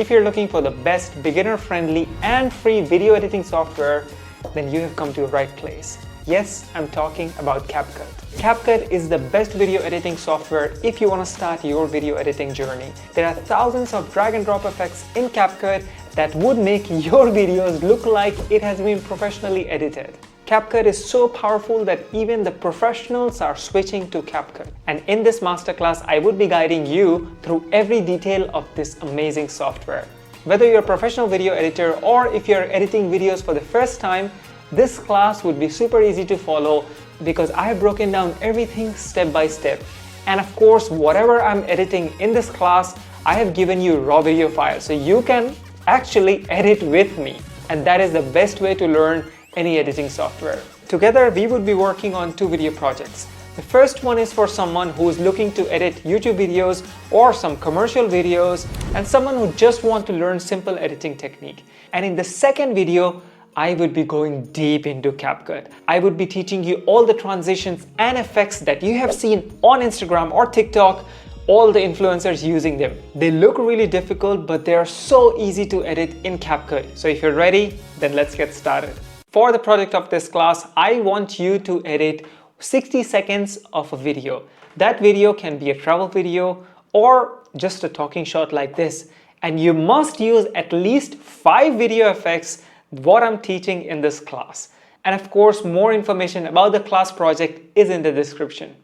If you're looking for the best beginner-friendly and free video editing software, then you have come to the right place. Yes, I'm talking about CapCut. CapCut is the best video editing software if you want to start your video editing journey. There are thousands of drag and drop effects in CapCut that would make your videos look like it has been professionally edited. CapCut is so powerful that even the professionals are switching to CapCut. And in this masterclass, I would be guiding you through every detail of this amazing software. Whether you're a professional video editor or if you're editing videos for the first time, this class would be super easy to follow because I have broken down everything step by step. And of course, whatever I'm editing in this class, I have given you raw video files so you can actually edit with me. And that is the best way to learn any editing software. Together, we would be working on 2 video projects. The first one is for someone who is looking to edit YouTube videos or some commercial videos and someone who just wants to learn simple editing technique. And in the second video, I would be going deep into CapCut. I would be teaching you all the transitions and effects that you have seen on Instagram or TikTok, all the influencers using them. They look really difficult, but they are so easy to edit in CapCut. So if you're ready, then let's get started. For the project of this class, I want you to edit 60 seconds of a video. That video can be a travel video or just a talking shot like this. And you must use at least 5 video effects, what I'm teaching in this class. And of course, more information about the class project is in the description.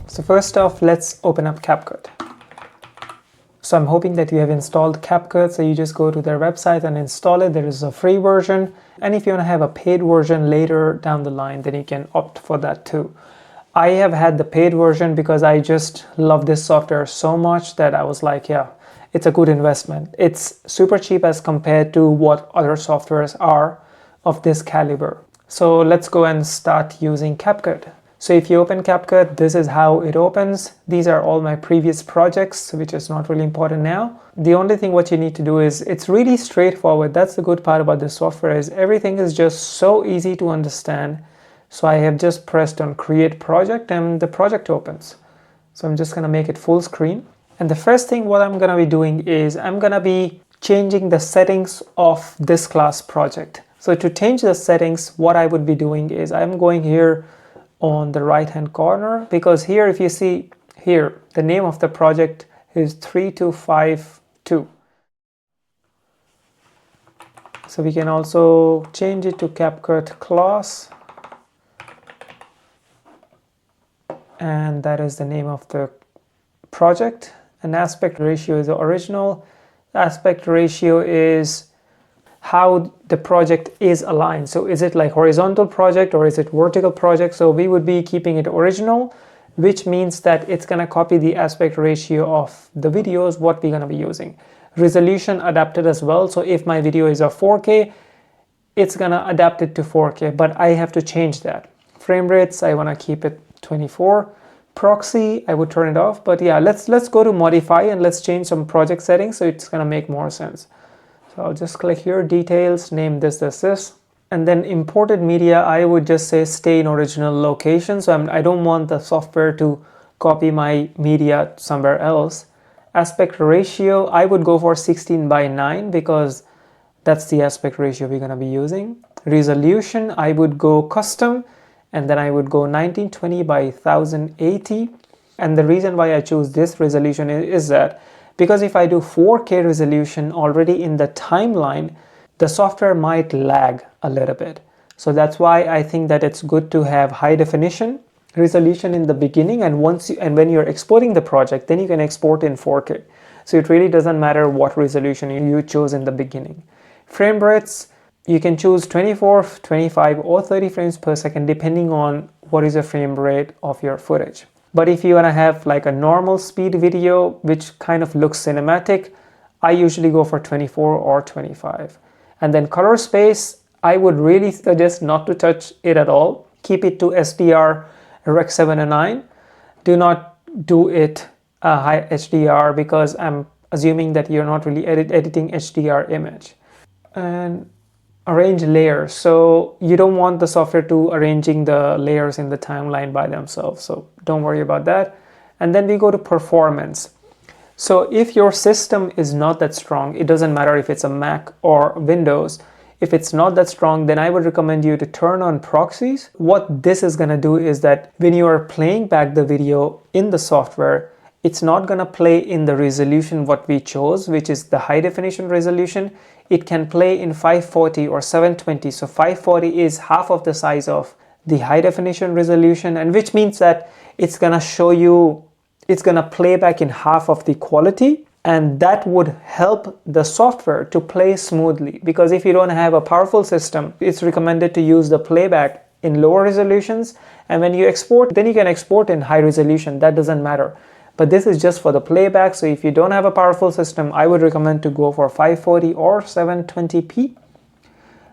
So first off, let's open up CapCut. So I'm hoping that you have installed CapCut, so you just go to their website and install it. There is a free version, and if you want to have a paid version later down the line, then you can opt for that too. I have had the paid version because I just love this software so much that I was like, yeah, it's a good investment. It's super cheap as compared to what other softwares are of this caliber. So let's go and start using CapCut. So if you open CapCut, this is how it opens. These are all my previous projects, which is not really important now. The only thing what you need to do is, it's really straightforward. That's the good part about this software, is everything is just so easy to understand. So I have just pressed on create project and the project opens. So I'm just gonna make it full screen. And the first thing what I'm gonna be doing is I'm gonna be changing the settings of this class project. So to change the settings, what I would be doing is I'm going here on the right hand corner, because here, if you see here, the name of the project is 3252. So we can also change it to CapCut class, and that is the name of the project. And aspect ratio is the original. Aspect ratio is how the project is aligned. So is it like horizontal project or is it vertical project? So we would be keeping it original, which means that it's gonna copy the aspect ratio of the videos what we're gonna be using. Resolution adapted as well. So if my video is a 4K, it's gonna adapt it to 4K, but I have to change that. Frame rates, I wanna keep it 24. Proxy, I would turn it off, but yeah, let's go to modify and let's change some project settings so it's gonna make more sense. So I'll just click here, details, name this, and then imported media, I would just say stay in original location. So I don't want the software to copy my media somewhere else. Aspect ratio, I would go for 16:9 because that's the aspect ratio we're gonna be using. Resolution, I would go custom, and then I would go 1920 by 1080. And the reason why I choose this resolution is that because if I do 4K resolution already in the timeline, the software might lag a little bit. So that's why I think that it's good to have high definition resolution in the beginning, and when you're exporting the project, then you can export in 4K. So it really doesn't matter what resolution you choose in the beginning. Frame rates, you can choose 24, 25 or 30 frames per second depending on what is the frame rate of your footage. But if you want to have like a normal speed video, which kind of looks cinematic, I usually go for 24 or 25. And then color space, I would really suggest not to touch it at all. Keep it to SDR, Rec 7 and 9. Do not do it high HDR because I'm assuming that you're not really editing HDR image. And arrange layers. So you don't want the software to arranging the layers in the timeline by themselves. So don't worry about that. And then we go to performance. So if your system is not that strong, it doesn't matter if it's a Mac or Windows, if it's not that strong, then I would recommend you to turn on proxies. What this is going to do is that when you are playing back the video in the software, it's not going to play in the resolution what we chose, which is the high definition resolution. It can play in 540 or 720. So 540 is half of the size of the high definition resolution, and which means that it's going to show you, it's going to play back in half of the quality, and that would help the software to play smoothly. Because if you don't have a powerful system, it's recommended to use the playback in lower resolutions, and when you export, then you can export in high resolution, that doesn't matter. But this is just for the playback, so if you don't have a powerful system, I would recommend to go for 540 or 720p.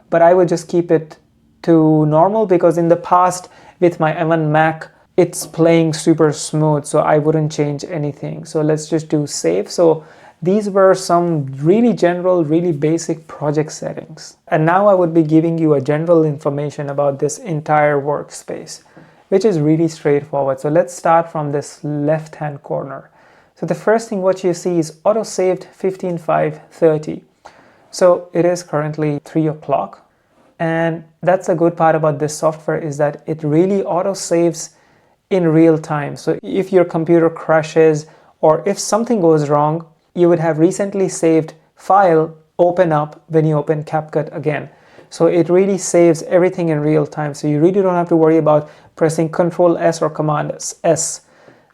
But I would just keep it to normal, because in the past with my M1 Mac, it's playing super smooth, so I wouldn't change anything. So let's just do save. So these were some really general, really basic project settings. And now I would be giving you a general information about this entire workspace, which is really straightforward. So let's start from this left-hand corner. So the first thing what you see is auto-saved 15:5:30. So it is currently 3 o'clock. And that's a good part about this software, is that it really auto-saves in real time. So if your computer crashes or if something goes wrong, you would have recently saved file open up when you open CapCut again. So it really saves everything in real time. So you really don't have to worry about pressing Control S or Command S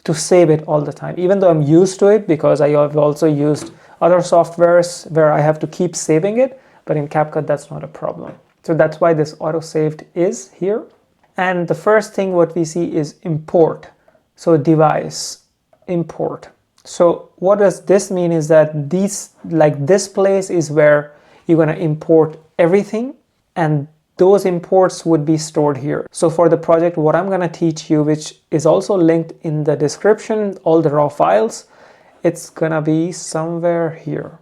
to save it all the time. Even though I'm used to it, because I have also used other softwares where I have to keep saving it, but in CapCut that's not a problem. So that's why this auto-saved is here. And the first thing what we see is import. So device, import. So what does this mean is that these, like this place is where you're going to import everything, and those imports would be stored here. So for the project, what I'm going to teach you, which is also linked in the description, all the raw files, it's going to be somewhere here.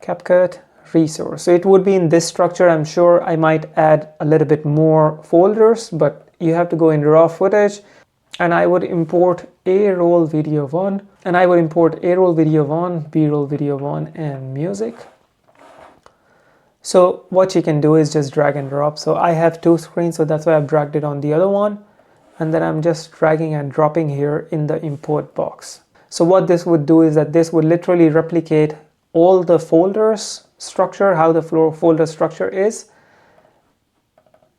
CapCut resource. So it would be in this structure. I'm sure I might add a little bit more folders, but you have to go in raw footage, and I would import A-roll video 1, and I would import A-roll video 1, B-roll video 1, and music. So what you can do is just drag and drop. So I have 2 screens, so that's why I've dragged it on the other one, and then I'm just dragging and dropping here in the import box. So what this would do is that this would literally replicate all the folders structure, how the folder structure is,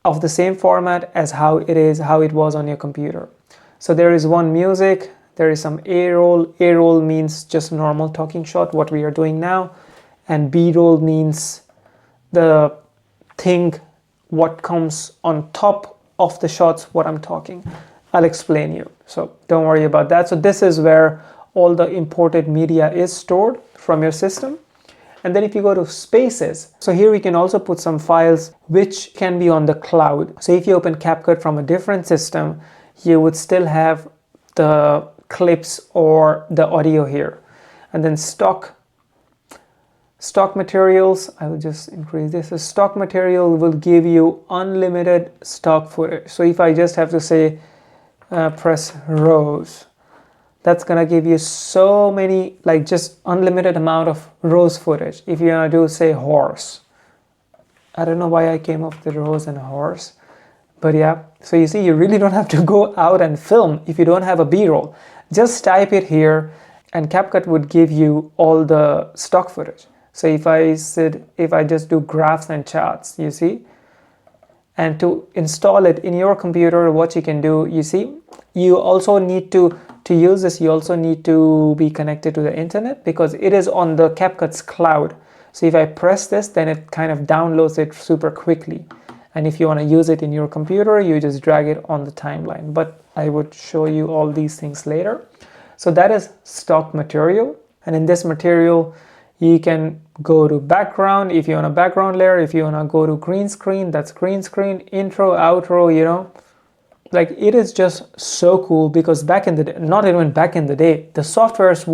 of the same format as how it was on your computer. So there is one music, there is some A-roll. A-roll means just normal talking shot, what we are doing now, and B-roll means the thing what comes on top of the shots what I'm talking. I'll explain you, so don't worry about that. So this is where all the imported media is stored from your system. And then if you go to spaces, so here we can also put some files which can be on the cloud. So if you open CapCut from a different system, you would still have the clips or the audio here. And then stock materials, I will just increase this. So stock material will give you unlimited stock footage. So if I just have to say press rows, that's gonna give you so many, like just unlimited amount of rows footage. If you're gonna do, say, horse. I don't know why I came up with rose and horse, but yeah. So you see, you really don't have to go out and film if you don't have a B-roll. Just type it here, and CapCut would give you all the stock footage. So if I just do graphs and charts, you see, and to install it in your computer, what you can do, you see, you also need to use this, you also need to be connected to the internet, because it is on the CapCut's cloud. So if I press this, then it kind of downloads it super quickly. And if you want to use it in your computer, you just drag it on the timeline. But I would show you all these things later. So that is stock material. And in this material, you can go to background if you want a background layer. If you want to go to green screen, that's green screen, intro, outro, you know. Like, it is just so cool, because back in the day, not even back in the day, the other softwares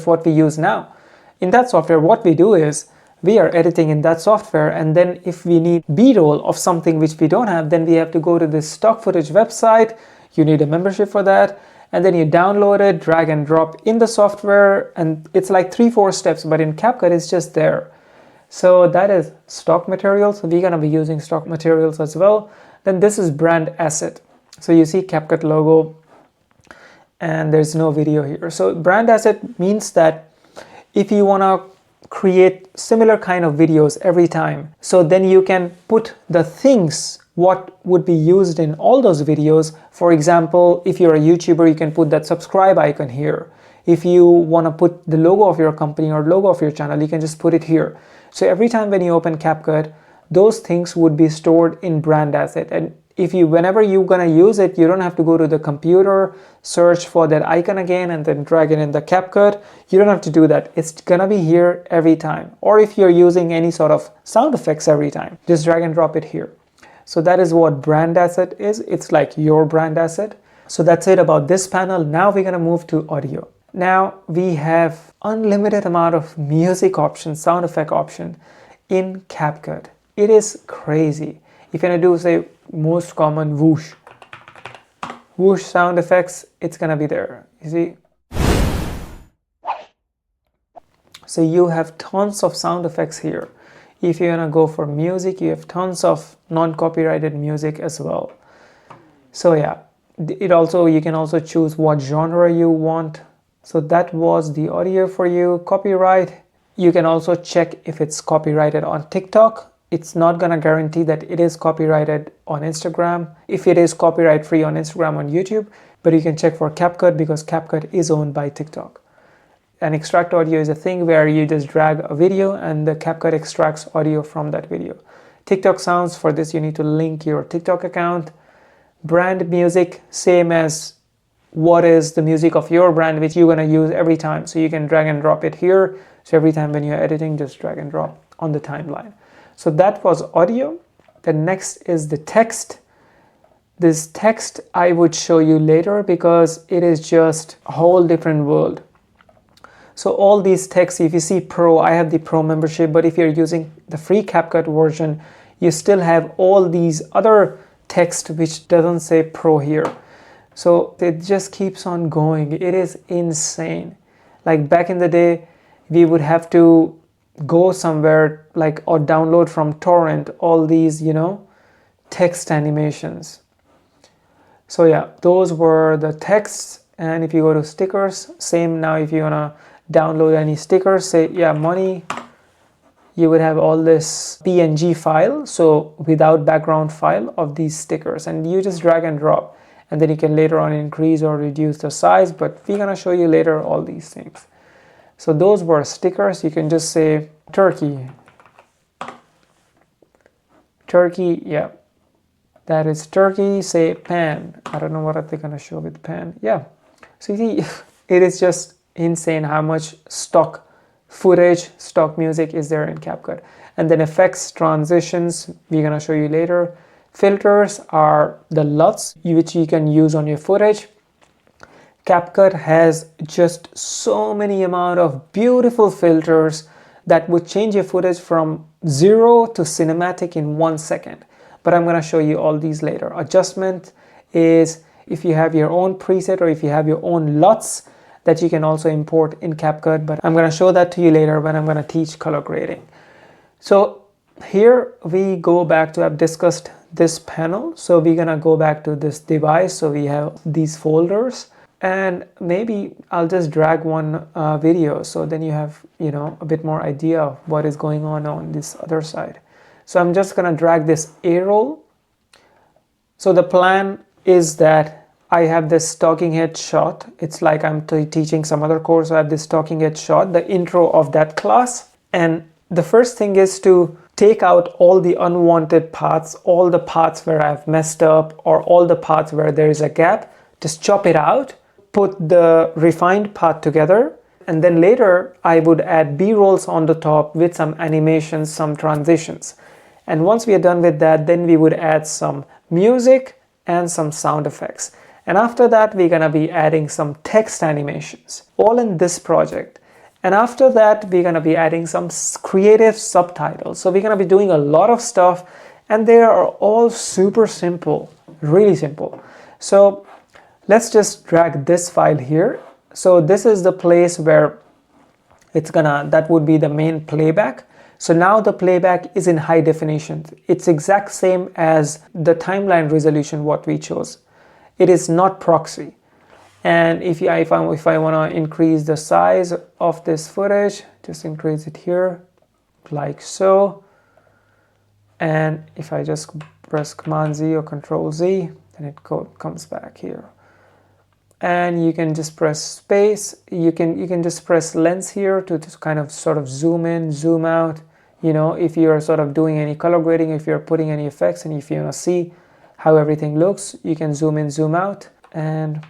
what we use now, in that software, what we do is we are editing in that software, and then if we need B-roll of something which we don't have, then we have to go to this stock footage website. You need a membership for that, and then you download it, drag and drop in the software, and it's like 3-4 steps, but in CapCut it's just there. So that is stock materials. So we're gonna be using stock materials as well. Then this is brand asset. So you see CapCut logo, and there's no video here. So brand asset means that if you wanna create similar kind of videos every time, so then you can put the things what would be used in all those videos. For example, if you're a YouTuber, you can put that subscribe icon here. If you want to put the logo of your company or logo of your channel, you can just put it here. So every time when you open CapCut, those things would be stored in brand asset. And whenever you're gonna use it, you don't have to go to the computer, search for that icon again, and then drag it in the CapCut. You don't have to do that. It's gonna be here every time. Or if you're using any sort of sound effects every time, just drag and drop it here. So that is what brand asset is. It's like your brand asset. So that's it about this panel. Now we're gonna move to audio. Now we have unlimited amount of music options, sound effect option in CapCut. It is crazy. If you're gonna do, say, most common whoosh sound effects, it's gonna be there. You see? So you have tons of sound effects here. If you're gonna go for music, you have tons of non-copyrighted music as well. So yeah, you can also choose what genre you want. So that was the audio for you. Copyright, you can also check if it's copyrighted on TikTok. It's not gonna guarantee that it is copyrighted on Instagram. If it is copyright free on Instagram, on YouTube, but you can check for CapCut because CapCut is owned by TikTok. And extract audio is a thing where you just drag a video and the CapCut extracts audio from that video. TikTok sounds, for this you need to link your TikTok account. Brand music, same as what is the music of your brand which you're gonna use every time. So you can drag and drop it here. So every time when you're editing, just drag and drop on the timeline. So that was audio. The next is the text. This text I would show you later because it is just a whole different world. So all these texts, if you see Pro, I have the Pro membership, but if you're using the free CapCut version, you still have all these other text which doesn't say Pro here. So it just keeps on going. It is insane. Like back in the day, we would have to go somewhere or download from torrent all these, text animations. So yeah, those were the texts. And if you go to stickers, same. Now if you wanna download any stickers, say money, you would have all this PNG file, so without background file of these stickers, and you just drag and drop, and then you can later on increase or reduce the size, but we're gonna show you later all these things. So those were stickers. You can just say Turkey, yeah, that is Turkey. Say pan. I don't know what are they gonna show with pan. Yeah, so you see, it is just insane how much stock footage, stock music is there in CapCut. And then effects, transitions, we're gonna show you later. Filters are the LUTs which you can use on your footage. CapCut has just so many amount of beautiful filters that would change your footage from 0 to cinematic in 1 second. But I'm gonna show you all these later. Adjustment is if you have your own preset or if you have your own LUTs that you can also import in CapCut, but I'm gonna show that to you later when I'm gonna teach color grading. So here we go back to, I've discussed this panel. So we're gonna go back to this device. So we have these folders, and maybe I'll just drag one video. So then you have, a bit more idea of what is going on this other side. So I'm just gonna drag this A-roll. So the plan is that I have this talking head shot. It's like I'm teaching some other course. I have this talking head shot, the intro of that class. And the first thing is to take out all the unwanted parts, all the parts where I've messed up or all the parts where there is a gap. Just chop it out, put the refined part together, and then later I would add B-rolls on the top with some animations, some transitions. And once we are done with that, then we would add some music and some sound effects. And after that, we're gonna be adding some text animations, all in this project. And after that, we're gonna be adding some creative subtitles. So we're gonna be doing a lot of stuff, and they are all super simple, really simple. So let's just drag this file here. So this is the place where that would be the main playback. So now the playback is in high definition. It's exact same as the timeline resolution what we chose. It is not proxy. And if I want to increase the size of this footage, just increase it here like so. And if I just press Command Z or Control Z, then it comes back here. And you can just press space. You can just press lens here to just kind of sort of zoom in, zoom out. You know, if you're sort of doing any color grading, if you're putting any effects, and if you want to see how everything looks, you can zoom in, zoom out. And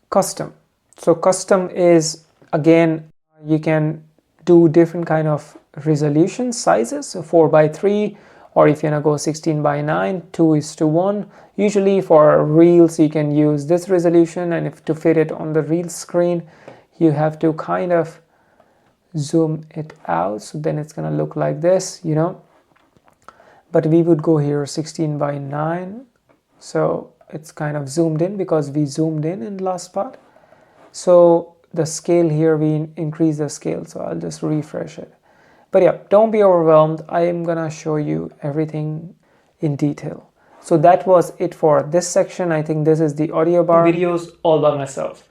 custom. So custom is, again, you can do different kind of resolution sizes, so 4:3, or if you want to go 16:9, 2:1. Usually for reels you can use this resolution, and if to fit it on the reel screen you have to kind of zoom it out, so then it's gonna look like this, you know. But we would go here 16:9, so it's kind of zoomed in because we zoomed in the last part. So the scale here, we increase the scale, so I'll just refresh it. But yeah, don't be overwhelmed. I am gonna show you everything in detail. So that was it for this section. I think this is the audio bar. Videos all by myself.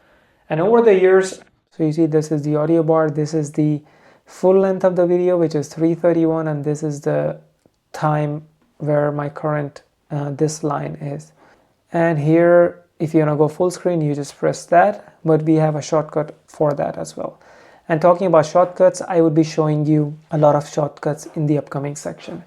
And over the years, so you see this is the audio bar, this is the full length of the video, which is 3:31, and this is the time where my current this line is. And here, if you want to go full screen, you just press that, but we have a shortcut for that as well. And talking about shortcuts, I would be showing you a lot of shortcuts in the upcoming section.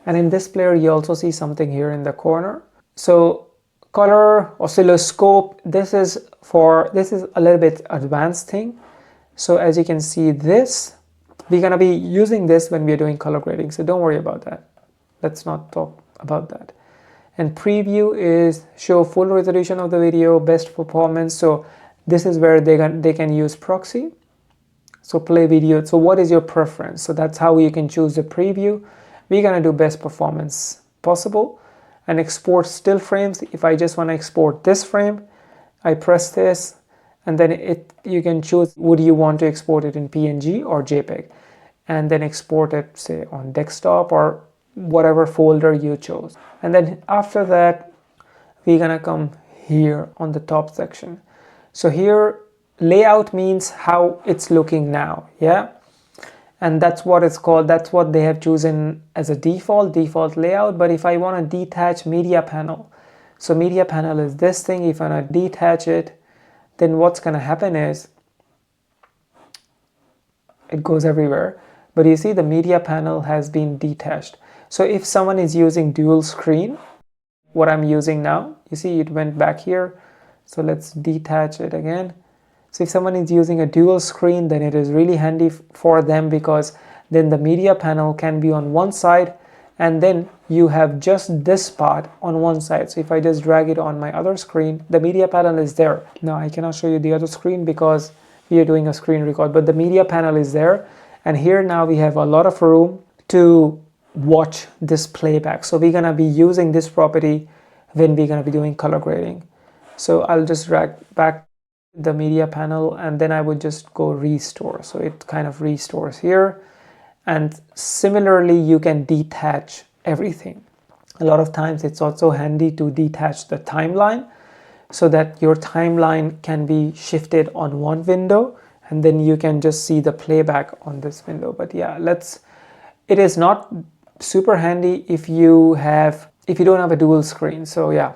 And in this player, you also see something here in the corner. So color, oscilloscope, this is a little bit advanced thing. So as you can see this, we're gonna be using this when we're doing color grading. So don't worry about that. Let's not talk about that. And preview is show full resolution of the video, best performance. So this is where they can use proxy. So play video. So what is your preference? So that's how you can choose the preview. We're gonna do best performance possible. And export still frames. If I just want to export this frame, I press this, and then you can choose, would you want to export it in PNG or JPEG, and then export it, say, on desktop or whatever folder you chose. And then after that, we're gonna come here on the top section. So here, layout means how it's looking now, yeah? And that's what it's called. That's what they have chosen as a default layout. But if I want to detach media panel, so media panel is this thing. If I want to detach it, then what's going to happen is it goes everywhere. But you see the media panel has been detached. So if someone is using dual screen, what I'm using now, you see it went back here. So let's detach it again. So if someone is using a dual screen, then it is really handy for them, because then the media panel can be on one side and then you have just this part on one side. So if I just drag it on my other screen, the media panel is there. Now I cannot show you the other screen because we are doing a screen record, but the media panel is there. And here now we have a lot of room to watch this playback. So we're gonna be using this property when we're gonna be doing color grading. So I'll just drag back the media panel, and then I would just go restore. So it kind of restores here. And similarly, you can detach everything. A lot of times it's also handy to detach the timeline so that your timeline can be shifted on one window, and then you can just see the playback on this window. But yeah, it is not super handy if you don't have a dual screen. So yeah.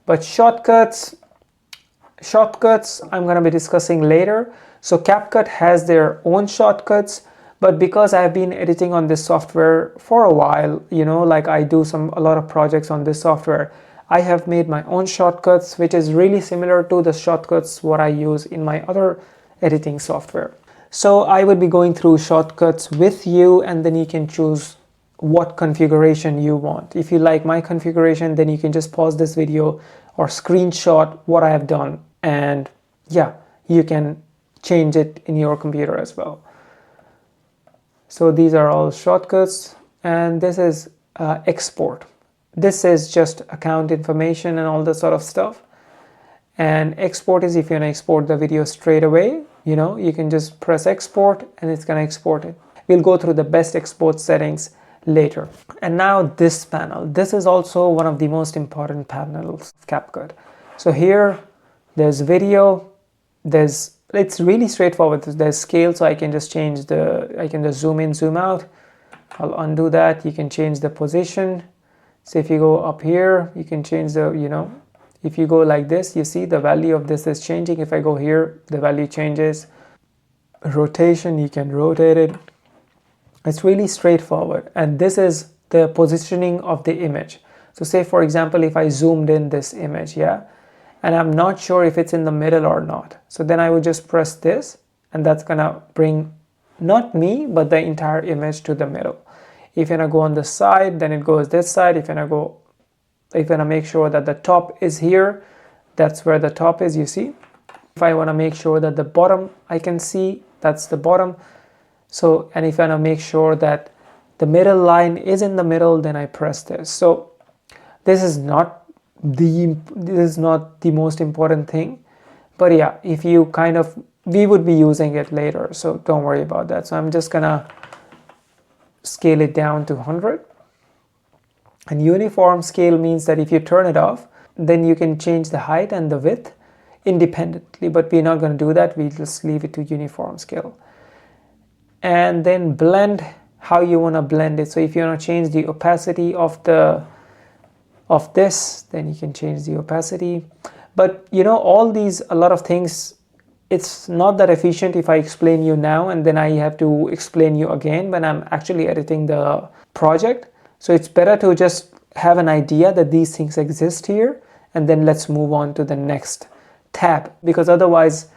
But shortcuts I'm going to be discussing later. So CapCut has their own shortcuts, but because I've been editing on this software for a while, you know, like I do a lot of projects on this software, I have made my own shortcuts, which is really similar to the shortcuts what I use in my other editing software. So I would be going through shortcuts with you, and then you can choose what configuration you want. If you like my configuration, then you can just pause this video or screenshot what I have done, and yeah, you can change it in your computer as well. So these are all shortcuts, and this is export. this is just account information and all this sort of stuff. And export is if you want to export the video straight away, you can just press export and it's going to export it. We'll go through the best export settings later. And now this panel, this is also one of the most important panels of CapCut. So here there's video, it's really straightforward. There's scale, so I can just I can just zoom in, zoom out. I'll undo that. You can change the position. So if you go up here, you can change the, if you go like this, you see the value of this is changing. If I go here, the value changes. Rotation, you can rotate it. It's really straightforward. And this is the positioning of the image. So say, for example, if I zoomed in this image, and I'm not sure if it's in the middle or not. So then I would just press this, and that's gonna bring not me, but the entire image to the middle. If you're gonna go on the side, then it goes this side. If you're gonna make sure that the top is here, that's where the top is, you see. If I wanna make sure that the bottom I can see, that's the bottom. So, and if I wanna make sure that the middle line is in the middle, then I press this. So this is not the most important thing, but yeah, if you we would be using it later, so don't worry about that. So I'm just gonna scale it down to 100. And uniform scale means that if you turn it off, then you can change the height and the width independently, but we're not going to do that. We just leave it to uniform scale. And then blend, how you want to blend it. So if you want to change the opacity of this, then you can change the opacity. But all these, a lot of things, it's not that efficient if I explain you now and then I have to explain you again when I'm actually editing the project. So it's better to just have an idea that these things exist here, and then let's move on to the next tab, because otherwise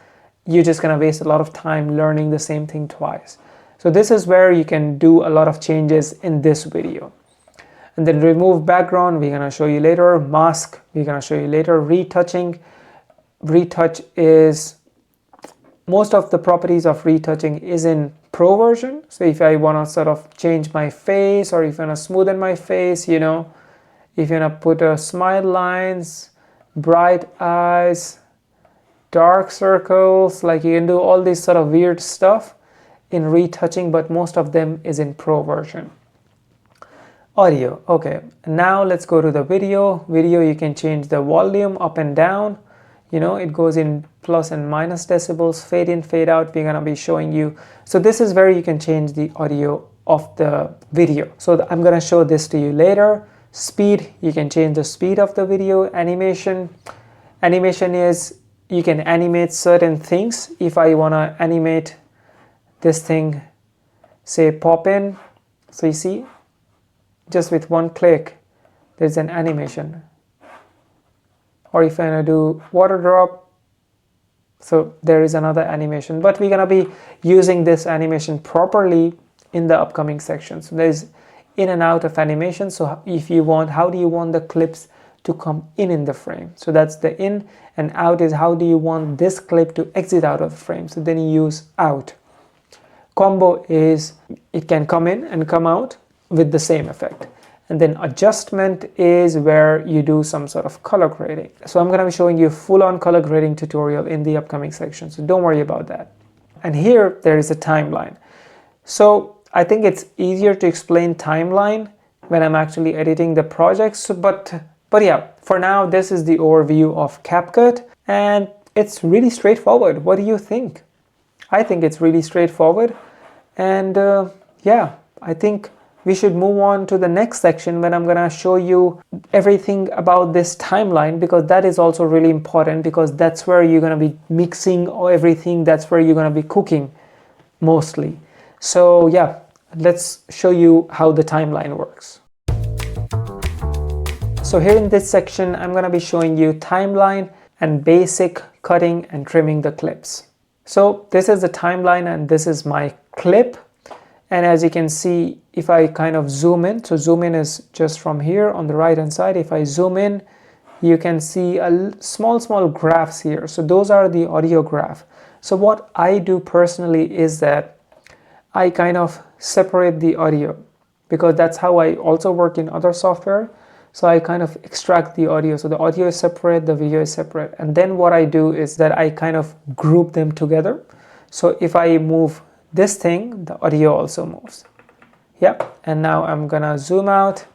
you're just going to waste a lot of time learning the same thing twice. So this is where you can do a lot of changes in this video. And then remove background, we're going to show you later. Mask, we're going to show you later. Retouching, retouch is, most of the properties of retouching is in Pro version. So if I want to sort of change my face, or if I want to smoothen my face, if you want to put smile lines, bright eyes, dark circles, like you can do all this sort of weird stuff in retouching, but most of them is in Pro version. Audio, okay, now let's go to the video. Video, you can change the volume up and down. It goes in plus and minus decibels, fade in, fade out. We're going to be showing you. So this is where you can change the audio of the video. So I'm going to show this to you later. Speed, you can change the speed of the video. Animation, animation is, you can animate certain things. If I want to animate this thing, say pop in, so you see, just with one click, there's an animation. Or if I want to do water drop, so there is another animation. But we're going to be using this animation properly in the upcoming section. So there's in and out of animation. So if you want, how do you want the clips to come in the frame? So that's the in, and out is how do you want this clip to exit out of the frame? So then you use out. Combo is, it can come in and come out with the same effect. And then adjustment is where you do some sort of color grading. So I'm going to be showing you a full-on color grading tutorial in the upcoming section. So don't worry about that. And here there is a timeline. So I think it's easier to explain timeline when I'm actually editing the projects. But yeah, for now, this is the overview of CapCut, and it's really straightforward. What do you think? I think it's really straightforward. And yeah, I think we should move on to the next section when I'm going to show you everything about this timeline, because that is also really important, because that's where you're going to be mixing everything. That's where you're going to be cooking mostly. So yeah, let's show you how the timeline works. So here in this section, I'm going to be showing you timeline and basic cutting and trimming the clips. So this is the timeline and this is my clip. And as you can see, if I kind of zoom in, so zoom in is just from here on the right hand side. If I zoom in, you can see a small graphs here. So those are the audio graph. So what I do personally is that I kind of separate the audio, because that's how I also work in other software. So I kind of extract the audio. So the audio is separate, the video is separate. And then what I do is that I kind of group them together. So if I move this thing, the audio also moves. Yep. And now I'm gonna zoom out.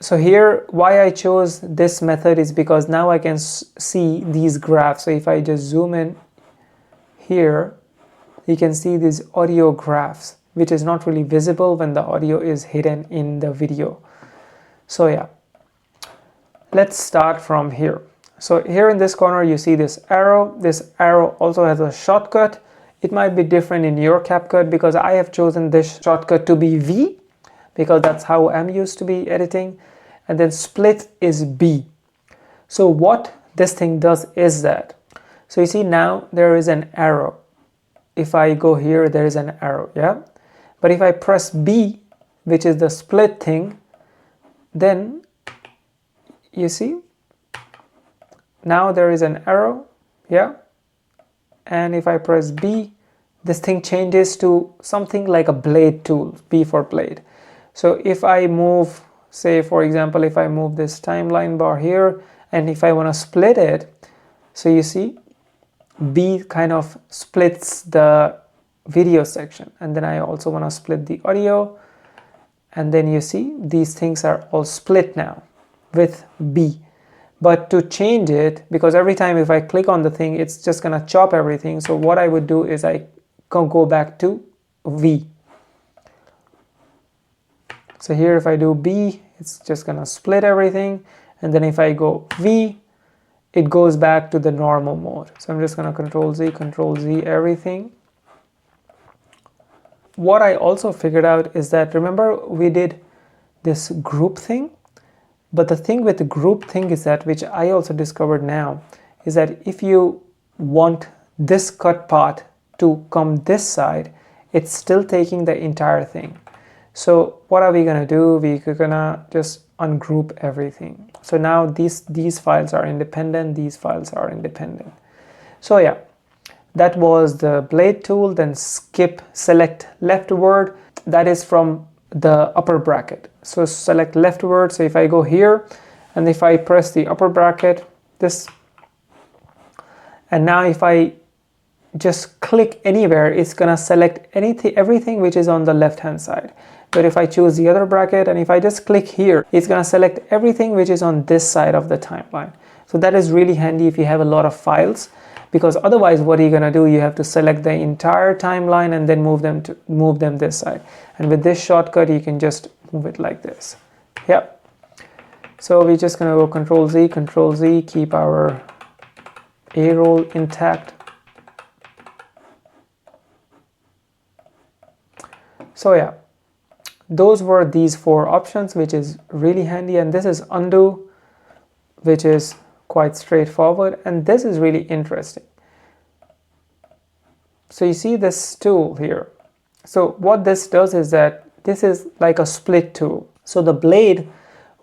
So here, why I chose this method is because now I can see these graphs. So if I just zoom in here, you can see these audio graphs, which is not really visible when the audio is hidden in the video. So yeah, let's start from here. So here in this corner, you see this arrow. This arrow also has a shortcut. It might be different in your CapCut because I have chosen this shortcut to be V because that's how I'm used to be editing. And then split is B. So what this thing does is that, so you see now there is an arrow. If I go here, there is an arrow, yeah? But if I press B, which is the split thing, then you see now there is an arrow, yeah? And if I press B, this thing changes to something like a blade tool, B for blade. So if I move, say for example, if I move this timeline bar here, and if I want to split it, so you see B kind of splits the video section, and then I also want to split the audio, and then you see these things are all split now with B. But to change it, because every time if I click on the thing, it's just gonna chop everything. So what I would do is I can go back to V. So here if I do B, it's just gonna split everything. And then if I go V, it goes back to the normal mode. So I'm just gonna Control Z everything. What I also figured out is that, remember we did this group thing? But the thing with the group thing is that, which I also discovered now, is that if you want this cut part to come this side, it's still taking the entire thing. So what are we gonna do? We're gonna just ungroup everything. So now these files are independent, these files are independent. So yeah, that was the blade tool. Then select leftward, that is from the upper bracket. So select leftward. So if I go here and if I press the upper bracket, this, and now if I just click anywhere, it's gonna select everything which is on the left hand side. But if I choose the other bracket and if I just click here, it's gonna select everything which is on this side of the timeline. So that is really handy if you have a lot of files, because otherwise what are you gonna do? You have to select the entire timeline and then move them this side. And with this shortcut, you can just move it like this. Yep. So we're just gonna go Control Z, keep our A roll intact. So yeah, those were these 4 options, which is really handy. And this is undo, which is quite straightforward. And this is really interesting. So you see this tool here. So what this does is that this is like a split tool. So the blade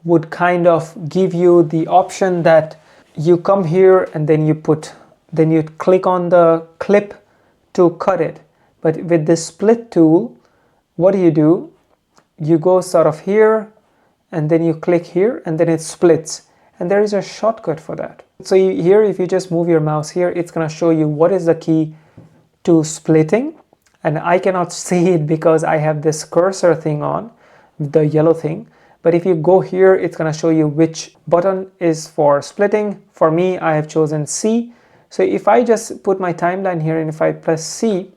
would kind of give you the option that you come here and then you click on the clip to cut it. But with this split tool, what do? You go sort of here and then you click here and then it splits. And there is a shortcut for that. So here, if you just move your mouse here, it's going to show you what is the key to splitting. And I cannot see it because I have this cursor thing on, the yellow thing. But if you go here, it's going to show you which button is for splitting. For me, I have chosen C. So if I just put my timeline here and if I press C,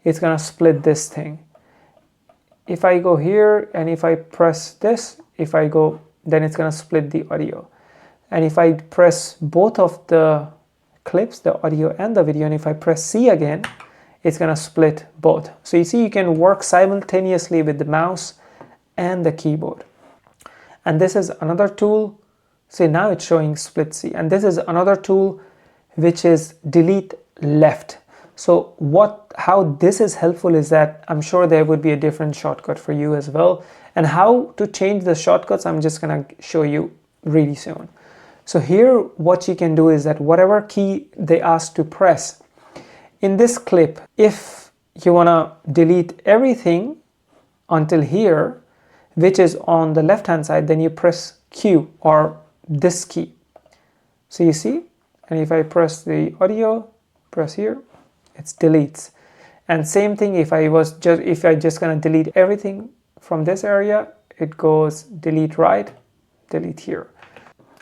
it's going to split this thing. If I go here and if I press this, then it's going to split the audio. And if I press both of the clips, the audio and the video, and if I press C again, it's going to split both. So you see, you can work simultaneously with the mouse and the keyboard. And this is another tool. See, now it's showing split C. And this is another tool which is delete left. So how this is helpful is that I'm sure there would be a different shortcut for you as well. And how to change the shortcuts, I'm just going to show you really soon. So here, what you can do is that whatever key they ask to press, in this clip, if you want to delete everything until here, which is on the left hand side, then you press Q or this key. So you see, and if I press the audio, press here, it deletes. And same thing if I just gonna delete everything from this area, it goes delete right, delete here.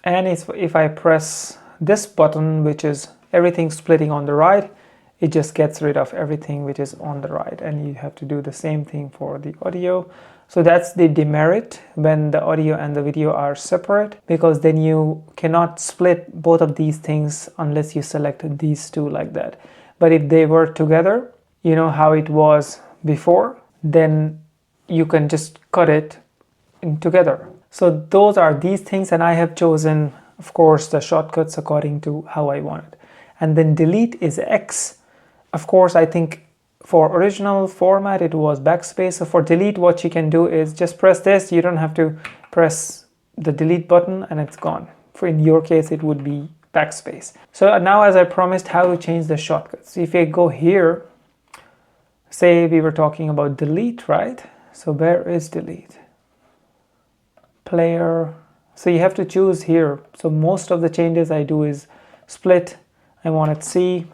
And if I press this button, which is everything splitting on the right, it just gets rid of everything which is on the right. And you have to do the same thing for the audio. So that's the demerit when the audio and the video are separate, because then you cannot split both of these things unless you select these two like that. But if they were together, you know how it was before, then you can just cut it in together. So those are these things, and I have chosen, of course, the shortcuts according to how I want it. And then delete is X. Of course, I think for original format it was backspace. So for delete, what you can do is just press this. You don't have to press the delete button and it's gone. For in your case, it would be backspace. So now, as I promised, how to change the shortcuts. If I go here, say we were talking about delete, right? So where is delete? Player. So you have to choose here. So most of the changes I do is split. I wanted C.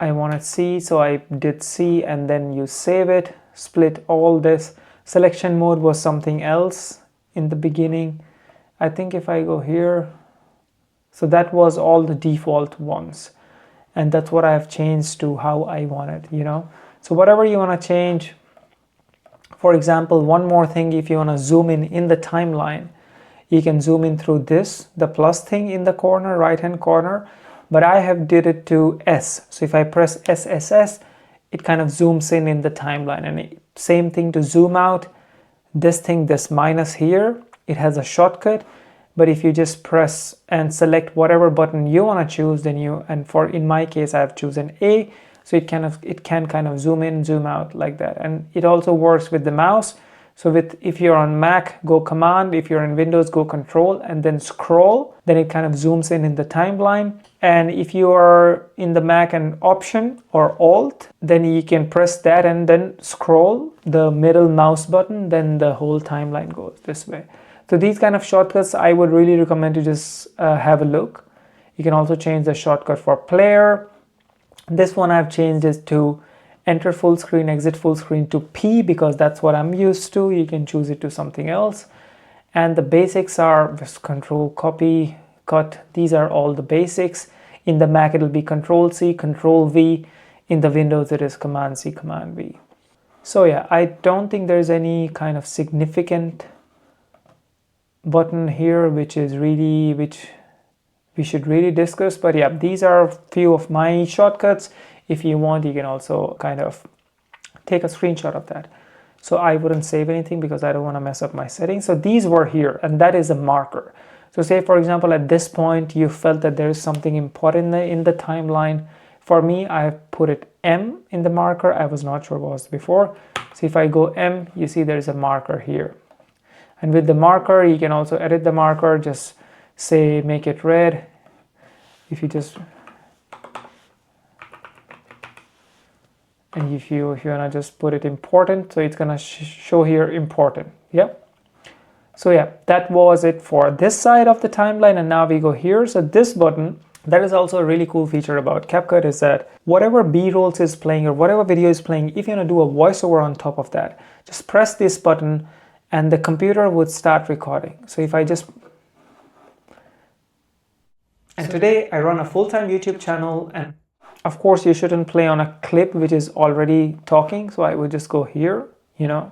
I wanted C, so I did C, and then you save it, split all this. Selection mode was something else in the beginning. I think if I go here, so that was all the default ones. And that's what I have changed to how I want it, you know. So whatever you want to change, for example, one more thing, if you want to zoom in the timeline, you can zoom in through this, the plus thing in the corner, right hand corner. But I have did it to S. So if I press SSS, it kind of zooms in the timeline. And same thing to zoom out, this thing, this minus here, it has a shortcut. But if you just press and select whatever button you want to choose, then in my case, I have chosen A. So it can kind of zoom in, zoom out like that. And it also works with the mouse. So if you're on Mac, go Command. If you're in Windows, go Control and then scroll. Then it kind of zooms in the timeline. And if you are in the Mac and Option or Alt, then you can press that and then scroll the middle mouse button. Then the whole timeline goes this way. So these kind of shortcuts, I would really recommend to just have a look. You can also change the shortcut for player. This one I've changed is to enter full screen, exit full screen to P, because that's what I'm used to. You can choose it to something else. And the basics are just Control, Copy, Cut. These are all the basics. In the Mac, it'll be Control C, Control V. In the Windows, it is Command C, Command V. So yeah, I don't think there's any kind of significant button here which we should really discuss. But yeah, these are a few of my shortcuts. If you want, you can also kind of take a screenshot of that. So I wouldn't save anything because I don't want to mess up my settings. So these were here, and that is a marker. So say, for example, at this point, you felt that there is something important in the timeline. For me, I put it M in the marker. I was not sure what was before. So if I go M, you see there's a marker here. And with the marker, you can also edit the marker. Just say, make it red. If you just... And if you want to just put it important, so it's going to show here important. Yeah. So yeah, that was it for this side of the timeline. And now we go here. So this button, that is also a really cool feature about CapCut, is that whatever B-rolls is playing or whatever video is playing, if you want to do a voiceover on top of that, just press this button and the computer would start recording. So if I just... And today I run a full-time YouTube channel, and of course, you shouldn't play on a clip which is already talking. So I would just go here, you know,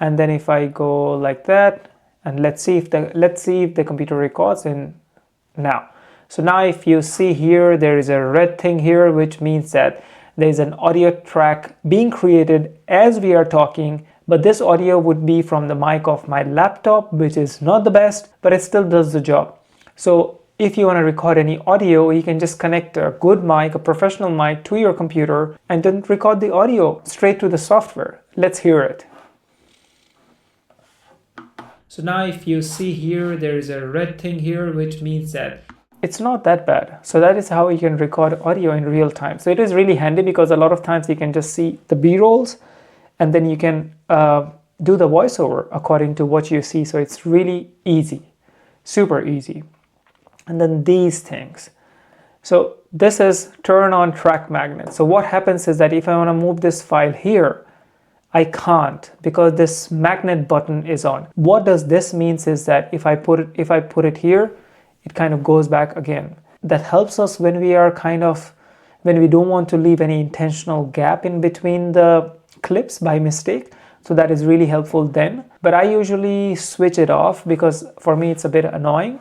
and then if I go like that, and let's see if the computer records in now. So now if you see here, there is a red thing here, which means that there's an audio track being created as we are talking, but this audio would be from the mic of my laptop, which is not the best, but it still does the job. So if you want to record any audio, you can just connect a good mic, a professional mic, to your computer and then record the audio straight to the software. Let's hear it. So now if you see here, there is a red thing here, which means that it's not that bad. So that is how you can record audio in real time. So it is really handy because a lot of times you can just see the B-rolls and then you can do the voiceover according to what you see. So it's really easy, super easy. And then these things. So this is turn on track magnet. So what happens is that if I want to move this file here, I can't because this magnet button is on. What does this means is that if I put it here, it kind of goes back again. That helps us when we don't want to leave any intentional gap in between the clips by mistake. So that is really helpful then. But I usually switch it off because for me it's a bit annoying.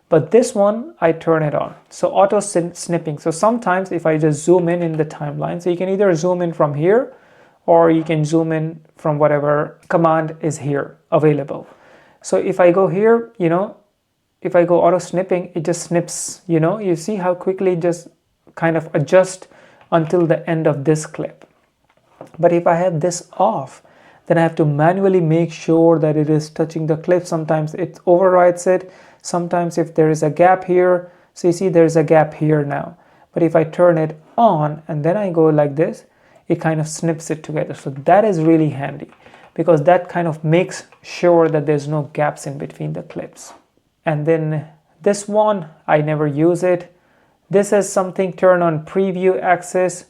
But this one, I turn it on. So auto snipping. So sometimes if I just zoom in the timeline, so you can either zoom in from here or you can zoom in from whatever command is here available. So if I go here, if I go auto snipping, it just snips, you see how quickly it just kind of adjust until the end of this clip. But if I have this off, then I have to manually make sure that it is touching the clip. Sometimes it overrides it. Sometimes if there is a gap here, so you see there's a gap here now. But if I turn it on and then I go like this, it kind of snips it together. So that is really handy because that kind of makes sure that there's no gaps in between the clips. And then this one, I never use it. This is something turn on preview axis.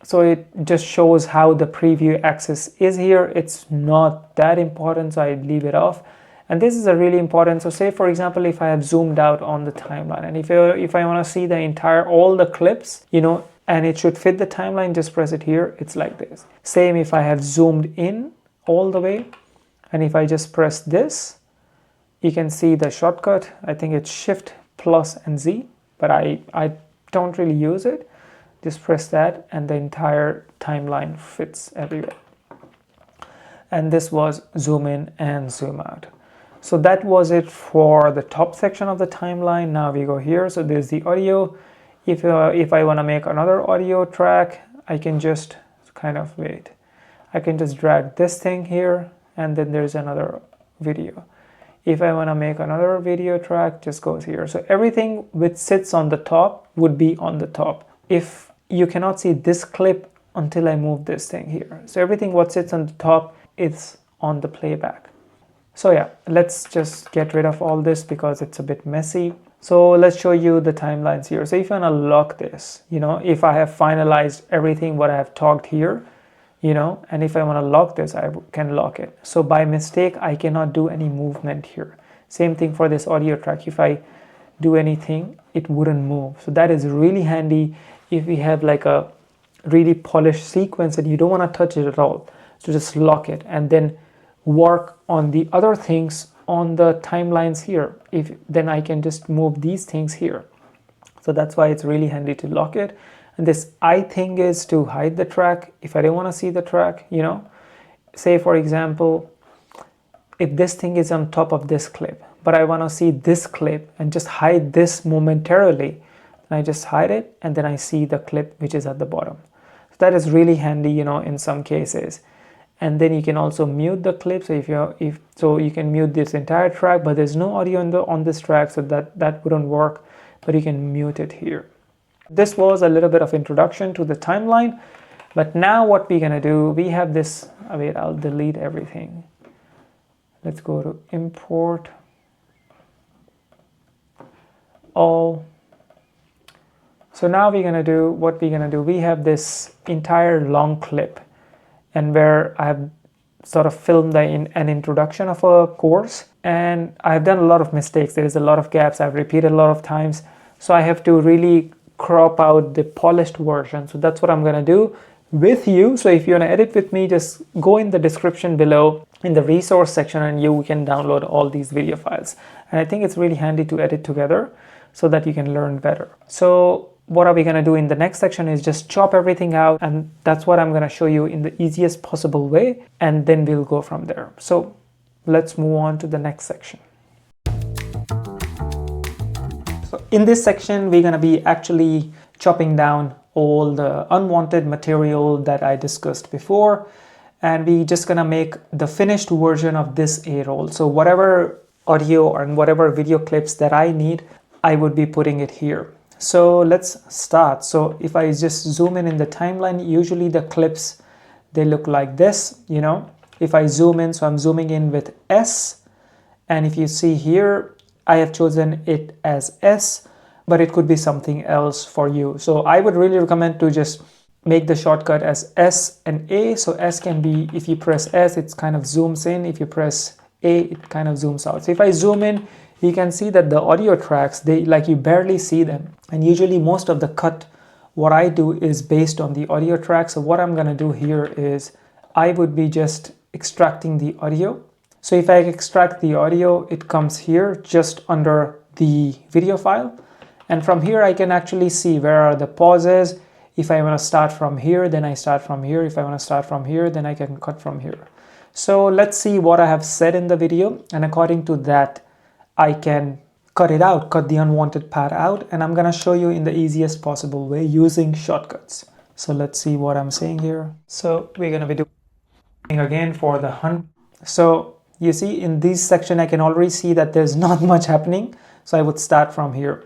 So it just shows how the preview axis is here. It's not that important, so I leave it off. And this is a really important. So say for example, if I have zoomed out on the timeline and if I want to see all the clips, and it should fit the timeline, just press it here. It's like this. Same if I have zoomed in all the way. And if I just press this, you can see the shortcut. I think it's Shift plus and Z, but I don't really use it. Just press that and the entire timeline fits everywhere. And this was zoom in and zoom out. So that was it for the top section of the timeline. Now we go here. So there's the audio. If I want to make another audio track, I can just I can just drag this thing here and then there's another video. If I want to make another video track, just goes here. So everything which sits on the top would be on the top. If you cannot see this clip until I move this thing here. So everything what sits on the top is on the playback. So yeah, let's just get rid of all this because it's a bit messy. So let's show you the timelines here. So if I want to lock this, if I have finalized everything what I have talked here, and if I want to lock this, I can lock it. So by mistake, I cannot do any movement here. Same thing for this audio track. If I do anything, it wouldn't move. So that is really handy if we have like a really polished sequence and you don't want to touch it at all. So just lock it and then work on the other things on the timelines here. Then I can just move these things here. So that's why it's really handy to lock it. And this I thing is to hide the track. If I don't want to see the track, say for example, if this thing is on top of this clip, but I want to see this clip and just hide this momentarily, and I just hide it and then I see the clip which is at the bottom. So that is really handy, in some cases. And then you can also mute the clip. So you can mute this entire track, but there's no audio on this track, so that wouldn't work. But you can mute it here. This was a little bit of introduction to the timeline. But now what we're gonna do, we have this. Wait, I'll delete everything. Let's go to import all. So now we have this entire long clip, and where I have sort of filmed an introduction of a course, and I've done a lot of mistakes. There is a lot of gaps. I've repeated a lot of times. So I have to really crop out the polished version. So that's what I'm gonna do with you. So if you wanna edit with me, just go in the description below in the resource section and you can download all these video files. And I think it's really handy to edit together so that you can learn better. So what are we gonna do in the next section is just chop everything out, and that's what I'm gonna show you in the easiest possible way, and then we'll go from there. So let's move on to the next section. So in this section, we're gonna be actually chopping down all the unwanted material that I discussed before, and we're just gonna make the finished version of this A-roll. So whatever audio and whatever video clips that I need, I would be putting it here. So let's start. So if I just zoom in the timeline, usually the clips, they look like this, If I zoom in, so I'm zooming in with S, and if you see here, I have chosen it as S, but it could be something else for you. So I would really recommend to just make the shortcut as S and A. So S can be, if you press S, it kind of zooms in. If you press A, it kind of zooms out. So if I zoom in, you can see that the audio tracks, they like you barely see them. And usually most of the cut, what I do is based on the audio track. So what I'm gonna do here is I would be just extracting the audio. So if I extract the audio, it comes here just under the video file. And from here, I can actually see where are the pauses. If I want to start from here, then I start from here. If I want to start from here, then I can cut from here. So let's see what I have said in the video. And according to that, I can cut it out, cut the unwanted part out. And I'm going to show you in the easiest possible way using shortcuts. So let's see what I'm saying here. So we're going to be doing again for the hunt. So you see in this section, I can already see that there's not much happening. So I would start from here.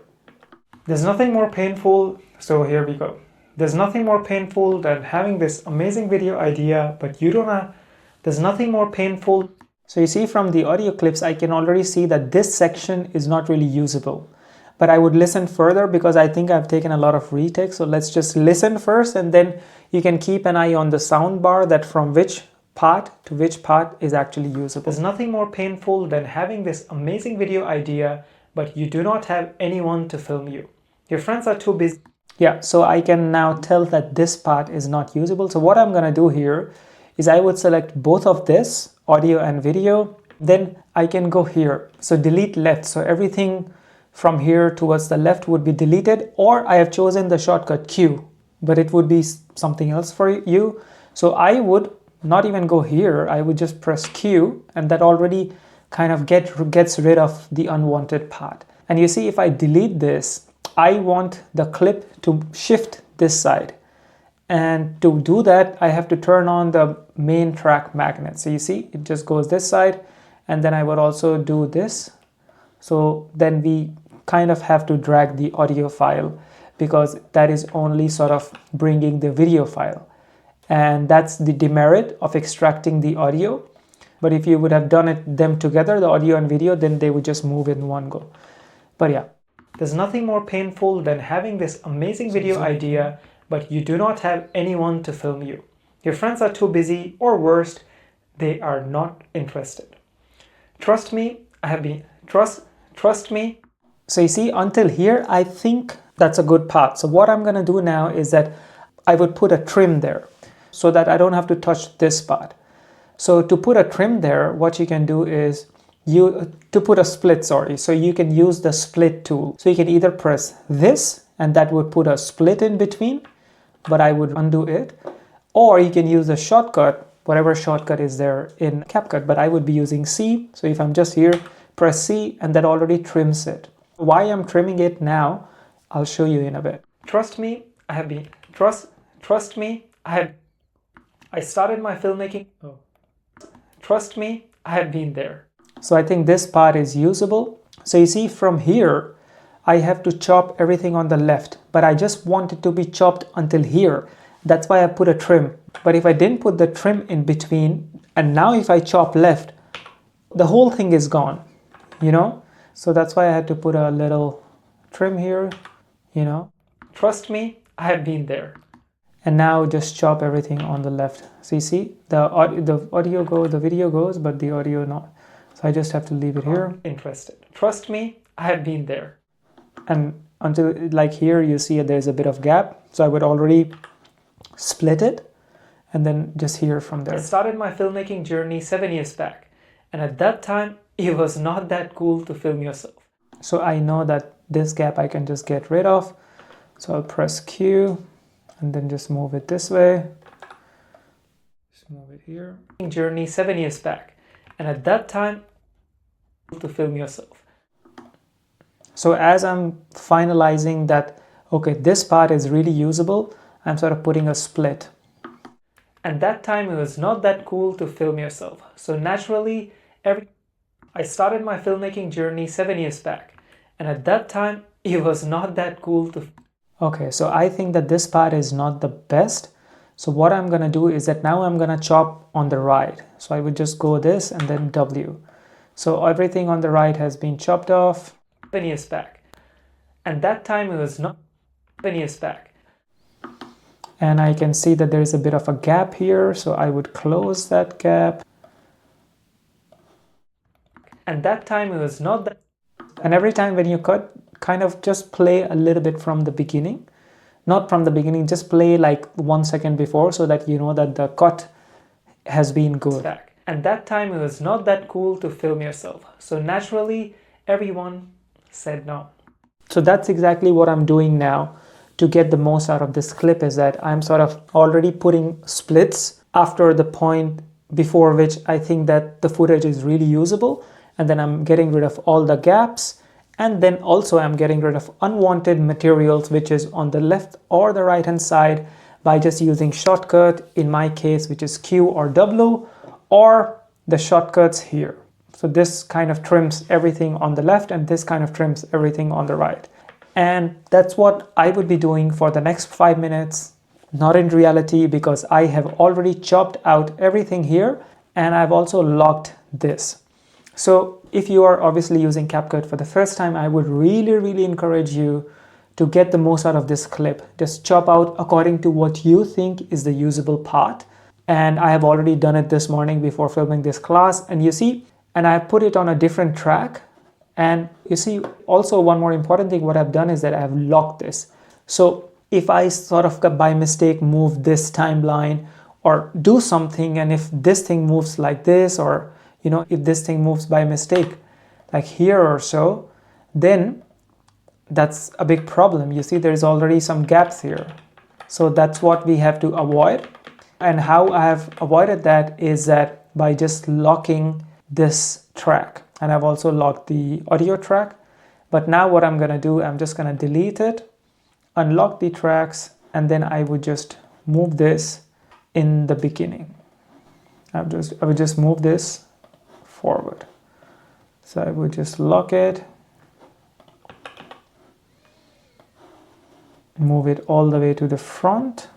There's nothing more painful. So here we go. There's nothing more painful than having this amazing video idea, but you don't have, there's nothing more painful. So you see from the audio clips, I can already see that this section is not really usable, but I would listen further because I think I've taken a lot of retakes. So let's just listen first, and then you can keep an eye on the sound bar that from which part to which part is actually usable. There's nothing more painful than having this amazing video idea, but you do not have anyone to film you. Your friends are too busy. Yeah, so I can now tell that this part is not usable. So what I'm going to do here is I would select both of this, audio and video. Then I can go here. So delete left. So everything from here towards the left would be deleted, or I have chosen the shortcut Q, but it would be something else for you. So I would not even go here. I would just press Q, and that already kind of gets rid of the unwanted part. And you see, if I delete this, I want the clip to shift this side. And to do that, I have to turn on the main track magnet. So you see, it just goes this side. And then I would also do this. So then we kind of have to drag the audio file because that is only sort of bringing the video file. And that's the demerit of extracting the audio. But if you would have done them together, the audio and video, then they would just move in one go. But yeah. There's nothing more painful than having this amazing video idea, but you do not have anyone to film you. Your friends are too busy, or worst, they are not interested. Trust me, I have been, trust me. So you see, until here, I think that's a good part. So what I'm going to do now is that I would put a trim there so that I don't have to touch this part. So to put a trim there, what you can do is to put a split, so you can use the split tool. So you can either press this and that would put a split in between, but I would undo it, or you can use the shortcut, whatever shortcut is there in CapCut, but I would be using C. So if I'm just here, press C, and that already trims it. Why I'm trimming it now, I'll show you in a bit. Trust me, I have been, trust me, I started my filmmaking. Trust me, I have been there. So I think this part is usable. So you see from here, I have to chop everything on the left, but I just want it to be chopped until here. That's why I put a trim. But if I didn't put the trim in between, and now if I chop left, the whole thing is gone, you know? So that's why I had to put a little trim here, you know? Trust me, I have been there. And now just chop everything on the left. So you see, the video goes, but the audio not. So I just have to leave it here. Interested. Trust me, I have been there. And until like here, you see there's a bit of gap. So I would already split it and then just here from there. I started my filmmaking journey 7 years back. And at that time, it was not that cool to film yourself. So I know that this gap I can just get rid of. So I'll press Q and then just move it this way. Just move it here. Journey 7 years back. And at that time, to film yourself. So as I'm finalizing that, okay, this part is really usable, I'm sort of putting a split. At that time, it was not that cool to film yourself. So naturally, I started my filmmaking journey 7 years back. And at that time, it was not that cool to... Okay, so I think that this part is not the best. So what I'm going to do is that now I'm going to chop on the right. So I would just go this and then W. So everything on the right has been chopped off. 7 years back. And that time it was not 7 years back. And I can see that there is a bit of a gap here. So I would close that gap. And that time it was not that. And every time when you cut, kind of just play a little bit from the beginning. Not from the beginning, just play like 1 second before so that you know that the cut has been good. And that time it was not that cool to film yourself. So naturally, everyone said no. So that's exactly what I'm doing now to get the most out of this clip, is that I'm sort of already putting splits after the point before which I think that the footage is really usable. And then I'm getting rid of all the gaps. And then also I'm getting rid of unwanted materials, which is on the left or the right hand side, by just using shortcut, in my case, which is Q or W, or the shortcuts here. So this kind of trims everything on the left and this kind of trims everything on the right. And that's what I would be doing for the next 5 minutes, not in reality, because I have already chopped out everything here and I've also locked this. So if you are obviously using CapCut for the first time, I would really encourage you to get the most out of this clip. Just chop out according to what you think is the usable part. And I have already done it this morning before filming this class. And you see, and I put it on a different track. And you see, also one more important thing, what I've done is that I have locked this. So if I sort of by mistake move this timeline or do something, and if this thing moves like this, or you know, if this thing moves by mistake, like here or so, then that's a big problem. You see, there's already some gaps here. So that's what we have to avoid. And how I have avoided that is that by just locking this track. And I've also locked the audio track. But now what I'm gonna do, I'm just gonna delete it, unlock the tracks, and then I would just move this in the beginning. I would just move this forward. So I would just lock it, move it all the way to the front,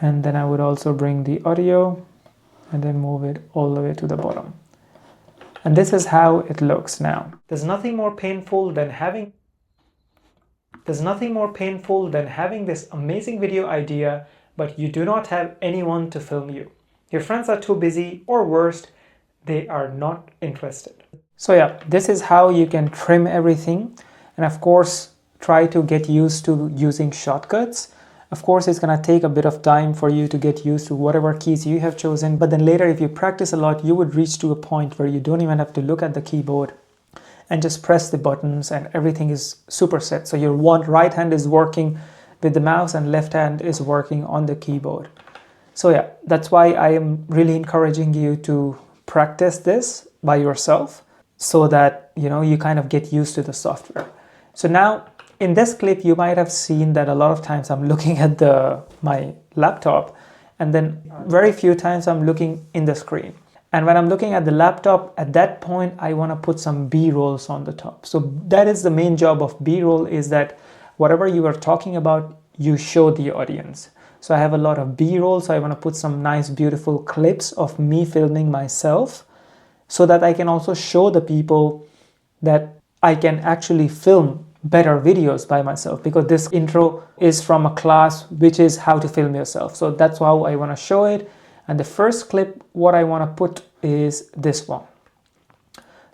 and then I would also bring the audio and then move it all the way to the bottom. And this is how it looks now. There's nothing more painful than having this amazing video idea, but you do not have anyone to film you. Your friends are too busy, or worst, they are not interested. So yeah, this is how you can trim everything. And of course, try to get used to using shortcuts. Of course, it's gonna take a bit of time for you to get used to whatever keys you have chosen. But then later, if you practice a lot, you would reach to a point where you don't even have to look at the keyboard and just press the buttons and everything is super set. So your right hand is working with the mouse and left hand is working on the keyboard. So yeah, that's why I am really encouraging you to practice this by yourself so that, you know, you kind of get used to the software. So now in this clip, you might have seen that a lot of times I'm looking at my laptop, and then very few times I'm looking in the screen. And when I'm looking at the laptop, at that point, I want to put some B-rolls on the top. So that is the main job of B-roll, is that whatever you are talking about, you show the audience. So I have a lot of B-roll, so I want to put some nice, beautiful clips of me filming myself so that I can also show the people that I can actually film better videos by myself, because this intro is from a class which is how to film yourself. So that's how I want to show it. And the first clip, what I want to put is this one.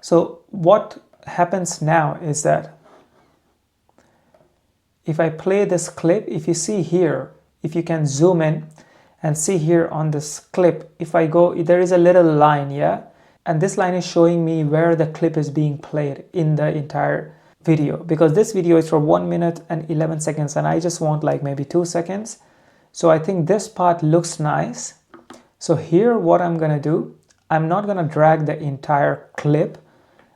So what happens now is that if I play this clip, if you see here, if you can zoom in and see here on this clip, if I go, there is a little line, yeah? And this line is showing me where the clip is being played in the entire video, because this video is for 1 minute and 11 seconds and I just want like maybe 2 seconds. So I think this part looks nice. So here what I'm gonna do, I'm not gonna drag the entire clip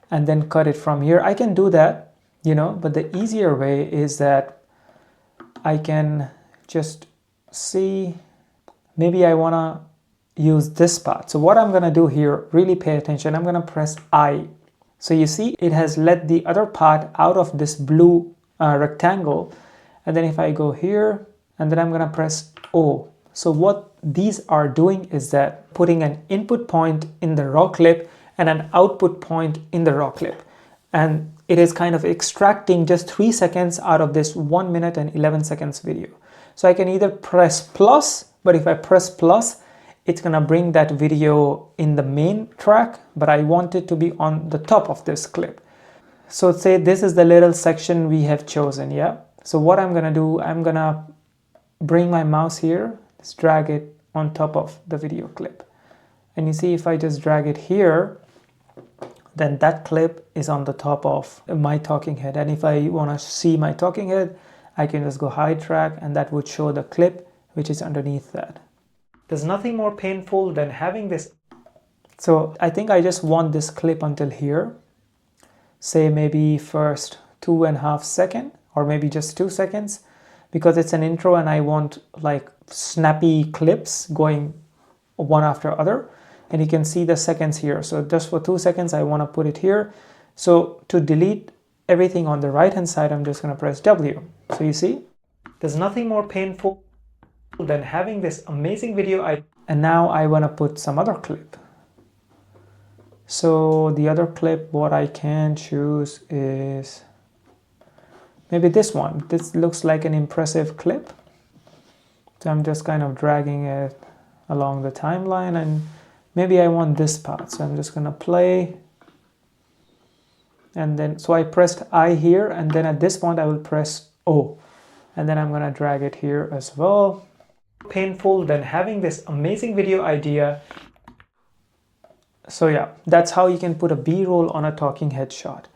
and then cut it from here. I can do that, you know, but the easier way is that I can just see, maybe I wanna use this part. So what I'm gonna do here, really pay attention, I'm gonna press I. So you see, it has let the other part out of this blue rectangle. And then if I go here and then I'm gonna press O. So what these are doing is that putting an input point in the raw clip and an output point in the raw clip. And it is kind of extracting just 3 seconds out of this 1 minute and 11 seconds video. So I can either press plus, but if I press plus, it's gonna bring that video in the main track, but I want it to be on the top of this clip. So say this is the little section we have chosen, yeah? So what I'm gonna do, I'm gonna bring my mouse here, just drag it on top of the video clip. And you see if I just drag it here, then that clip is on the top of my talking head. And if I wanna see my talking head, I can just go hide track and that would show the clip which is underneath that. There's nothing more painful than having this. So I think I just want this clip until here. Say maybe first 2.5 seconds or maybe just 2 seconds because it's an intro and I want like snappy clips going one after other. And you can see the seconds here. So just for 2 seconds, I want to put it here. So to delete everything on the right hand side, I'm just going to press W. So you see, there's nothing more painful than having this amazing video. And now I want to put some other clip. So the other clip, what I can choose is maybe this one. This looks like an impressive clip. So I'm just kind of dragging it along the timeline and maybe I want this part. So I'm just going to play. And then, so I pressed I here and then at this point I will press O. And then I'm going to drag it here as well. Painful than having this amazing video idea. So yeah, that's how you can put a B-roll on a talking head shot.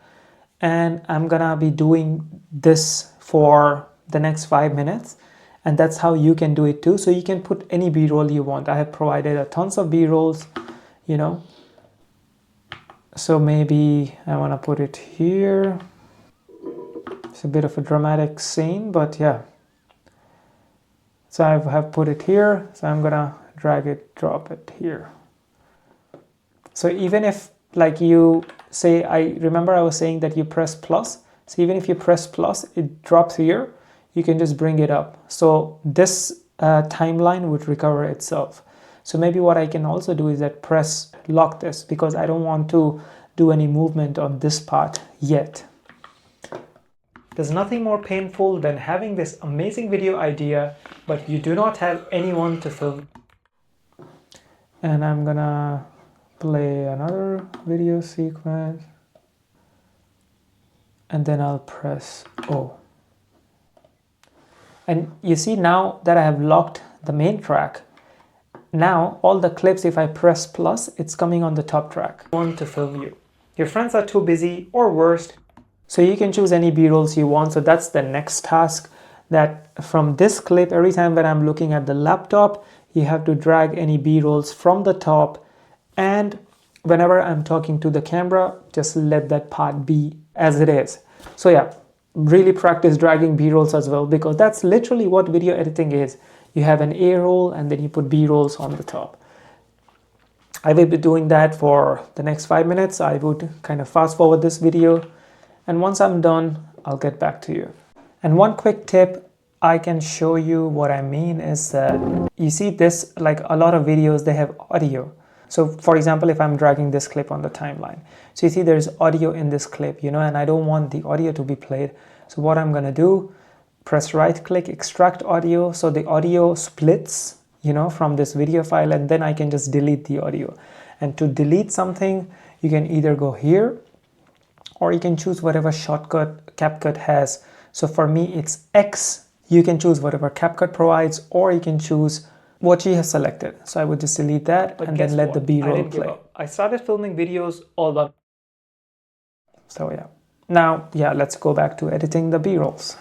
And I'm gonna be doing this for the next 5 minutes. And that's how you can do it too. So you can put any B-roll you want. I have provided a tons of B-rolls, you know. So maybe I wanna put it here. It's a bit of a dramatic scene, but yeah. So I have put it here. So I'm gonna drag it, drop it here. So even if like you say, I remember I was saying that you press plus. So even if you press plus, it drops here. You can just bring it up. So this timeline would recover itself. So maybe what I can also do is that press lock this because I don't want to do any movement on this part yet. There's nothing more painful than having this amazing video idea, but you do not have anyone to film. And I'm gonna play another video sequence and then I'll press O. And you see now that I have locked the main track, now all the clips, if I press plus, it's coming on the top track. I want to film you. Your friends are too busy or worst. So you can choose any B-rolls you want. So that's the next task, that from this clip, every time when I'm looking at the laptop, you have to drag any B-rolls from the top. And whenever I'm talking to the camera, just let that part be as it is. So yeah, really practice dragging B-rolls as well, because that's literally what video editing is. You have an A roll and then you put B-rolls on the top. I will be doing that for the next 5 minutes. I would kind of fast forward this video. And once I'm done, I'll get back to you. And one quick tip I can show you what I mean is that you see this, like a lot of videos, they have audio. So for example, if I'm dragging this clip on the timeline, so you see there's audio in this clip, you know, and I don't want the audio to be played. So what I'm gonna do, press right click, extract audio. So the audio splits, you know, from this video file, and then I can just delete the audio. And to delete something, you can either go here, or you can choose whatever shortcut CapCut has. So for me, it's X. You can choose whatever CapCut provides, or you can choose what you have selected. So I would just delete that and then let the B-roll play. I started filming videos all about. So yeah. Now, yeah, let's go back to editing the B-rolls.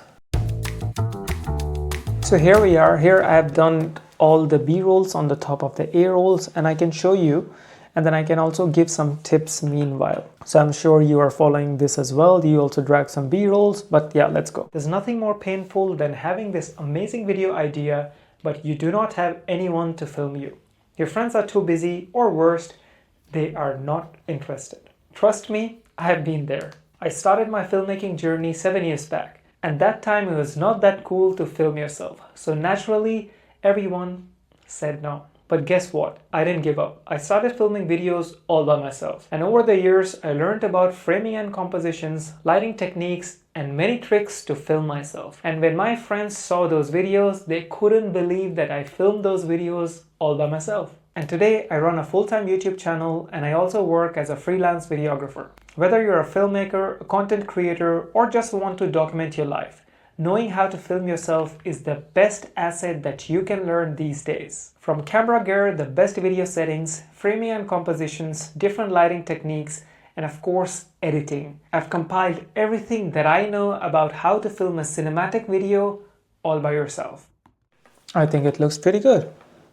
So here we are. Here I have done all the B-rolls on the top of the A rolls, and I can show you. And then I can also give some tips meanwhile. So I'm sure you are following this as well. You also drag some B-rolls, but yeah, let's go. There's nothing more painful than having this amazing video idea, but you do not have anyone to film you. Your friends are too busy, or worst, they are not interested. Trust me, I have been there. I started my filmmaking journey 7 years back. And that time it was not that cool to film yourself. So naturally, everyone said no. But guess what? I didn't give up. I started filming videos all by myself. And over the years, I learned about framing and compositions, lighting techniques, and many tricks to film myself. And when my friends saw those videos, they couldn't believe that I filmed those videos all by myself. And today I run a full-time YouTube channel, and I also work as a freelance videographer. Whether you're a filmmaker, a content creator, or just want to document your life, knowing how to film yourself is the best asset that you can learn these days. From camera gear, the best video settings, framing and compositions, different lighting techniques, and of course, editing. I've compiled everything that I know about how to film a cinematic video all by yourself. I think it looks pretty good.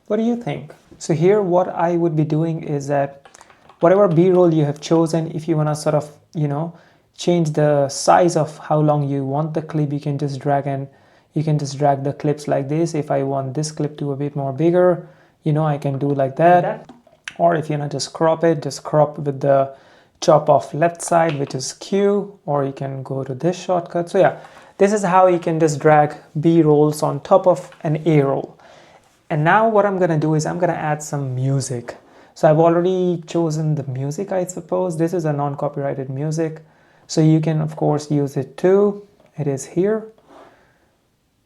What do you think? So here, what I would be doing is that whatever B-roll you have chosen, if you want to sort of, change the size of how long you want the clip, you can just drag the clips like this. If I want this clip to a bit more bigger, I can do like that. Or if you just crop it, just crop with the chop off left side, which is Q, or you can go to this shortcut. So yeah, this is how you can just drag B-rolls on top of an A-roll. And now what I'm gonna do is I'm gonna add some music. So I've already chosen the music, I suppose. This is a non-copyrighted music. So you can, of course, use it too. It is here.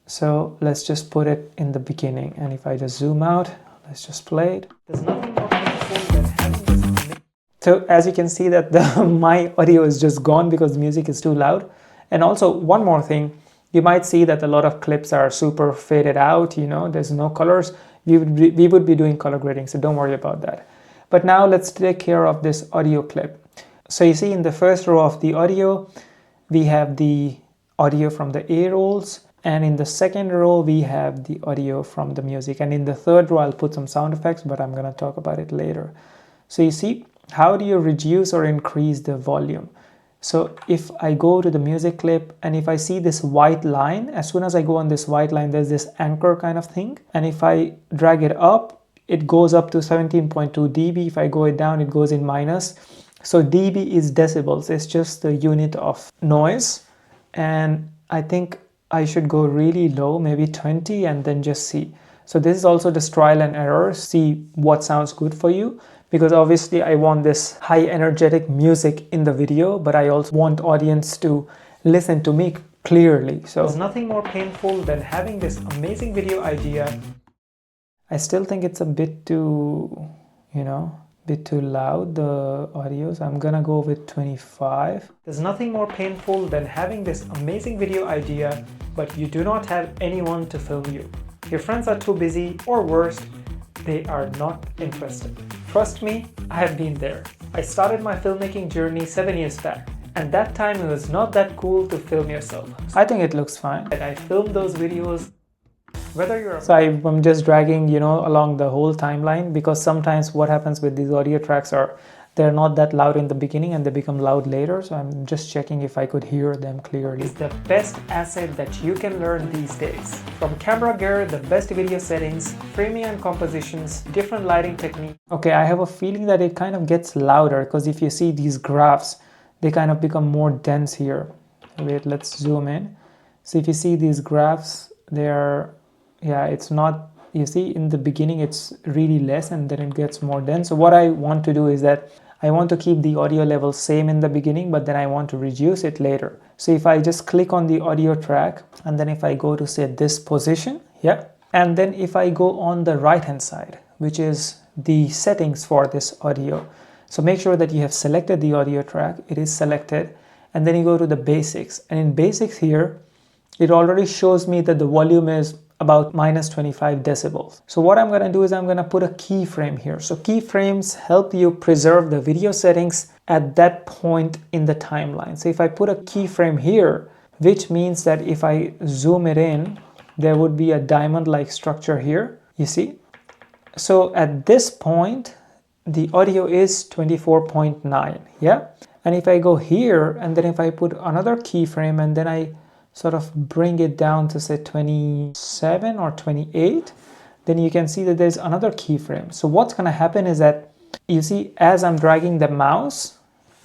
So let's just put it in the beginning. And if I just zoom out, let's just play it. There's nothing more painful than having this. So as you can see that my audio is just gone because the music is too loud. And also one more thing, you might see that a lot of clips are super faded out, there's no colors. We would be doing color grading, so don't worry about that. But now let's take care of this audio clip. So you see in the first row of the audio, we have the audio from the A rolls, and in the second row, we have the audio from the music. And in the third row, I'll put some sound effects, but I'm gonna talk about it later. So you see, how do you reduce or increase the volume? So if I go to the music clip, and if I see this white line, as soon as I go on this white line, there's this anchor kind of thing. And if I drag it up, it goes up to 17.2 dB. If I go it down, it goes in minus. So dB is decibels, it's just the unit of noise. And I think I should go really low, maybe 20, and then just see. So this is also just trial and error, see what sounds good for you. Because obviously I want this high energetic music in the video, but I also want audience to listen to me clearly. So there's nothing more painful than having this amazing video idea. I still think it's a bit too, bit too loud, the audio, so I'm gonna go with 25. There's nothing more painful than having this amazing video idea, but you do not have anyone to film you. Your friends are too busy, or worse, they are not interested. Trust me, I have been there. I started my filmmaking journey 7 years back, and that time it was not that cool to film yourself. I think it looks fine. And I filmed those videos. So I'm just dragging, along the whole timeline, because sometimes what happens with these audio tracks are they're not that loud in the beginning and they become loud later. So I'm just checking if I could hear them clearly. It's the best asset that you can learn these days. From camera gear, the best video settings, framing and compositions, different lighting techniques. Okay, I have a feeling that it kind of gets louder because if you see these graphs, they kind of become more dense here. Wait, let's zoom in. So if you see these graphs, it's not, you see in the beginning it's really less and then it gets more dense. So what I want to do is that I want to keep the audio level same in the beginning, but then I want to reduce it later. So if I just click on the audio track and then if I go to say this position, and then if I go on the right hand side, which is the settings for this audio. So make sure that you have selected the audio track, it is selected, and then you go to the basics. And in basics here, it already shows me that the volume is about minus 25 decibels. So what I'm going to do is I'm going to put a keyframe here. So keyframes help you preserve the video settings at that point in the timeline. So if I put a keyframe here, which means that if I zoom it in, there would be a diamond-like structure here, you see? So at this point, the audio is 24.9, And if I go here, and then if I put another keyframe, and then I sort of bring it down to say 27 or 28, then you can see that there's another keyframe. So what's going to happen is that you see as I'm dragging the mouse,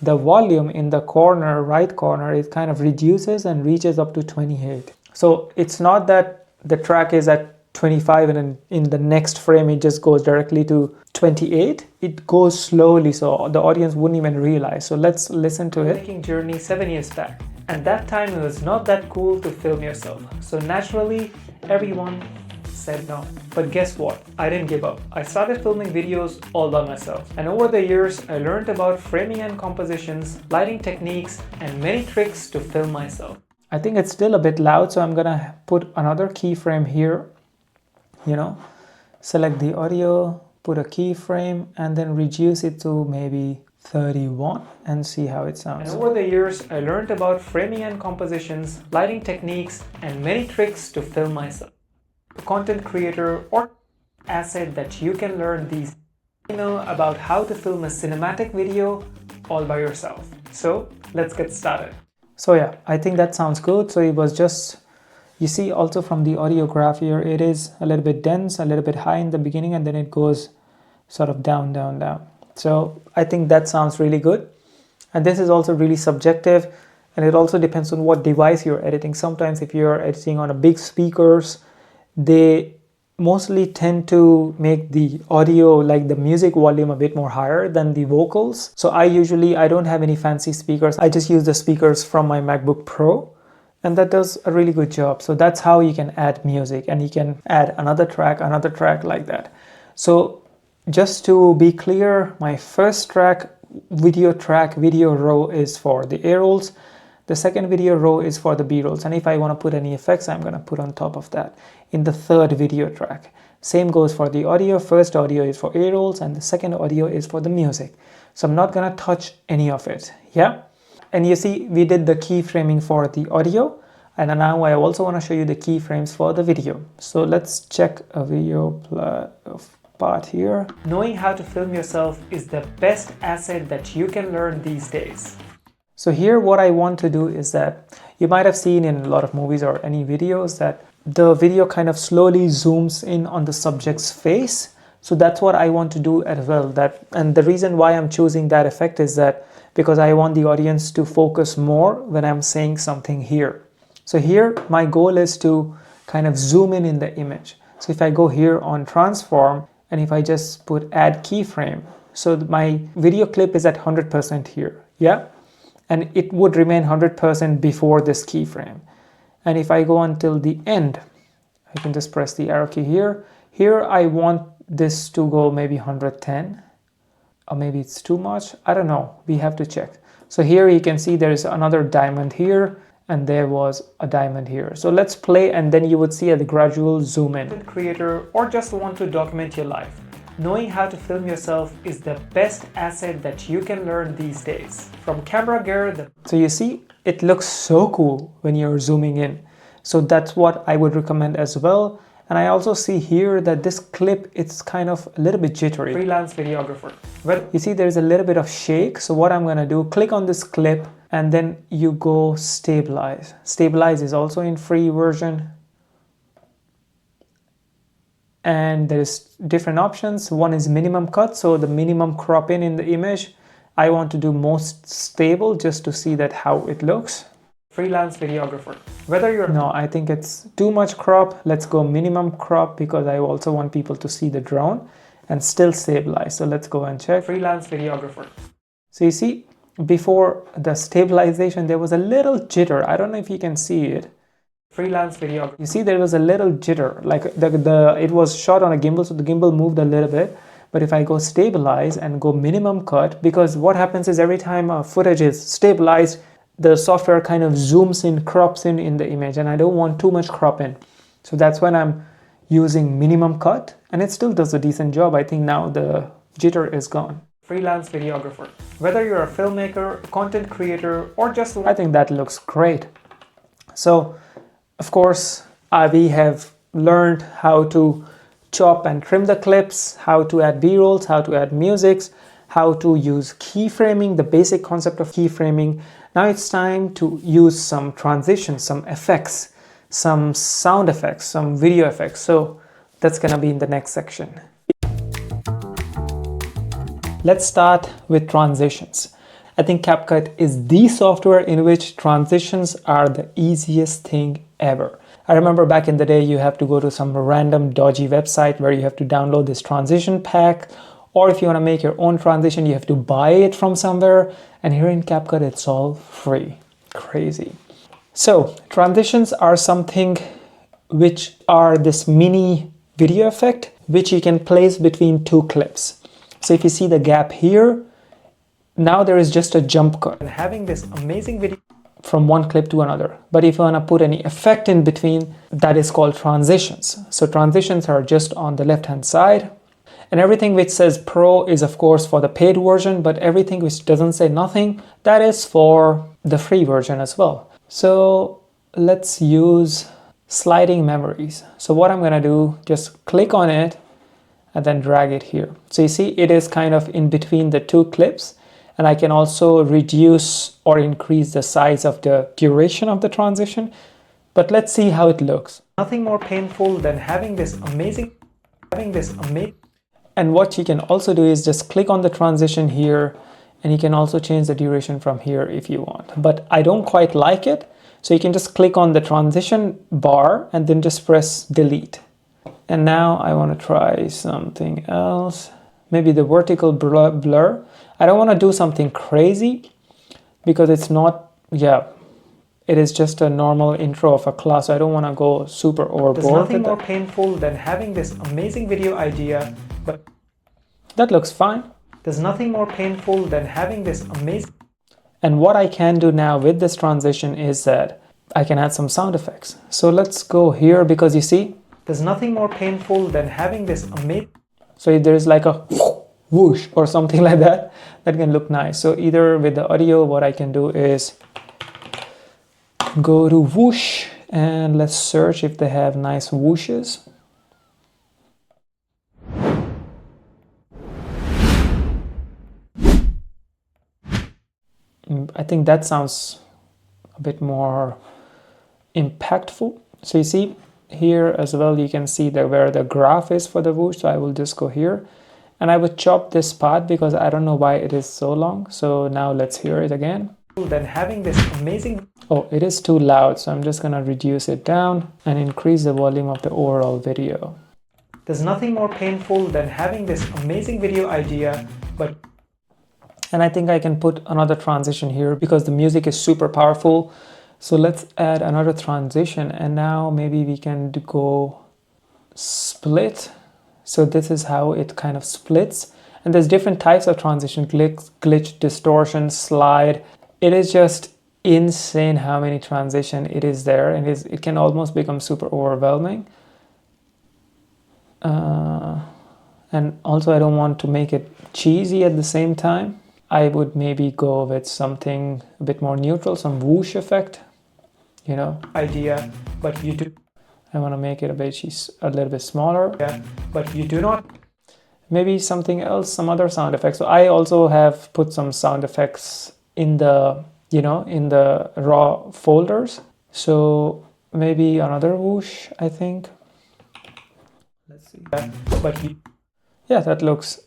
the volume in the corner, right corner, it kind of reduces and reaches up to 28. So it's not that the track is at 25 and then in the next frame it just goes directly to 28. It goes slowly, so the audience wouldn't even realize. So let's listen to it. Making journey 7 years back, and that time it was not that cool to film yourself. So naturally, everyone said no. But guess what? I didn't give up. I started filming videos all by myself. And over the years, I learned about framing and compositions, lighting techniques, and many tricks to film myself. I think it's still a bit loud, so I'm gonna put another keyframe here. Select the audio, put a keyframe, and then reduce it to maybe 31 and see how it sounds. And over the years, I learned about framing and compositions, lighting techniques, and many tricks to film myself. A content creator or asset that you can learn these about how to film a cinematic video all by yourself. So let's get started. So yeah, I think that sounds good. So it was just, you see also from the audio graph here, it is a little bit dense, a little bit high in the beginning, and then it goes sort of down, down, down. So I think that sounds really good. And this is also really subjective, and it also depends on what device you're editing. Sometimes if you're editing on a big speakers, they mostly tend to make the audio, like the music volume, a bit more higher than the vocals. So I don't have any fancy speakers. I just use the speakers from my MacBook Pro, and that does a really good job. So that's how you can add music, and you can add another track like that. So just to be clear, my first video row is for the A rolls. The second video row is for the B rolls, and if I want to put any effects, I'm going to put on top of that in the third video track. Same goes for the audio. First audio is for A rolls, and the second audio is for the music. So I'm not going to touch any of it. Yeah. And you see, we did the keyframing for the audio, and now I also want to show you the keyframes for the video. So let's check a video part here. Knowing how to film yourself is the best asset that you can learn these days. So here what I want to do is that you might have seen in a lot of movies or any videos that the video kind of slowly zooms in on the subject's face. So that's what I want to do as well. And the reason why I'm choosing that effect is that because I want the audience to focus more when I'm saying something here. So here my goal is to kind of zoom in the image. So if I go here on transform, and if I just put add keyframe, so my video clip is at 100% here. Yeah. And it would remain 100% before this keyframe. And if I go until the end, I can just press the arrow key here. Here I want this to go maybe 110, or maybe it's too much. I don't know, we have to check. So here you can see there's another diamond here, and there was a diamond here. So let's play, and then you would see a gradual zoom in. Creator or just want to document your life. Knowing how to film yourself is the best asset that you can learn these days. From camera gear, so you see, it looks so cool when you're zooming in. So that's what I would recommend as well. And I also see here that this clip, it's kind of a little bit jittery. Freelance videographer. Well, you see there's a little bit of shake. So what I'm gonna do, click on this clip, and then you go stabilize. Stabilize is also in free version. And there's different options. One is minimum cut, so the minimum crop in the image. I want to do most stable just to see that how it looks. Freelance videographer. Whether you're... No, I think it's too much crop. Let's go minimum crop because I also want people to see the drone and still stabilize. So let's go and check. Freelance videographer. So you see, before the stabilization, there was a little jitter. I don't know if you can see it. Freelance video. You see there was a little jitter, like it was shot on a gimbal, so the gimbal moved a little bit. But if I go stabilize and go minimum cut, because what happens is every time footage is stabilized, the software kind of zooms in, crops in the image, and I don't want too much crop in. So that's when I'm using minimum cut, and it still does a decent job. I think now the jitter is gone. Freelance videographer. Whether you're a filmmaker, a content creator, or just... I think that looks great. So of course, we have learned how to chop and trim the clips, how to add B-rolls, how to add musics, how to use keyframing, the basic concept of keyframing. Now it's time to use some transitions, some effects, some sound effects, some video effects. So that's gonna be in the next section. Let's start with transitions. I think CapCut is the software in which transitions are the easiest thing ever. I remember back in the day, you have to go to some random dodgy website where you have to download this transition pack, or if you want to make your own transition, you have to buy it from somewhere. And here in CapCut, it's all free. Crazy. So transitions are something which are this mini video effect, which you can place between two clips. So if you see the gap here, now there is just a jump cut. And having this amazing video from one clip to another. But if you want to put any effect in between, that is called transitions. So transitions are just on the left-hand side. And everything which says Pro is of course for the paid version, but everything which doesn't say nothing, that is for the free version as well. So let's use sliding memories. So what I'm gonna do, just click on it and then drag it here. So you see it is kind of in between the two clips, and I can also reduce or increase the size of the duration of the transition. But let's see how it looks. Nothing more painful than having this amazing. And what you can also do is just click on the transition here, and you can also change the duration from here if you want. But I don't quite like it, so you can just click on the transition bar and then just press delete. And now I want to try something else. Maybe the vertical blur. I don't want to do something crazy because it's not, it is just a normal intro of a class. I don't want to go super overboard. There's nothing more painful than having this amazing video idea, but that looks fine. There's nothing more painful than having this amazing. And what I can do now with this transition is that I can add some sound effects. So let's go here, because you see, there's nothing more painful than having this amazing. So there's like a whoosh or something like that, that can look nice. So either with the audio, what I can do is go to whoosh and let's search if they have nice whooshes. I think that sounds a bit more impactful. So you see here as well, you can see that where the graph is for the whoosh. So I will just go here and I would chop this part because I don't know why it is so long. So now let's hear it again. Then having this amazing, oh, it is too loud. So I'm just gonna reduce it down and increase the volume of the overall video. There's nothing more painful than having this amazing video idea, and I think I can put another transition here because the music is super powerful. So let's add another transition, and now maybe we can go split. So this is how it kind of splits. And there's different types of transition: glitch, distortion, slide. It is just insane how many transition it is there, and it can almost become super overwhelming. And also I don't want to make it cheesy at the same time. I would maybe go with something a bit more neutral, some whoosh effect, you know, idea, but you do. I want to make it a little bit smaller, but you do not. Maybe something else, some other sound effects. So I also have put some sound effects in the, in the raw folders. So maybe another whoosh, I think. Let's see. Yeah, that looks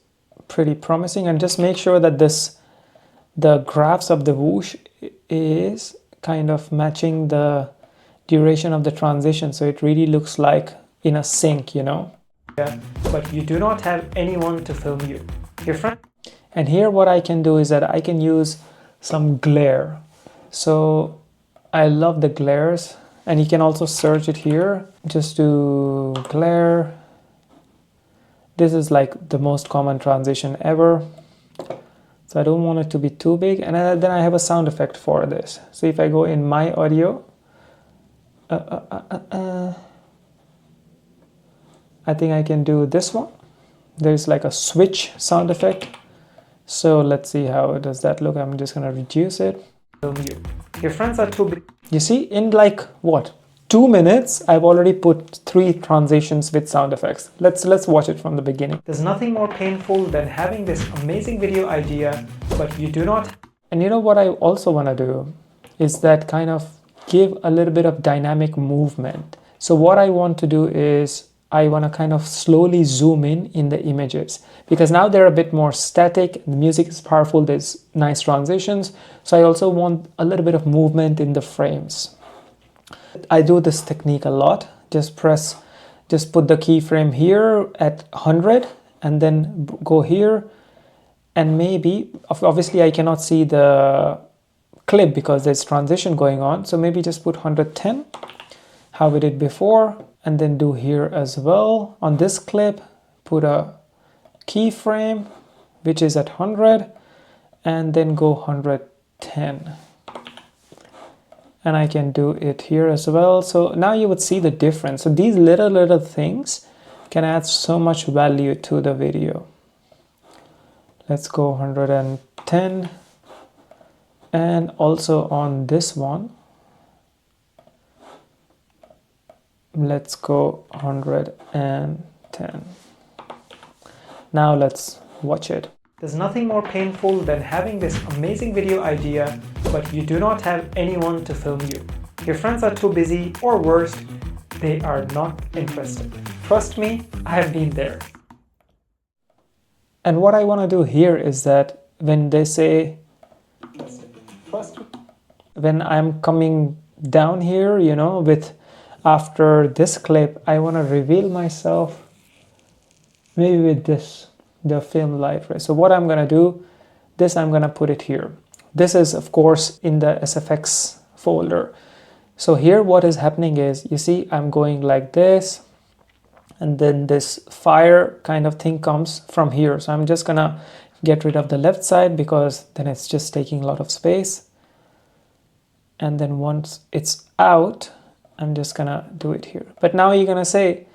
pretty promising. And just make sure that the graphs of the whoosh is kind of matching the duration of the transition, so it really looks like in a sync, but you do not have anyone to film you, your friend. And here what I can do is that I can use some glare. So I love the glares, and you can also search it here. Just do glare. This is like the most common transition ever. So I don't want it to be too big. And then I have a sound effect for this. So if I go in my audio, I think I can do this one. There's like a switch sound effect. So let's see how does that look. I'm just gonna reduce it. Your friends are too big. You see, in like what? 2 minutes, I've already put 3 transitions with sound effects. Let's watch it from the beginning. There's nothing more painful than having this amazing video idea, but you do not. And you know what I also want to do is that kind of give a little bit of dynamic movement. So what I want to do is I want to kind of slowly zoom in the images, because now they're a bit more static. The music is powerful, there's nice transitions. So I also want a little bit of movement in the frames. I do this technique a lot. Just put the keyframe here at 100 and then go here. And maybe, obviously I cannot see the clip because there's transition going on. So maybe just put 110, how we did before. And then do here as well. On this clip, put a keyframe, which is at 100, and then go 110. And I can do it here as well. So now you would see the difference. So these little things can add so much value to the video. Let's go 110. And also on this one, let's go 110. Now let's watch it. There's nothing more painful than having this amazing video idea, but you do not have anyone to film you. Your friends are too busy, or worse, they are not interested. Trust me, I have been there. And what I want to do here is that when they say, when I'm coming down here, you know, after this clip, I want to reveal myself maybe with this, the film light, right? So what I'm going to do, this I'm going to put it here. This is, of course, in the SFX folder. So here what is happening is, you see, I'm going like this, and then this fire kind of thing comes from here. So I'm just going to get rid of the left side because then it's just taking a lot of space. And then once it's out, I'm just gonna do it here. But now you're gonna say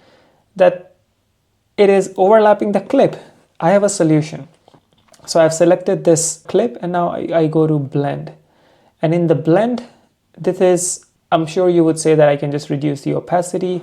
that it is overlapping the clip. I have a solution. So I've selected this clip and now I go to blend. And in the blend, this is, I'm sure you would say that I can just reduce the opacity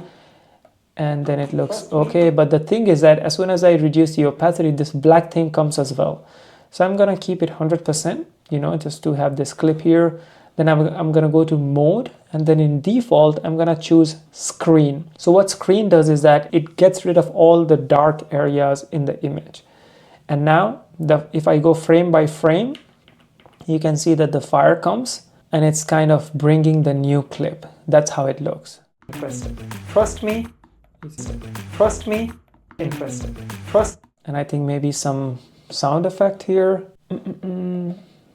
and then it looks okay. But the thing is that as soon as I reduce the opacity, this black thing comes as well. So I'm gonna keep it 100%, you know, just to have this clip here. Then I'm going to go to mode, and then in default, I'm going to choose screen. So what screen does is that it gets rid of all the dark areas in the image. And now if I go frame by frame, you can see that the fire comes and it's kind of bringing the new clip. That's how it looks. Interested. Trust me. Trust me. Interested. Trust. And I think maybe some sound effect here.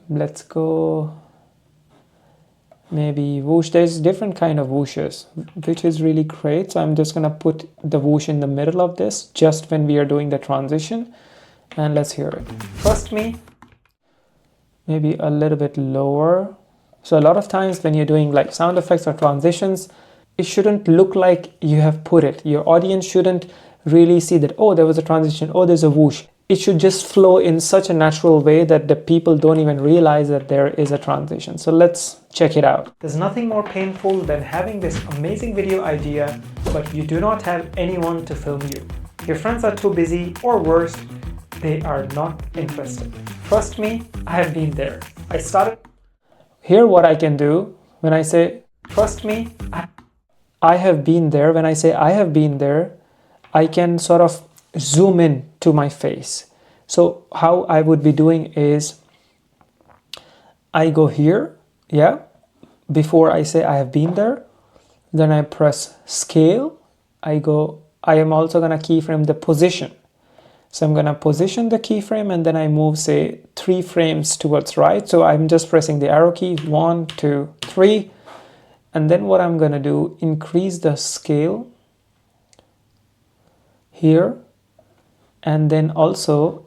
Let's go. Maybe whoosh. There's different kind of whooshes, which is really great. So I'm just gonna put the whoosh in the middle of this just when we are doing the transition, and let's hear it. Trust me. Maybe a little bit lower. So a lot of times when you're doing like sound effects or transitions, it shouldn't look like you have put it. Your audience shouldn't really see that, oh, there was a transition, oh, there's a whoosh. It should just flow in such a natural way that the people don't even realize that there is a transition. So let's check it out. There's nothing more painful than having this amazing video idea, but you do not have anyone to film you. Your friends are too busy, or worse, they are not interested. Trust me, I have been there. I started. Here what I can do when I say, trust me, I have been there. When I say I have been there, I can sort of zoom in to my face. So how I would be doing is I go here, yeah, before I say I have been there, then I press scale. I am also gonna keyframe the position. So I'm gonna position the keyframe and then I move, say, 3 frames towards right. So I'm just pressing the arrow key, 1, 2, 3. And then what I'm gonna do, increase the scale here, and then also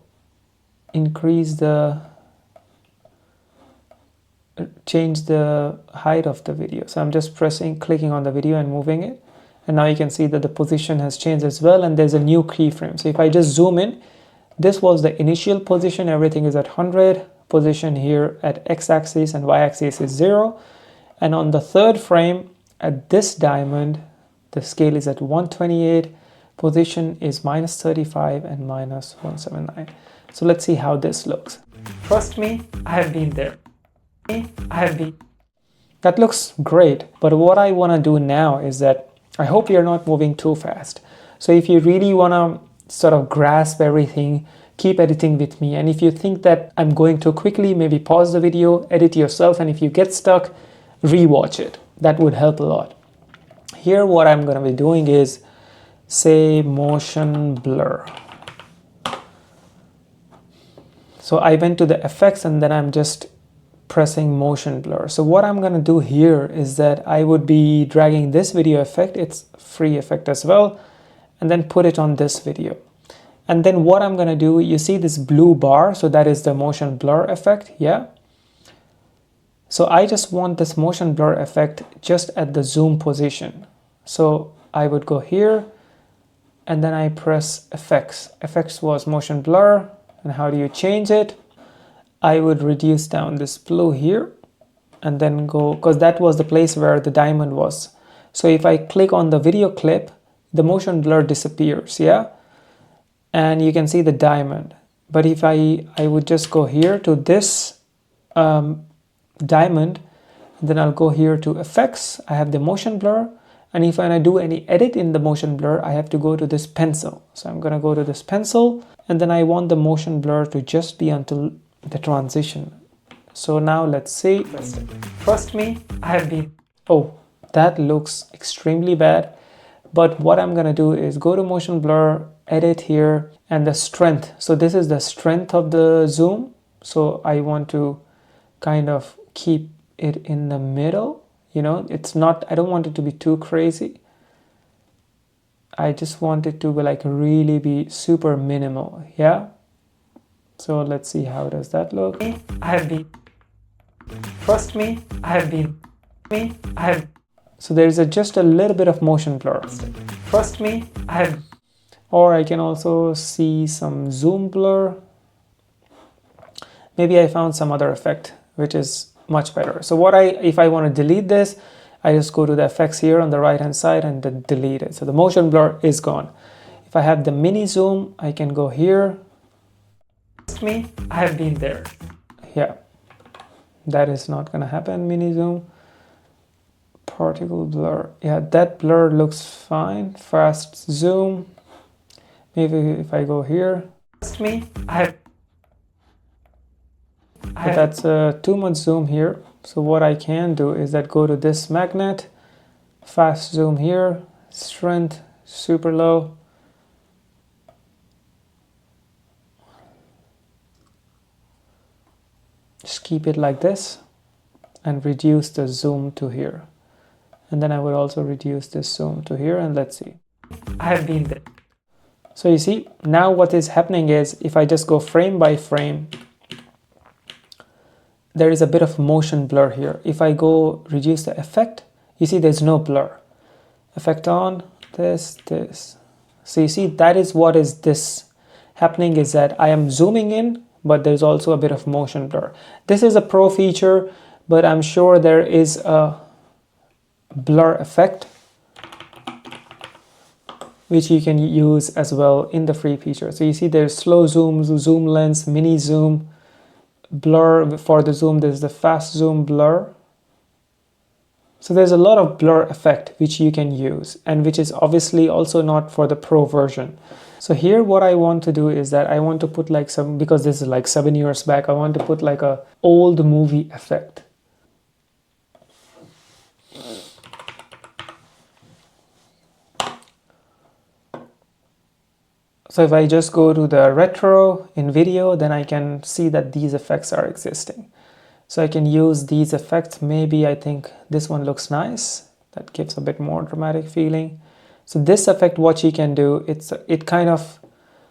change the height of the video. So I'm just clicking on the video and moving it. And now you can see that the position has changed as well, and there's a new keyframe. So if I just zoom in, this was the initial position, everything is at 100, position here at x-axis and y-axis is 0. And on the third frame, at this diamond, the scale is at 128, position is -35 and -179. So let's see how this looks. Trust me, I have been there. That looks great, but what I want to do now is that I hope you're not moving too fast. So if you really want to sort of grasp everything, keep editing with me. And if you think that I'm going too quickly, maybe pause the video, edit yourself, and if you get stuck, rewatch it. That would help a lot. Here what I'm going to be doing is say motion blur. So I went to the effects and then I'm just pressing motion blur. So what I'm going to do here is that I would be dragging this video effect, it's free effect as well, and then put it on this video. And then what I'm going to do, you see this blue bar, so that is the motion blur effect, yeah? So I just want this motion blur effect just at the zoom position. So I would go here and then I press effects. Effects was motion blur. And how do you change it? I would reduce down this blue here and then go, because that was the place where the diamond was. So if I click on the video clip, the motion blur disappears, yeah? And you can see the diamond. But if I would just go here to this diamond, then I'll go here to effects, I have the motion blur. And if I do any edit in the motion blur, I have to go to this pencil. So I'm going to go to this pencil and then I want the motion blur to just be until the transition. So now let's see. Trust me, I have been, oh, that looks extremely bad. But what I'm going to do is go to motion blur, edit here, and the strength. So this is the strength of the zoom. So I want to kind of keep it in the middle. You know, it's not, I don't want it to be too crazy. I just want it to be like really be super minimal, yeah? So let's see how does that look. I have been, trust me, I have been, so there's just a little bit of motion blur. Trust me, I have, or I can also see some zoom blur. Maybe I found some other effect, which is much better. So if I want to delete this, I just go to the effects here on the right hand side and then delete it. So the motion blur is gone. If I have the mini zoom, I can go here. Trust me, I have been there. Yeah, that is not going to happen. Mini zoom, particle blur. Yeah, that blur looks fine. Fast zoom. Maybe if I go here. Trust me, I have. But that's too much zoom here. So what I can do is that go to this magnet, fast zoom here, strength super low. Just keep it like this and reduce the zoom to here. And then I would also reduce this zoom to here and let's see. I have been there. So you see, now what is happening is if I just go frame by frame, there is a bit of motion blur here. If I go reduce the effect, you see there's no blur. Effect on, this. So you see that is what is this happening is that I am zooming in, but there's also a bit of motion blur. This is a pro feature, but I'm sure there is a blur effect which you can use as well in the free feature. So you see there's slow zoom, zoom lens, mini zoom, blur for the zoom, there's the fast zoom blur. So there's a lot of blur effect which you can use and which is obviously also not for the pro version. So here what I want to do is that I want to put like some, because this is like 7 years back, I want to put like a old movie effect. So if I just go to the retro in video, then I can see that these effects are existing. So I can use these effects. Maybe I think this one looks nice. That gives a bit more dramatic feeling. So this effect, what you can do, it kind of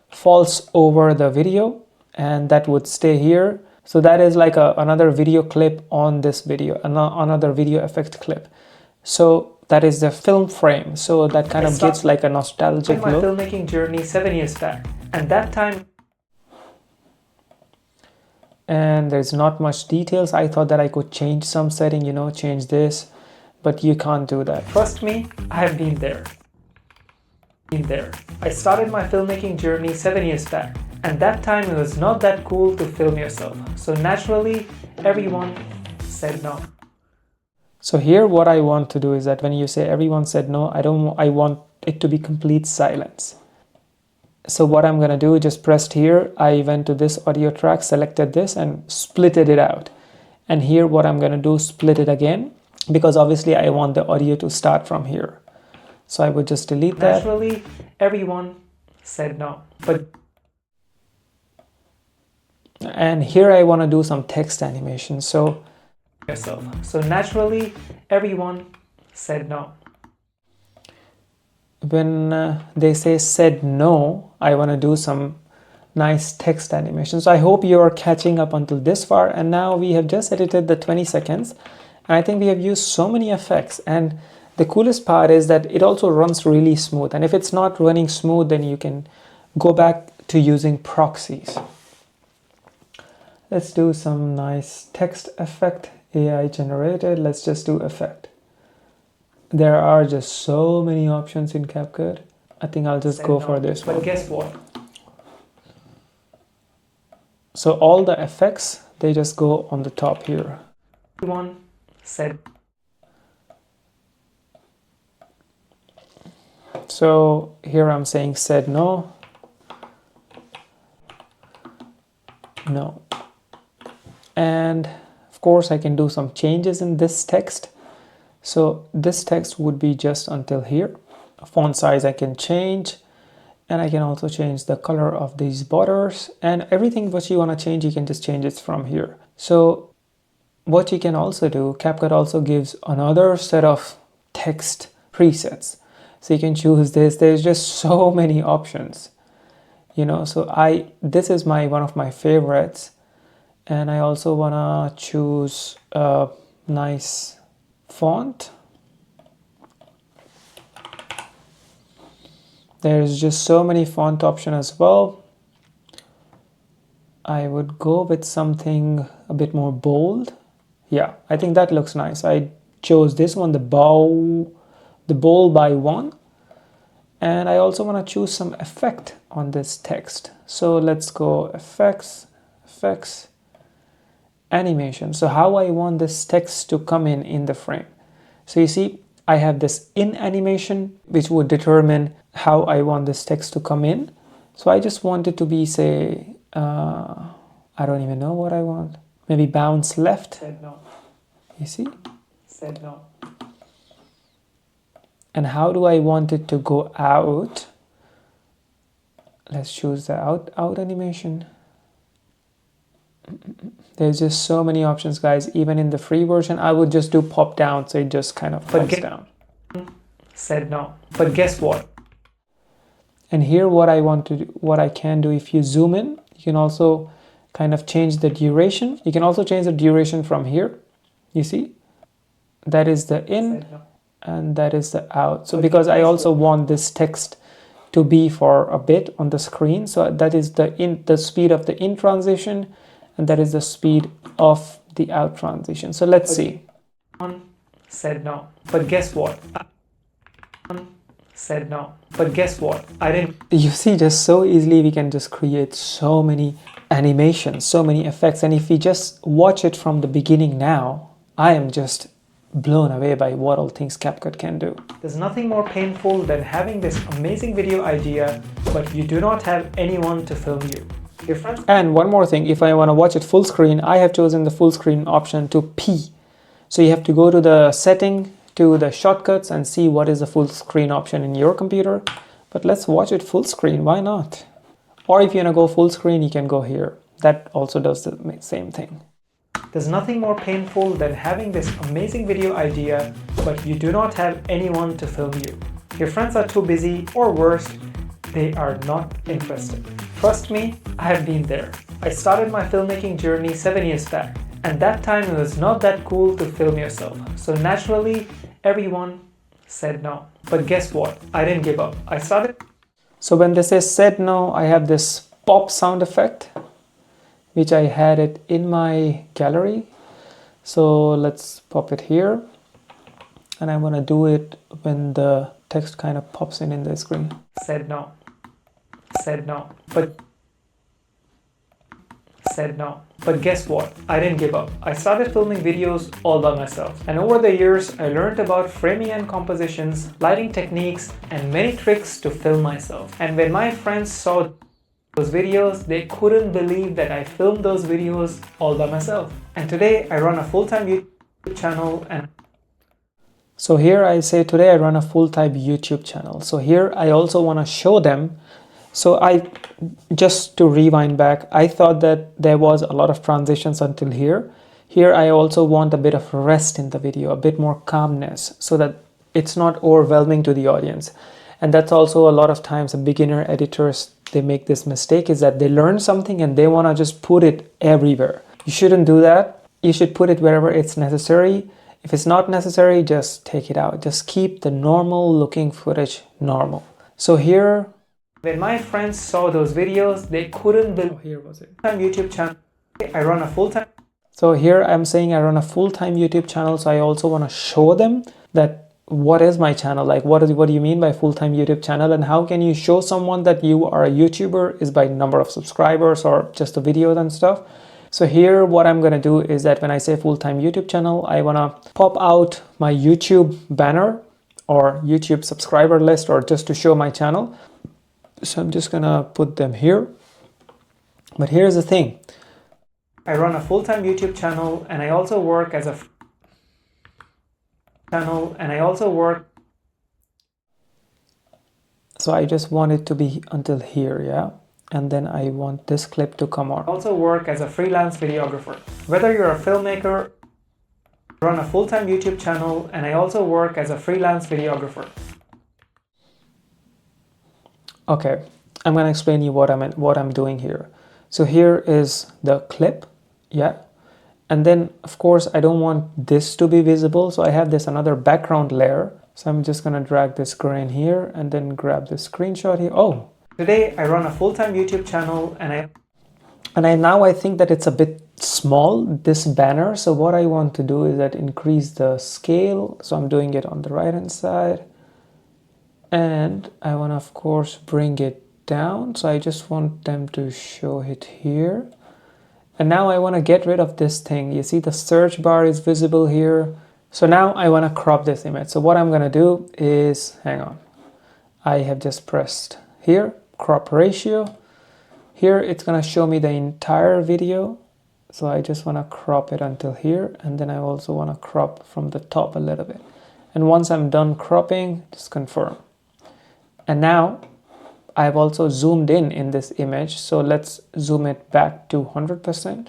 falls over the video and that would stay here. So that is like another video clip on this video, another video effect clip. So that is the film frame. So that kind of gives like a nostalgic look. My filmmaking journey 7 years back. And that time, and there's not much details. I thought that I could change some setting, you know, change this, but you can't do that. Trust me, I have been there. I started my filmmaking journey 7 years back, and that time it was not that cool to film yourself. So naturally, everyone said no. So here what I want to do is that when you say everyone said no, I want it to be complete silence. So what I'm going to do, just pressed here, I went to this audio track, selected this and splitted it out. And here what I'm going to do, split it again, because obviously I want the audio to start from here. So I would just delete that. Naturally, everyone said no. And here I want to do some text animation. So naturally, everyone said no. When they say said no, I want to do some nice text animation. So I hope you are catching up until this far. And now we have just edited the 20 seconds. And I think we have used so many effects. And the coolest part is that it also runs really smooth. And if it's not running smooth, then you can go back to using proxies. Let's do some nice text effect, AI generated. Let's just do effect. There are just so many options in CapCut. I think I'll just go for this one. But guess what? So all the effects, they just go on the top here. One said. So here I'm saying said no. No. And of course I can do some changes in this text. So this text would be just until here. Font size I can change, and I can also change the color of these borders, and everything what you want to change, you can just change it from here. So what you can also do, CapCut also gives another set of text presets. So you can choose this. There's just so many options, you know. So this is one of my favorites, and I also want to choose a nice font. There's just so many font options as well. I would go with something a bit more bold. Yeah, I think that looks nice. I chose this one, the bold by one. And I also want to choose some effect on this text. So let's go effects, animation. So how I want this text to come in the frame. So you see, I have this in animation, which would determine how I want this text to come in. So I just want it to be, say, I don't even know what I want. Maybe bounce left. Said no. You see? Said no. And how do I want it to go out? Let's choose the out animation. There's just so many options, guys. Even in the free version, I would just do pop down, so it just kind of pops down. Said no. But guess what? And here what I want to do, what I can do, if you zoom in, you can also kind of change the duration. You can also change the duration from here. You see? That is the in and that is the out. So because I also want this text to be for a bit on the screen. So that is the speed of the in transition, and that is the speed of the out transition. So let's see. Said no. But guess what? Said no. But guess what? I didn't. You see, just so easily we can just create so many animations, so many effects. And if we just watch it from the beginning now, I am just blown away by what all things CapCut can do. There's nothing more painful than having this amazing video idea, but you do not have anyone to film you. Your friends. And one more thing, if I want to watch it full screen, I have chosen the full screen option to P. So you have to go to the setting, to the shortcuts, and see what is the full screen option in your computer. But let's watch it full screen, why not? Or if you want to go full screen, you can go here. That also does the same thing. There's nothing more painful than having this amazing video idea, but you do not have anyone to film you. Your friends are too busy, or worse, they are not interested. Trust me, I have been there. I started my filmmaking journey 7 years back, and that time it was not that cool to film yourself. So naturally, everyone said no. But guess what? I didn't give up. I started. So when they say said no, I have this pop sound effect, which I had it in my gallery. So let's pop it here. And I want to do it when the text kind of pops in the screen. Said no. Said no. But said no. But guess what? I didn't give up. I started filming videos all by myself. And over the years, I learned about framing and compositions, lighting techniques, and many tricks to film myself. And when my friends saw those videos, they couldn't believe that I filmed those videos all by myself. And today, I run a full-time YouTube channel and so here I say today I run a full-time YouTube channel. So here I also want to show them. So just to rewind back, I thought that there was a lot of transitions until here. Here I also want a bit of rest in the video, a bit more calmness so that it's not overwhelming to the audience. And that's also a lot of times beginner editors, they make this mistake is that they learn something and they want to just put it everywhere. You shouldn't do that. You should put it wherever it's necessary. If it's not necessary, just take it out. Just keep the normal looking footage normal. So here, when my friends saw those videos, they couldn't believe. Oh, here was it. YouTube channel. I run a full-time. So here I'm saying I run a full-time YouTube channel. So I also want to show them that what is my channel, like what do you mean by full-time YouTube channel, and how can you show someone that you are a YouTuber is by number of subscribers or just the videos and stuff. So here what I'm going to do is that when I say full-time YouTube channel, I want to pop out my YouTube banner or YouTube subscriber list or just to show my channel. So I'm just going to put them here. But here's the thing. I run a full-time YouTube channel and I also work as a So I just want it to be until here, yeah? And then I want this clip to come on. I also work as a freelance videographer. Whether you're a filmmaker, run a full-time YouTube channel, and I also work as a freelance videographer. Okay, I'm gonna explain you what I'm doing here. So here is the clip, yeah? And then of course I don't want this to be visible, so I have this another background layer. So I'm just gonna drag this grain here and then grab this screenshot here. Oh, today I run a full-time YouTube channel and now I think that it's a bit small, this banner. So what I want to do is that increase the scale. So I'm doing it on the right hand side. And I want to of course bring it down. So I just want them to show it here. And now I want to get rid of this thing. You see the search bar is visible here. So now I want to crop this image. So what I'm going to do is, hang on. I have just pressed here, crop ratio. Here it's going to show me the entire video. So I just want to crop it until here. And then I also want to crop from the top a little bit. And once I'm done cropping, just confirm. And now I've also zoomed in this image. So let's zoom it back to 100%.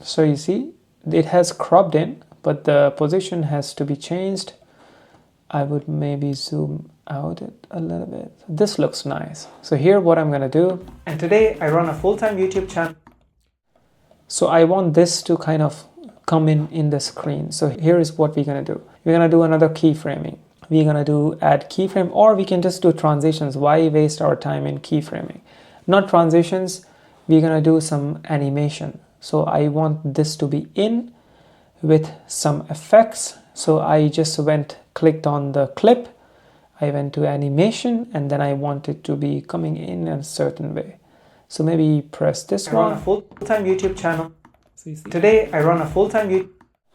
So you see, it has cropped in, but the position has to be changed. I would maybe zoom out it a little bit. This looks nice. So here what I'm gonna do, and today I run a full-time YouTube channel. So I want this to kind of come in the screen. So here is what we're gonna do. We're gonna do another keyframing. We're gonna do add keyframe, or we can just do transitions. Why waste our time in keyframing? Not transitions, we're gonna do some animation. So I want this to be in with some effects. So I just clicked on the clip, I went to animation, and then I want it to be coming in a certain way. So maybe press this one. I run a full-time YouTube channel. So today I run a full-time YouTube.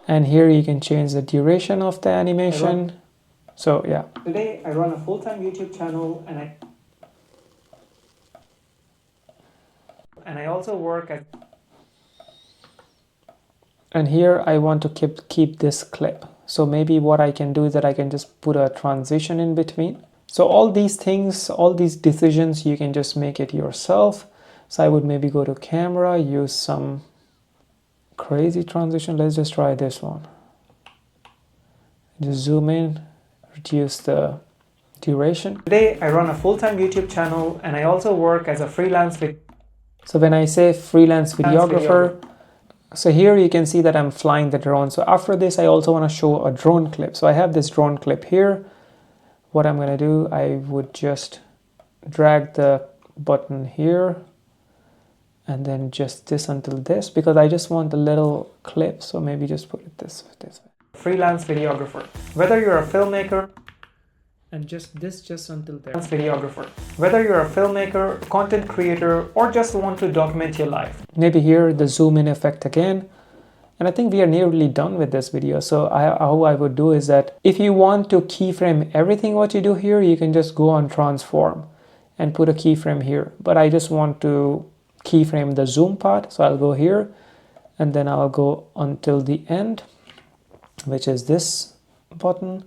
And here you can change the duration of the animation. So yeah. Today I run a full-time YouTube channel and I also work at. And here I want to keep this clip. So maybe what I can do is that I can just put a transition in between. So all these things, all these decisions, you can just make it yourself. So I would maybe go to camera, use some crazy transition. Let's just try this one. Just zoom in, reduce the duration. Today I run a full-time YouTube channel and I also work as a freelance video. So when I say freelance videographer, so here you can see that I'm flying the drone. So after this, I also want to show a drone clip. So I have this drone clip here. What I'm going to do, I would just drag the button here and then just this until this, because I just want a little clip. So maybe just put it this way. Freelance videographer. Whether you're a filmmaker, and just until there. Videographer. Whether you're a filmmaker, content creator, or just want to document your life. Maybe here the zoom in effect again. And I think we are nearly done with this video. So how I would do is that if you want to keyframe everything what you do here, you can just go on transform and put a keyframe here. But I just want to keyframe the zoom part. So I'll go here and then I'll go until the end, which is this button,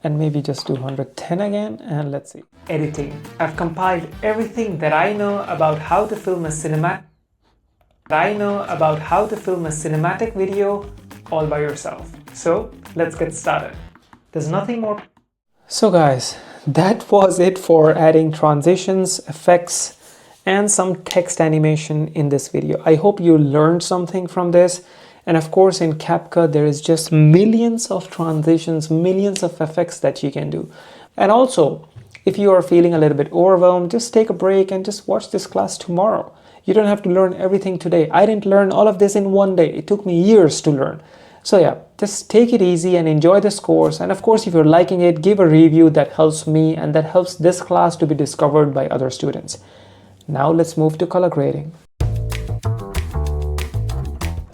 and maybe just do 110 again, and let's see. Editing. I've compiled everything that I know about how to film a cinematic video all by yourself. So let's get started. There's nothing more. So guys, that was it for adding transitions, effects, and some text animation in this video. I hope you learned something from this. And of course, in CapCut, there is just millions of transitions, millions of effects that you can do. And also, if you are feeling a little bit overwhelmed, just take a break and just watch this class tomorrow. You don't have to learn everything today. I didn't learn all of this in one day. It took me years to learn. So yeah, just take it easy and enjoy this course. And of course, if you're liking it, give a review. That helps me and that helps this class to be discovered by other students. Now let's move to color grading.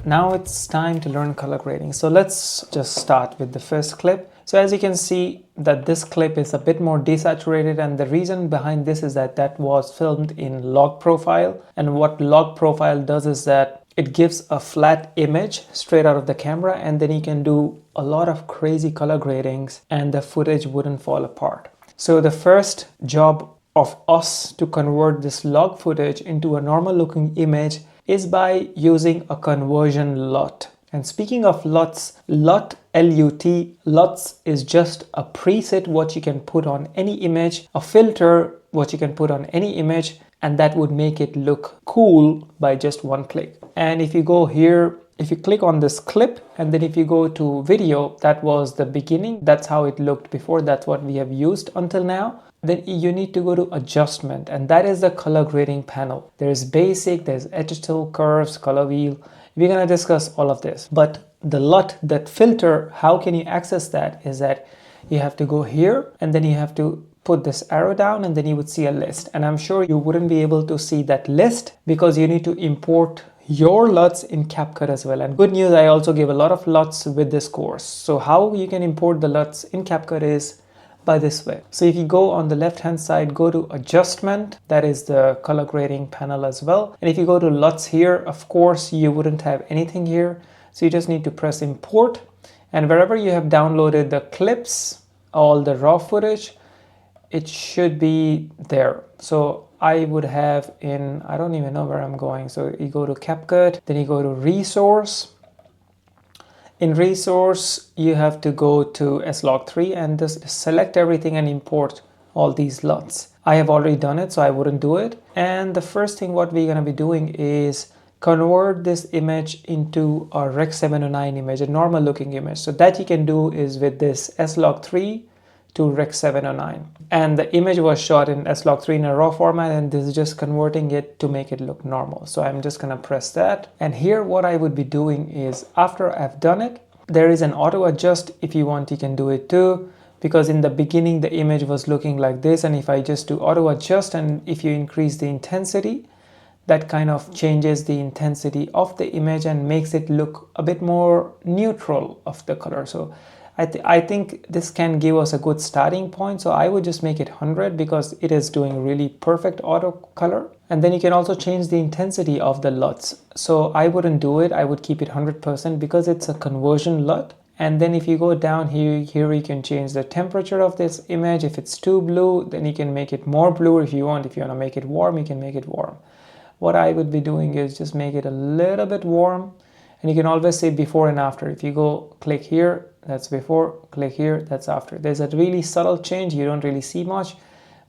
Now it's time to learn color grading. So let's just start with the first clip. So as you can see that this clip is a bit more desaturated, and the reason behind this is that that was filmed in log profile. And what log profile does is that it gives a flat image straight out of the camera, and then you can do a lot of crazy color gradings and the footage wouldn't fall apart. So the first job of us to convert this log footage into a normal looking image is by using a conversion LUT. And speaking of LUTs, LUT, L-U-T, LUTs is just a preset what you can put on any image, a filter what you can put on any image, and that would make it look cool by just one click. And if you go here, if you click on this clip, and then if you go to video, that was the beginning. That's how it looked before. That's what we have used until now. Then you need to go to adjustment, and that is the color grading panel. There's basic, there's edge-tool, curves, color wheel. We're gonna discuss all of this. But the LUT, that filter, how can you access that is that you have to go here and then you have to put this arrow down and then you would see a list. And I'm sure you wouldn't be able to see that list because you need to import your LUTs in CapCut as well. And good news, I also give a lot of LUTs with this course. So how you can import the LUTs in CapCut is by this way. So if you go on the left hand side, go to adjustment, that is the color grading panel as well. And if you go to LUTs here, of course you wouldn't have anything here. So you just need to press import, and wherever you have downloaded the clips, all the raw footage, it should be there. So I would have in, I don't even know where I'm going. So you go to CapCut, then you go to resource. In resource, you have to go to slog3 and just select everything and import all these LUTs. I have already done it, so I wouldn't do it. And the first thing what we're gonna be doing is convert this image into a Rec 709 image, a normal looking image. So that you can do is with this slog3 to Rec 709. And the image was shot in slog3 in a raw format, and this is just converting it to make it look normal. So I'm just gonna press that. And here what I would be doing is, after I've done it, there is an auto adjust. If you want, you can do it too, because in the beginning the image was looking like this, and if I just do auto adjust and if you increase the intensity, that kind of changes the intensity of the image and makes it look a bit more neutral of the color. So I think this can give us a good starting point. So I would just make it 100 because it is doing really perfect auto color. And then you can also change the intensity of the LUTs. So I wouldn't do it. I would keep it 100% because it's a conversion LUT. And then if you go down here you can change the temperature of this image. If it's too blue, then you can make it more blue if you want. If you want to make it warm, you can make it warm. What I would be doing is just make it a little bit warm. And you can always say before and after. If you go click here, that's before, click here, that's after. There's a really subtle change. You don't really see much,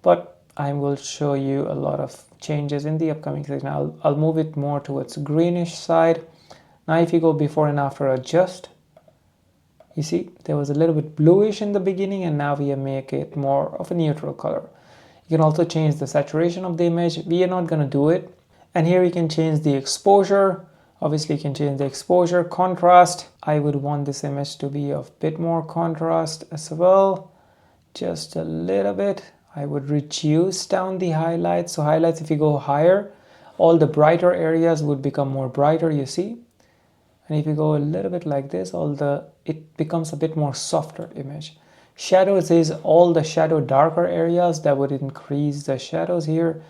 but I will show you a lot of changes in the upcoming section. I'll move it more towards greenish side. Now if you go before and after adjust, you see there was a little bit bluish in the beginning, and now we make it more of a neutral color. You can also change the saturation of the image. We are not going to do it. And here you can change the exposure. Obviously you can change the exposure, contrast. I would want this image to be of a bit more contrast as well. just a little bit. I would reduce down the highlights. So highlights, if you go higher, all the brighter areas would become more brighter, you see. And if you go a little bit like this, it becomes a bit more softer image. Shadows is all the shadow darker areas, that would increase the shadows here,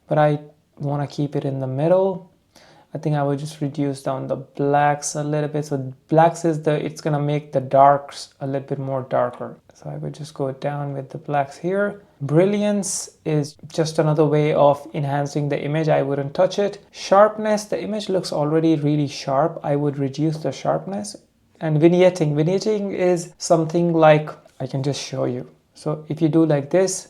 but I want to keep it in the middle. I think I would just reduce down the blacks a little bit. So blacks is it's gonna make the darks a little bit more darker. So I would just go down with the blacks here. Brilliance is just another way of enhancing the image. I wouldn't touch it. Sharpness, the image looks already really sharp. I would reduce the sharpness. And vignetting. Vignetting is something like, I can just show you. So if you do like this,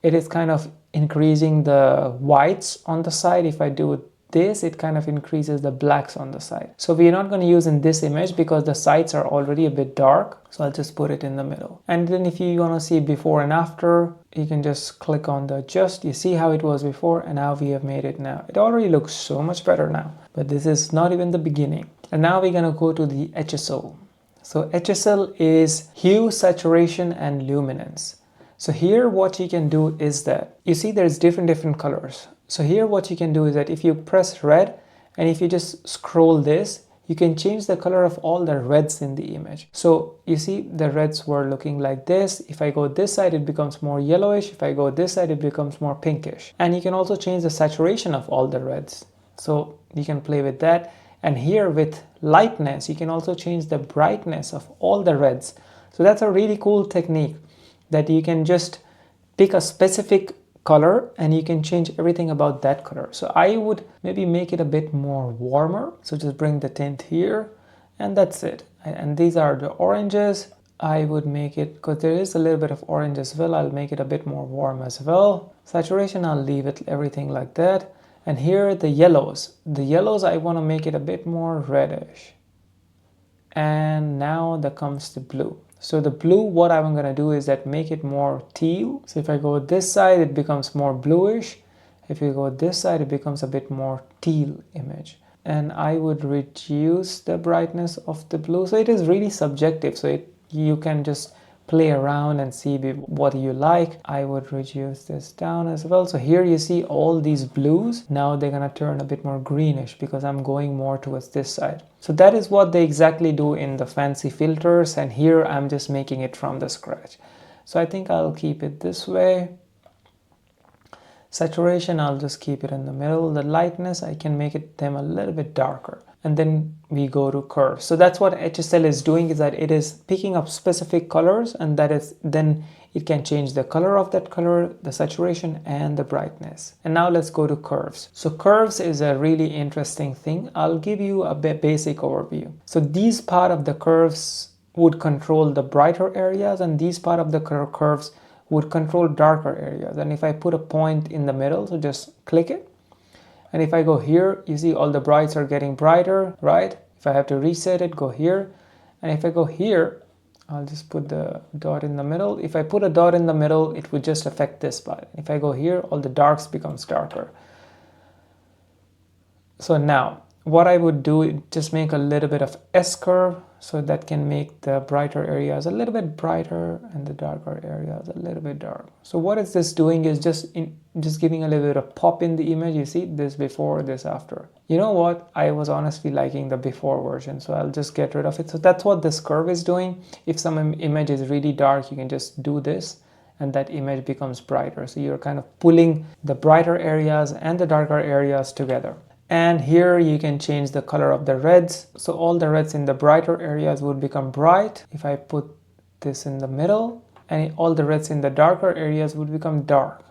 it is kind of increasing the whites on the side. If I do this, it kind of increases the blacks on the side. So we're not going to use in this image because the sides are already a bit dark. So I'll just put it in the middle. And then if you want to see before and after, you can just click on the adjust. You see how it was before and how we have made it now. It already looks so much better now, but this is not even the beginning. And now we're going to go to the HSL. So HSL is hue, saturation, and luminance. So here what you can do is that, you see there's different colors. So here what you can do is that if you press red and if you just scroll this, you can change the color of all the reds in the image. So you see the reds were looking like this. If I go this side, it becomes more yellowish. If I go this side, it becomes more pinkish. And you can also change the saturation of all the reds. So you can play with that. And here with lightness, you can also change the brightness of all the reds. So that's a really cool technique, that you can just pick a specific color and you can change everything about that color. So I would maybe make it a bit more warmer. So just bring the tint here and that's it. And these are the oranges. I would make it, because there is a little bit of orange as well, I'll make it a bit more warm as well. Saturation, I'll leave it everything like that. And here the yellows. The yellows, I want to make it a bit more reddish. And now there comes the blue. So the blue, what I'm going to do is that make it more teal. So if I go this side, it becomes more bluish. If you go this side, it becomes a bit more teal image. And I would reduce the brightness of the blue. So it is really subjective. So you can just play around and see what you like. I would reduce this down as well. So here you see all these blues. Now they're going to turn a bit more greenish because I'm going more towards this side. So that is what they exactly do in the fancy filters. And here I'm just making it from the scratch. So I think I'll keep it this way. Saturation, I'll just keep it in the middle. The lightness, I can make them a little bit darker. And then we go to curves. So that's what HSL is doing, is that it is picking up specific colors, and that is then it can change the color of that color, the saturation, and the brightness. And now let's go to curves. So curves is a really interesting thing. I'll give you a basic overview. So these part of the curves would control the brighter areas, and these part of the curves would control darker areas. And if I put a point in the middle, so just click it. And if I go here, you see all the brights are getting brighter, right? If I have to reset it, go here. And if I go here, I'll just put the dot in the middle. If I put a dot in the middle, it would just affect this part. If I go here, all the darks becomes darker. So now, what I would do is just make a little bit of S-curve, so that can make the brighter areas a little bit brighter and the darker areas a little bit dark. So what is this doing is just giving a little bit of pop in the image. You see this before, this after. You know what? I was honestly liking the before version, so I'll just get rid of it. So that's what this curve is doing. If some image is really dark, you can just do this and that image becomes brighter. So you're kind of pulling the brighter areas and the darker areas together. And here you can change the color of the reds. So all the reds in the brighter areas would become bright. If I put this in the middle, and all the reds in the darker areas would become dark.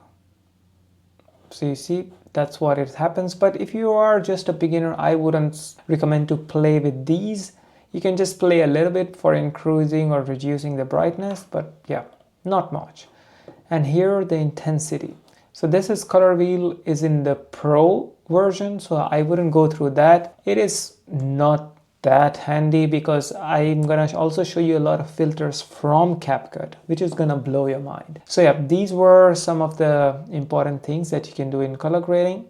So you see, that's what it happens. But if you are just a beginner, I wouldn't recommend to play with these. You can just play a little bit for increasing or reducing the brightness, but yeah, not much. And here the intensity. So this is color wheel is in the Pro version, so I wouldn't go through that. It is not that handy because I'm gonna also show you a lot of filters from CapCut, which is gonna blow your mind. So yeah, these were some of the important things that you can do in color grading.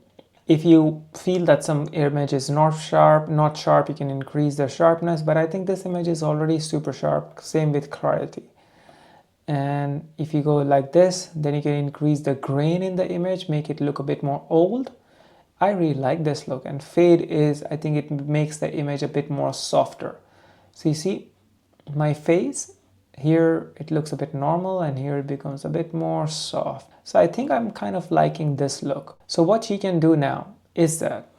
If you feel that some image is not sharp, you can increase the sharpness, but I think this image is already super sharp. Same with clarity. And if you go like this, then you can increase the grain in the image, make it look a bit more old. I really like this look. And fade is, I think it makes the image a bit more softer. So you see my face here, it looks a bit normal, and here it becomes a bit more soft. So I think I'm kind of liking this look. So what you can do now is that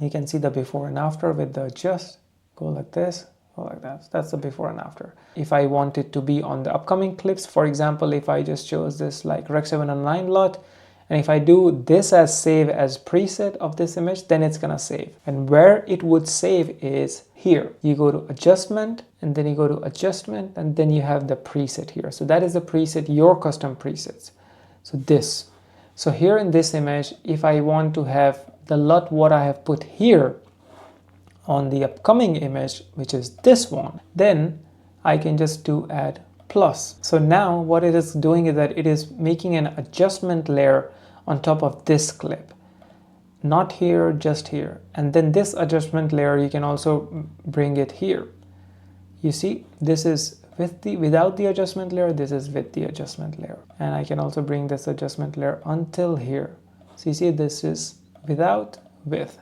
you can see the before and after with the adjust. Go like this, go like that. That's the before and after. If I want it to be on the upcoming clips, for example, if I just chose this like Rec 709 lot, and if I do this as save as preset of this image, then it's gonna save. And where it would save is here. You go to adjustment, and then you go to adjustment, and then you have the preset here. So that is the preset, your custom presets. So this. So here in this image, if I want to have the LUT what I have put here on the upcoming image, which is this one, then I can just do add plus. So now what it is doing is that it is making an adjustment layer on top of this clip. Not here, just here. And then this adjustment layer, you can also bring it here. You see, this is without the adjustment layer, this is with the adjustment layer. And I can also bring this adjustment layer until here. So you see, this is without, with.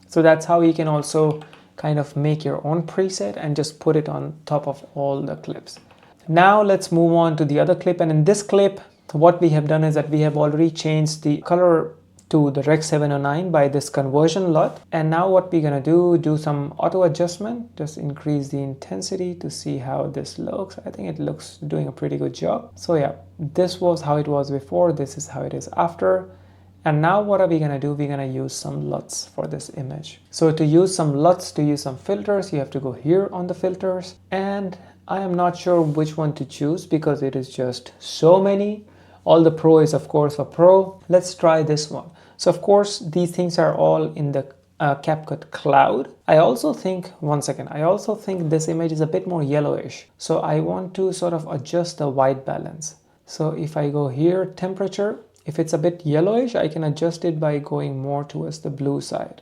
So that's how you can also kind of make your own preset and just put it on top of all the clips. Now let's move on to the other clip. And in this clip, what we have done is that we have already changed the color to the Rec 709 by this conversion LUT. And now what we're gonna do some auto adjustment, just increase the intensity to see how this looks. I think it looks doing a pretty good job. So yeah, this was how it was before, this is how it is after. And now what are we gonna do? We're gonna use some LUTs for this image. So to use some LUTs, to use some filters, you have to go here on the filters. And I am not sure which one to choose because it is just so many. All the pro is of course a pro. Let's try this one. So of course, these things are all in the CapCut cloud. I also think, one second, I also think this image is a bit more yellowish. So I want to sort of adjust the white balance. So if I go here, temperature, if it's a bit yellowish, I can adjust it by going more towards the blue side.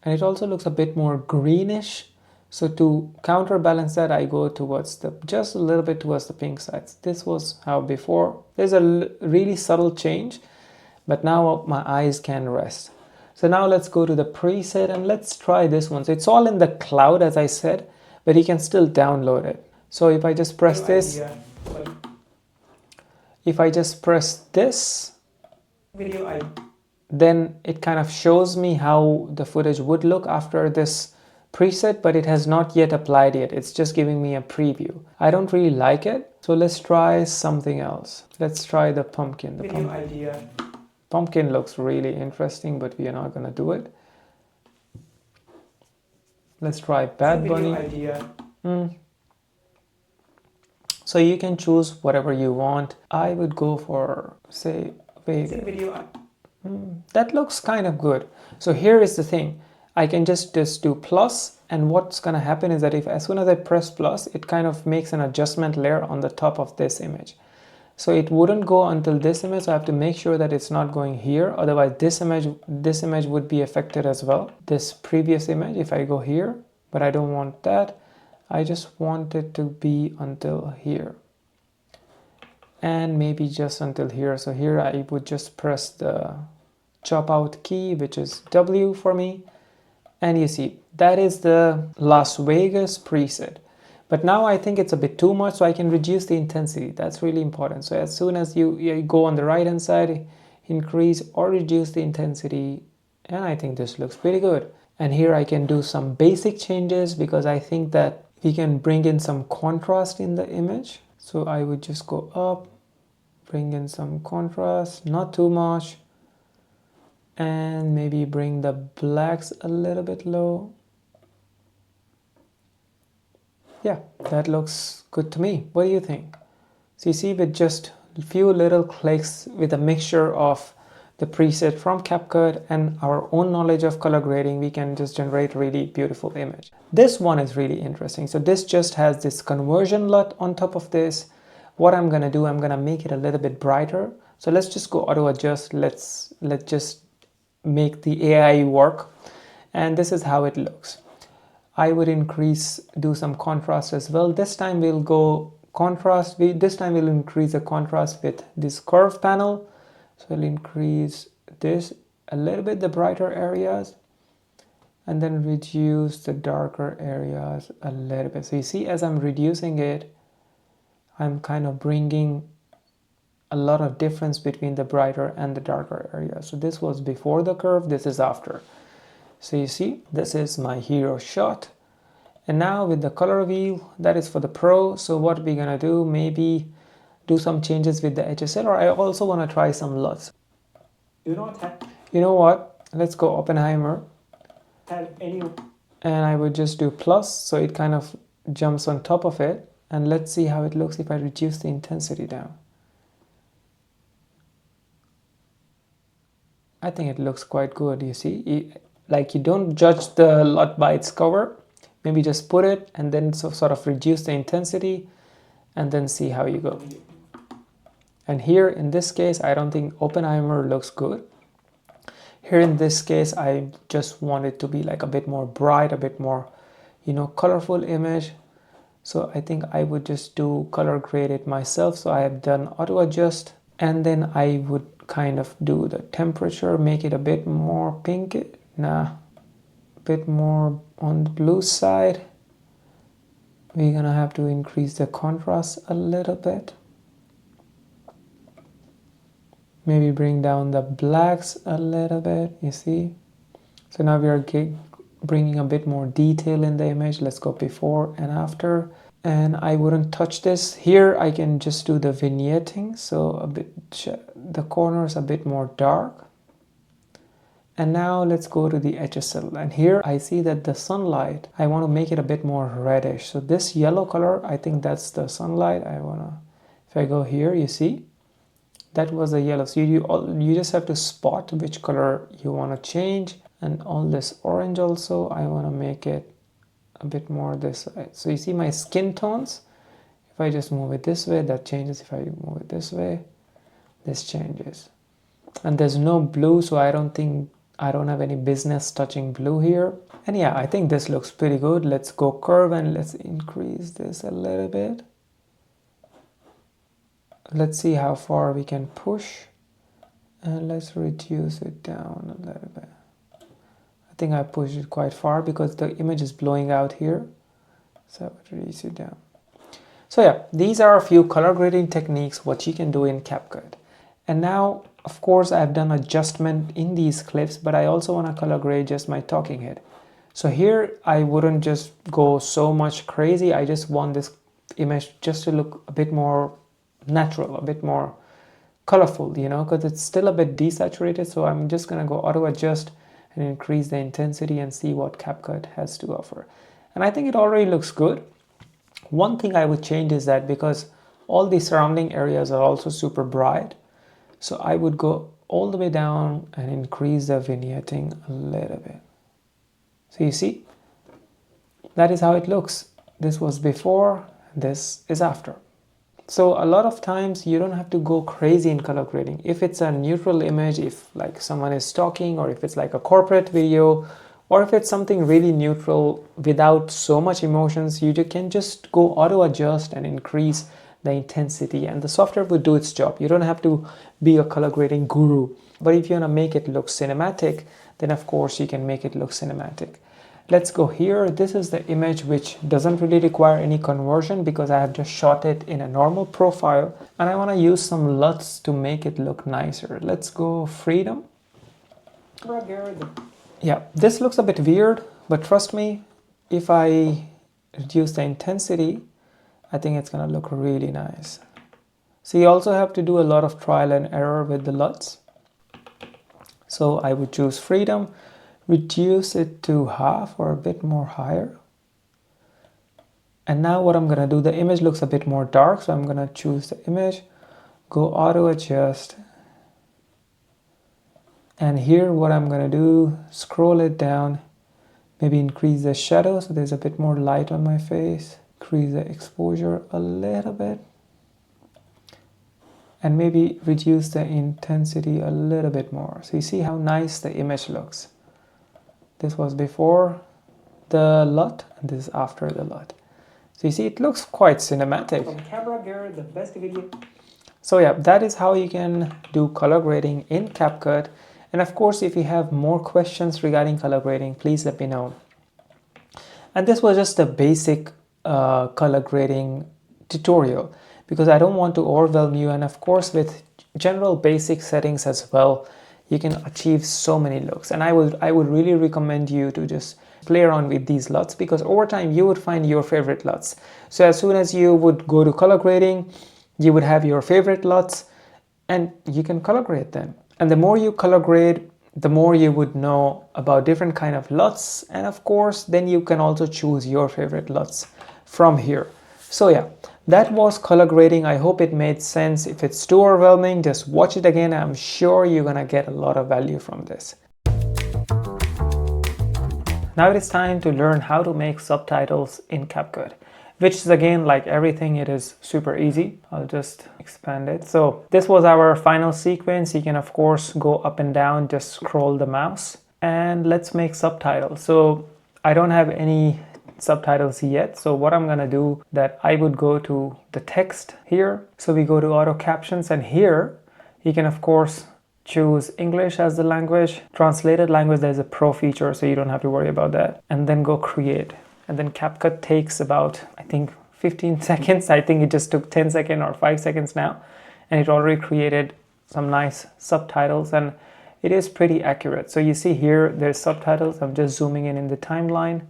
And it also looks a bit more greenish. So to counterbalance that, I go towards just a little bit towards the pink sides. This was how before. There's a really subtle change, but now my eyes can rest. So now let's go to the preset and let's try this one. So it's all in the cloud, as I said, but you can still download it. So if I just press this, if I just press this, then it kind of shows me how the footage would look after this preset, but it has not yet applied yet. It's just giving me a preview. I don't really like it. So let's try something else. Let's try the pumpkin. Pumpkin looks really interesting, but we are not gonna do it. Let's try Bad Bunny. So you can choose whatever you want. I would go for, say, Vega. That looks kind of good. So here is the thing. I can just do plus, and what's gonna happen is that if as soon as I press plus, it kind of makes an adjustment layer on the top of this image. So it wouldn't go until this image, so I have to make sure that it's not going here, otherwise this image would be affected as well. This previous image, if I go here, but I don't want that, I just want it to be until here. And maybe just until here. So here I would just press the chop out key, which is W for me. And you see, that is the Las Vegas preset. But now I think it's a bit too much, so I can reduce the intensity. That's really important. So as soon as you go on the right hand side, increase or reduce the intensity, and I think this looks pretty good. And here I can do some basic changes because I think that we can bring in some contrast in the image. So I would just go up, bring in some contrast, not too much. And maybe bring the blacks a little bit low. Yeah, that looks good to me. What do you think? So you see, with just a few little clicks with a mixture of the preset from CapCut and our own knowledge of color grading, we can just generate really beautiful image. This one is really interesting. So this just has this conversion LUT on top of this. What I'm gonna do, I'm gonna make it a little bit brighter. So let's just go auto adjust. Let's just make the AI work, and this is how it looks. I would do some contrast as well. This time we'll go contrast. This time we'll increase the contrast with this curve panel. So we'll increase this a little bit, the brighter areas, and then reduce the darker areas a little bit. So you see, as I'm reducing it, I'm kind of bringing a lot of difference between the brighter and the darker areas. So this was before the curve, this is after. So you see, this is my hero shot. And now with the color wheel, that is for the pro. So what we're gonna do, maybe do some changes with the HSL, or I also wanna try some LUTs. You know what? Let's go Oppenheimer. And I would just do plus, so it kind of jumps on top of it. And let's see how it looks if I reduce the intensity down. I think it looks quite good, you see. Like, you don't judge the LUT by its cover. Maybe just put it and then sort of reduce the intensity and then see how you go. And here in this case, I don't think Oppenheimer looks good. Here in this case, I just want it to be like a bit more bright, a bit more, colorful image. So I think I would just do color grade it myself. So I have done auto adjust, and then I would kind of do the temperature, make it a bit more pink. A bit more on the blue side. We're gonna have to increase the contrast a little bit. Maybe bring down the blacks a little bit, you see. So now we are bringing a bit more detail in the image. Let's go before and after. And I wouldn't touch this. Here I can just do the vignetting, so the corners a bit more dark. And now let's go to the HSL. And here I see that the sunlight, I want to make it a bit more reddish. So this yellow color, I think that's the sunlight. If I go here, you see, that was the yellow. So you just have to spot which color you want to change. And all this orange also, I want to make it a bit more this side. So you see my skin tones. If I just move it this way, that changes. If I move it this way, this changes. And there's no blue, so I don't have any business touching blue here. And yeah, I think this looks pretty good. Let's go curve and let's increase this a little bit. Let's see how far we can push. And let's reduce it down a little bit. I think I pushed it quite far because the image is blowing out here. So I would reduce it down. So yeah, these are a few color grading techniques, what you can do in CapCut. And now, of course, I've done adjustment in these clips, but I also want to color grade just my talking head. So here, I wouldn't just go so much crazy. I just want this image just to look a bit more natural, a bit more colorful, because it's still a bit desaturated. So I'm just going to go auto adjust and increase the intensity and see what CapCut has to offer. And I think it already looks good. One thing I would change is that because all the surrounding areas are also super bright, so I would go all the way down and increase the vignetting a little bit. So you see, that is how it looks. This was before, this is after. So a lot of times you don't have to go crazy in color grading. If it's a neutral image, if like someone is talking, or if it's like a corporate video, or if it's something really neutral without so much emotions, you can just go auto adjust and increase the intensity, and the software will do its job. You don't have to be a color grading guru. But if you want to make it look cinematic, then of course you can make it look cinematic. Let's go here. This is the image which doesn't really require any conversion because I have just shot it in a normal profile, and I want to use some LUTs to make it look nicer. Let's go freedom. Yeah, this looks a bit weird, but trust me, if I reduce the intensity, I think it's gonna look really nice. So you also have to do a lot of trial and error with the LUTs. So I would choose freedom, reduce it to half or a bit more higher. And now what I'm gonna do, the image looks a bit more dark, so I'm gonna choose the image, go auto adjust. And here what I'm gonna do, scroll it down, maybe increase the shadow so there's a bit more light on my face. Increase the exposure a little bit, and maybe reduce the intensity a little bit more. So you see how nice the image looks. This was before, the LUT and this is after the LUT. So you see it looks quite cinematic. From camera gear, the best video. So yeah, that is how you can do color grading in CapCut. And of course, if you have more questions regarding color grading, please let me know. And this was just a basic color grading tutorial because I don't want to overwhelm you. And of course, with general basic settings as well, you can achieve so many looks. And I would really recommend you to just play around with these LUTs because over time you would find your favorite LUTs. So as soon as you would go to color grading, you would have your favorite LUTs and you can color grade them. And the more you color grade, the more you would know about different kind of LUTs. And of course, then you can also choose your favorite LUTs from here. So yeah, that was color grading. I hope it made sense. If it's too overwhelming, just watch it again. I'm sure you're gonna get a lot of value from this. Now it is time to learn how to make subtitles in CapCut, which is again, like everything, it is super easy. I'll just expand it. So this was our final sequence. You can of course go up and down, just scroll the mouse and let's make subtitles. So I don't have any subtitles yet. So what I'm gonna do that I would go to the text here. So we go to auto captions and here you can of course choose English as the language. Translated language, there's a pro feature, so you don't have to worry about that. And then go create. And then CapCut takes about, I think, 15 seconds. I think it just took 10 seconds or 5 seconds now. And it already created some nice subtitles and it is pretty accurate. So you see here, there's subtitles. I'm just zooming in the timeline.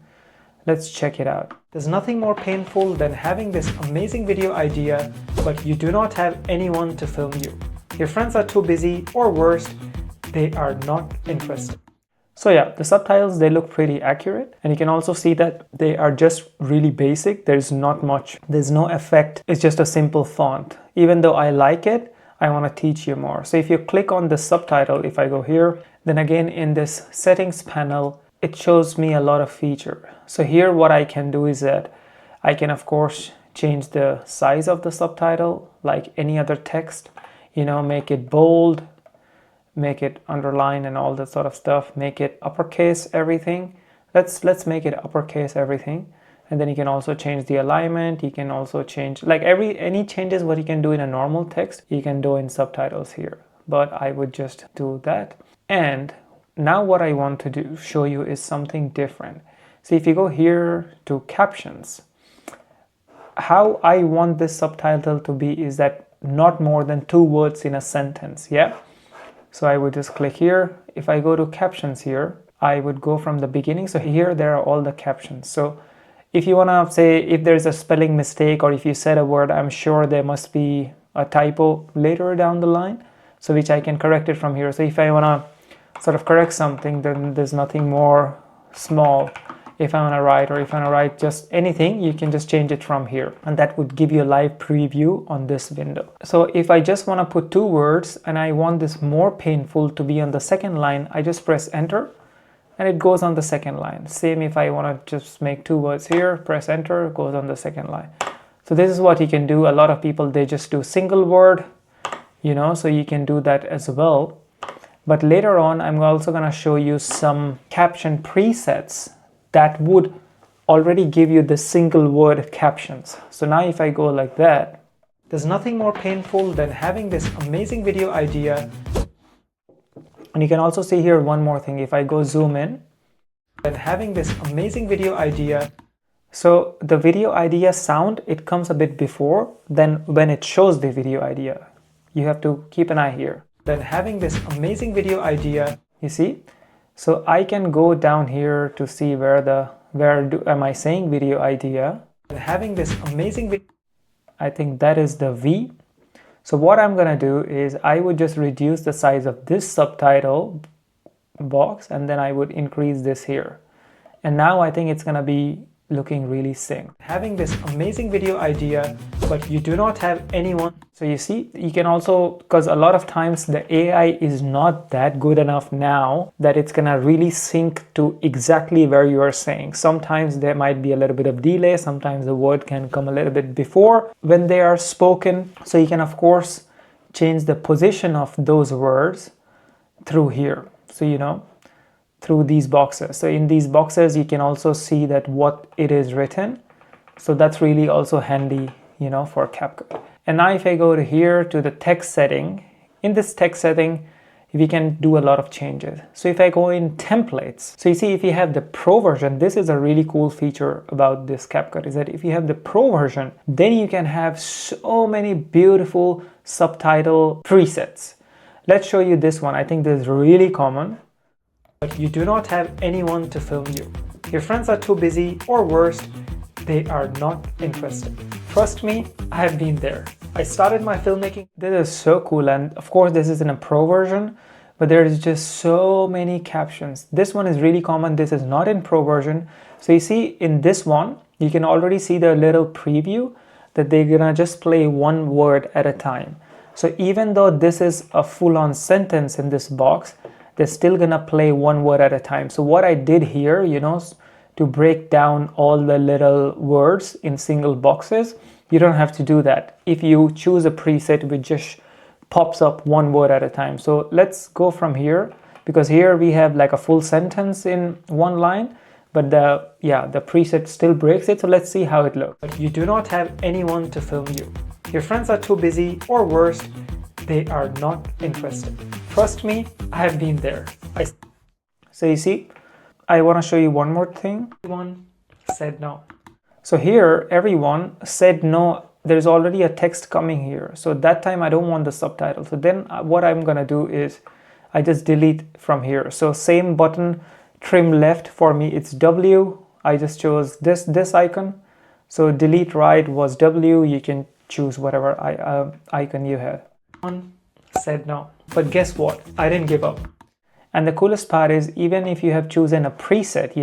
Let's check it out. There's nothing more painful than having this amazing video idea, but you do not have anyone to film you. Your friends are too busy, or worse, they are not interested. So yeah, the subtitles, they look pretty accurate. And you can also see that they are just really basic. There's not much, there's no effect. It's just a simple font. Even though I like it, I want to teach you more. So if you click on the subtitle, if I go here, then again in this settings panel, it shows me a lot of feature. So here what I can do is that I can of course change the size of the subtitle like any other text, you know, make it bold, make it underline and all that sort of stuff, make it uppercase everything. Let's make it uppercase everything. And then you can also change the alignment. You can also change like any changes what you can do in a normal text, you can do in subtitles here. But I would just do that. And now what I want to show you is something different. So if you go here to captions, how I want this subtitle to be is that not more than 2 words in a sentence. Yeah. So I would just click here. If I go to captions here, I would go from the beginning. So here there are all the captions. So if you want to say if there's a spelling mistake or if you said a word, I'm sure there must be a typo later down the line, so which I can correct it from here. So if I want to sort of correct something, then there's nothing more small. If I want to write or if I want to write just anything, you can just change it from here. And that would give you a live preview on this window. So if I just want to put 2 words and I want this more painful to be on the second line, I just press enter and it goes on the second line. Same if I want to just make 2 words here, press enter, it goes on the second line. So this is what you can do. A lot of people, they just do single word, you know, so you can do that as well. But later on, I'm also going to show you some caption presets that would already give you the single word captions. So now if I go like that, there's nothing more painful than having this amazing video idea. And you can also see here one more thing. If I go zoom in, then having this amazing video idea. So the video idea sound, it comes a bit before than when it shows the video idea. You have to keep an eye here. Then having this amazing video idea, you see? So I can go down here to see am I saying video idea. And having this amazing video, I think that is the V. So what I'm gonna do is I would just reduce the size of this subtitle box and then I would increase this here. And now I think it's gonna be looking really synced. Having this amazing video idea, but you do not have anyone. So you see, you can also, because a lot of times the AI is not that good enough now that it's gonna really sync to exactly where you are saying. Sometimes there might be a little bit of delay. Sometimes the word can come a little bit before when they are spoken. So you can of course change the position of those words through here. So, you know, through these boxes. So in these boxes, you can also see that what it is written. So that's really also handy, for CapCut. And now if I go to here to the text setting, in this text setting, we can do a lot of changes. So if I go in templates, so you see if you have the pro version, this is a really cool feature about this CapCut, is that if you have the pro version, then you can have so many beautiful subtitle presets. Let's show you this one. I think this is really common. But you do not have anyone to film you. Your friends are too busy, or worse, they are not interested. Trust me, I have been there. I started my filmmaking. This is so cool, and of course this is in a pro version, but there is just so many captions. This one is really common. This is not in pro version. So you see in this one, you can already see the little preview that they're gonna just play one word at a time. So even though this is a full-on sentence in this box, they're still gonna play one word at a time. So what I did here, to break down all the little words in single boxes, you don't have to do that. If you choose a preset which just pops up one word at a time. So let's go from here, because here we have like a full sentence in one line, but the preset still breaks it. So let's see how it looks. But you do not have anyone to film you. Your friends are too busy, or worse, they are not interested. Trust me, I have been there. So you see, I want to show you one more thing. Everyone said no. So here, everyone said no. There's already a text coming here. So that time I don't want the subtitle. So then what I'm going to do is I just delete from here. So same button, trim left for me, it's W. I just chose this icon. So delete right was W. You can choose whatever icon you have. One said no. But guess what? I didn't give up. And the coolest part is, even if you have chosen a preset,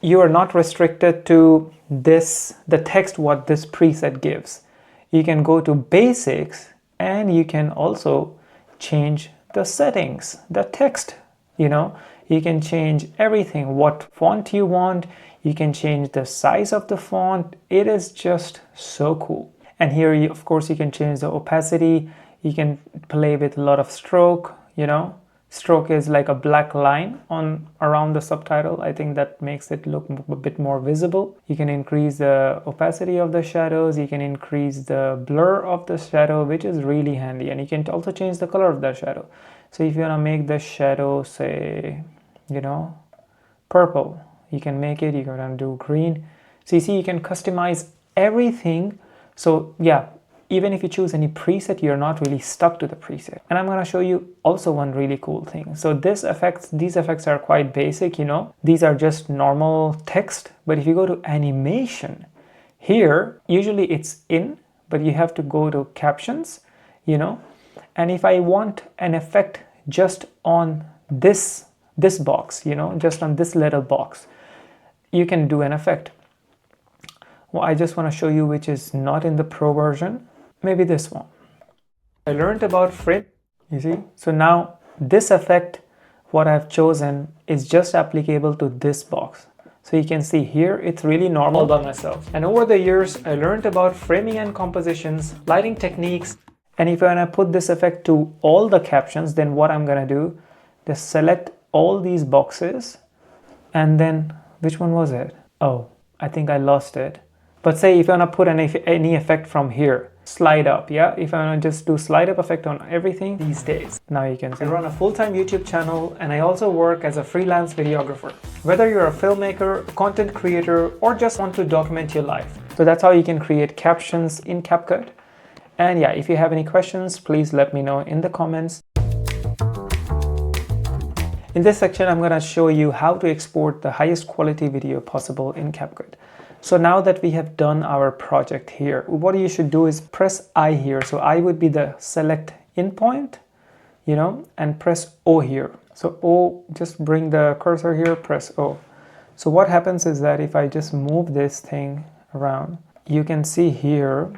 you are not restricted to the text what this preset gives. You can go to basics and you can also change the settings, the text, You can change everything, what font you want. You can change the size of the font. It is just so cool. And here, of course, you can change the opacity. You can play with a lot of stroke, Stroke is like a black line around the subtitle. I think that makes it look a bit more visible. You can increase the opacity of the shadows. You can increase the blur of the shadow, which is really handy. And you can also change the color of the shadow. So if you want to make the shadow, say, purple, you can make it. You can do green. So you see, you can customize everything. So yeah, even if you choose any preset, you're not really stuck to the preset. And I'm going to show you also one really cool thing. So these effects are quite basic, These are just normal text. But if you go to animation, here, usually it's in, but you have to go to captions, And if I want an effect just on this box, just on this little box, you can do an effect. Well, I just want to show you which is not in the pro version. Maybe this one. I learned about frame, you see? So now this effect, what I've chosen, is just applicable to this box. So you can see here, it's really normal by myself. And over the years, I learned about framing and compositions, lighting techniques. And if I want to put this effect to all the captions, then what I'm going to do, just select all these boxes. And then, which one was it? Oh, I think I lost it. But say if you want to put any effect from here, slide up, yeah? If I want to just do slide up effect on everything these days. Now you can see. I run a full-time YouTube channel, and I also work as a freelance videographer. Whether you're a filmmaker, a content creator, or just want to document your life. So that's how you can create captions in CapCut. And yeah, if you have any questions, please let me know in the comments. In this section, I'm going to show you how to export the highest quality video possible in CapCut. So now that we have done our project here, what you should do is press I here. So I would be the select in point, and press O here. So O, just bring the cursor here, press O. So what happens is that if I just move this thing around, you can see here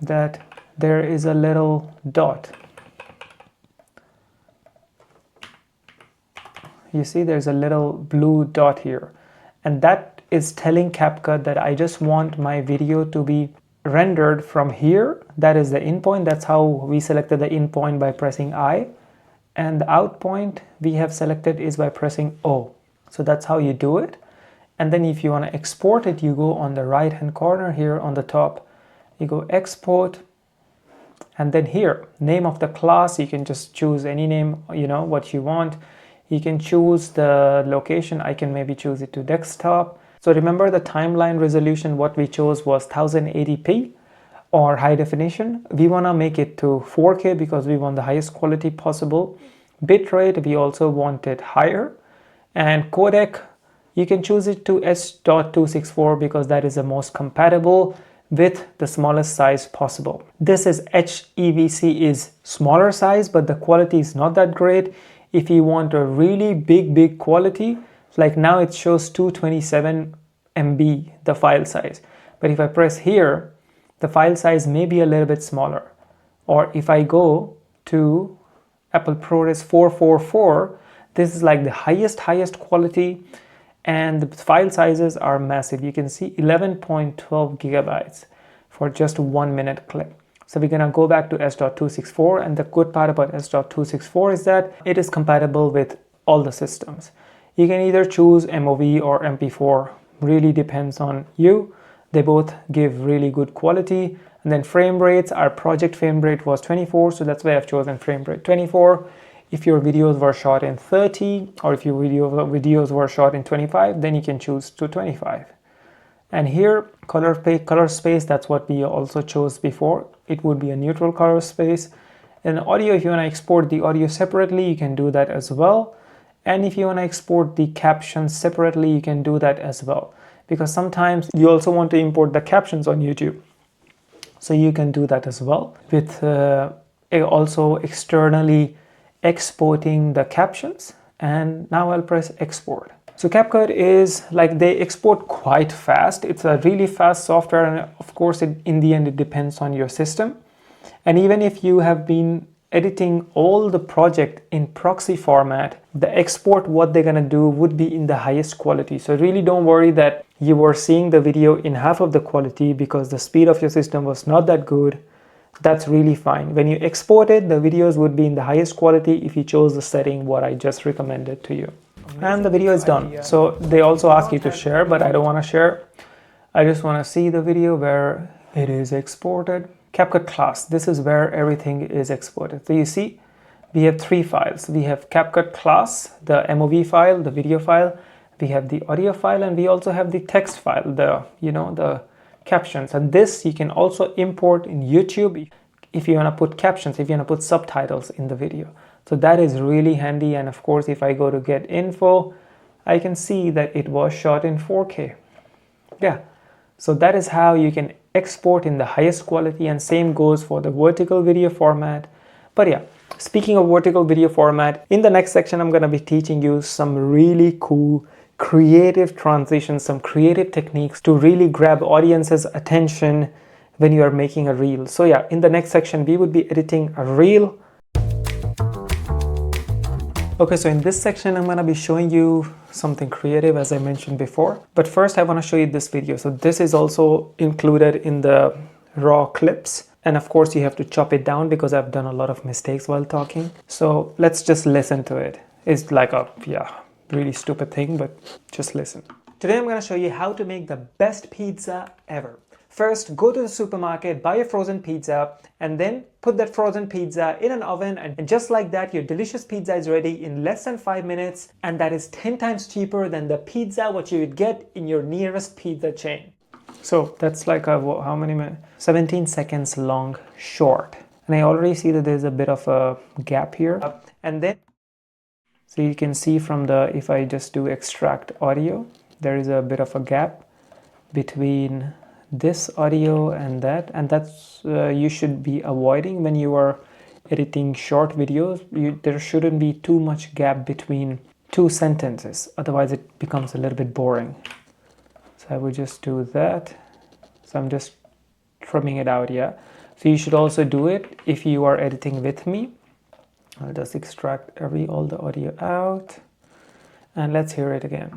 that there is a little dot. You see there's a little blue dot here, and that is telling CapCut that I just want my video to be rendered from here. That is the in point. That's how we selected the in point by pressing I. And the out point we have selected is by pressing O. So that's how you do it. And then if you want to export it, you go on the right hand corner here on the top, you go export, and then here, name of the class, you can just choose any name, what you want. You can choose the location. I can maybe choose it to desktop. So remember the timeline resolution, what we chose was 1080p or high definition. We want to make it to 4K because we want the highest quality possible. Bitrate, we also want it higher. And codec, you can choose it to S.264 because that is the most compatible with the smallest size possible. This is HEVC is smaller size, but the quality is not that great. If you want a really big quality, like now it shows 227 MB, the file size. But if I press here, the file size may be a little bit smaller. Or if I go to Apple ProRes 444, this is like the highest quality, and the file sizes are massive. You can see 11.12 gigabytes for just 1 minute clip. So we're gonna go back to S.264, and the good part about S.264 is that it is compatible with all the systems. You can either choose MOV or MP4, really depends on you. They both give really good quality. And then frame rates, our project frame rate was 24, so that's why I've chosen frame rate 24. If your videos were shot in 30 or if your videos were shot in 25, then you can choose to 25. And here, color space, that's what we also chose before. It would be a neutral color space. And audio, if you want to export the audio separately, you can do that as well. And if you want to export the captions separately, you can do that as well. Because sometimes you also want to import the captions on YouTube. So you can do that as well with also externally exporting the captions. And now I'll press export. So CapCut is like they export quite fast. It's a really fast software, and of course in the end it depends on your system. And even if you have been editing all the project in proxy format, the export what they're gonna do would be in the highest quality. So really don't worry that you were seeing the video in half of the quality because the speed of your system was not that good. That's really fine. When you export it, the videos would be in the highest quality if you chose the setting what I just recommended to you. And the video is done. So they also ask you to share, but I don't want to share. I just want to see the video where it is exported. CapCut class, this is where everything is exported. So you see, we have 3 files. We have CapCut class, the MOV file, the video file. We have the audio file, and we also have the text file, the captions. And this you can also import in YouTube if you want to put captions, if you want to put subtitles in the video. So that is really handy. And of course, if I go to get info, I can see that it was shot in 4K. Yeah, so that is how you can export in the highest quality, and same goes for the vertical video format. But yeah, speaking of vertical video format, in the next section, I'm going to be teaching you some really cool creative transitions, some creative techniques to really grab audience's attention when you are making a reel. So yeah, in the next section, we would be editing a reel. Okay, so in this section, I'm gonna be showing you something creative as I mentioned before. But first I wanna show you this video. So this is also included in the raw clips. And of course you have to chop it down because I've done a lot of mistakes while talking. So let's just listen to it. It's like a, really stupid thing, but just listen. Today I'm gonna show you how to make the best pizza ever. First, go to the supermarket, buy a frozen pizza, and then put that frozen pizza in an oven, and just like that, your delicious pizza is ready in less than 5 minutes, and that is 10 times cheaper than the pizza what you would get in your nearest pizza chain. So that's like a, how many minutes? 17 seconds long short. And I already see that there's a bit of a gap here. And then, so you can see from the, if I just do extract audio, there is a bit of a gap between this audio and that's you should be avoiding when you are editing short videos. There shouldn't be too much gap between 2 sentences, otherwise it becomes a little bit boring. So I would just do that. So I'm just trimming it out. Yeah, so you should also do it if you are editing with me. I'll just extract all the audio out, and let's hear it again.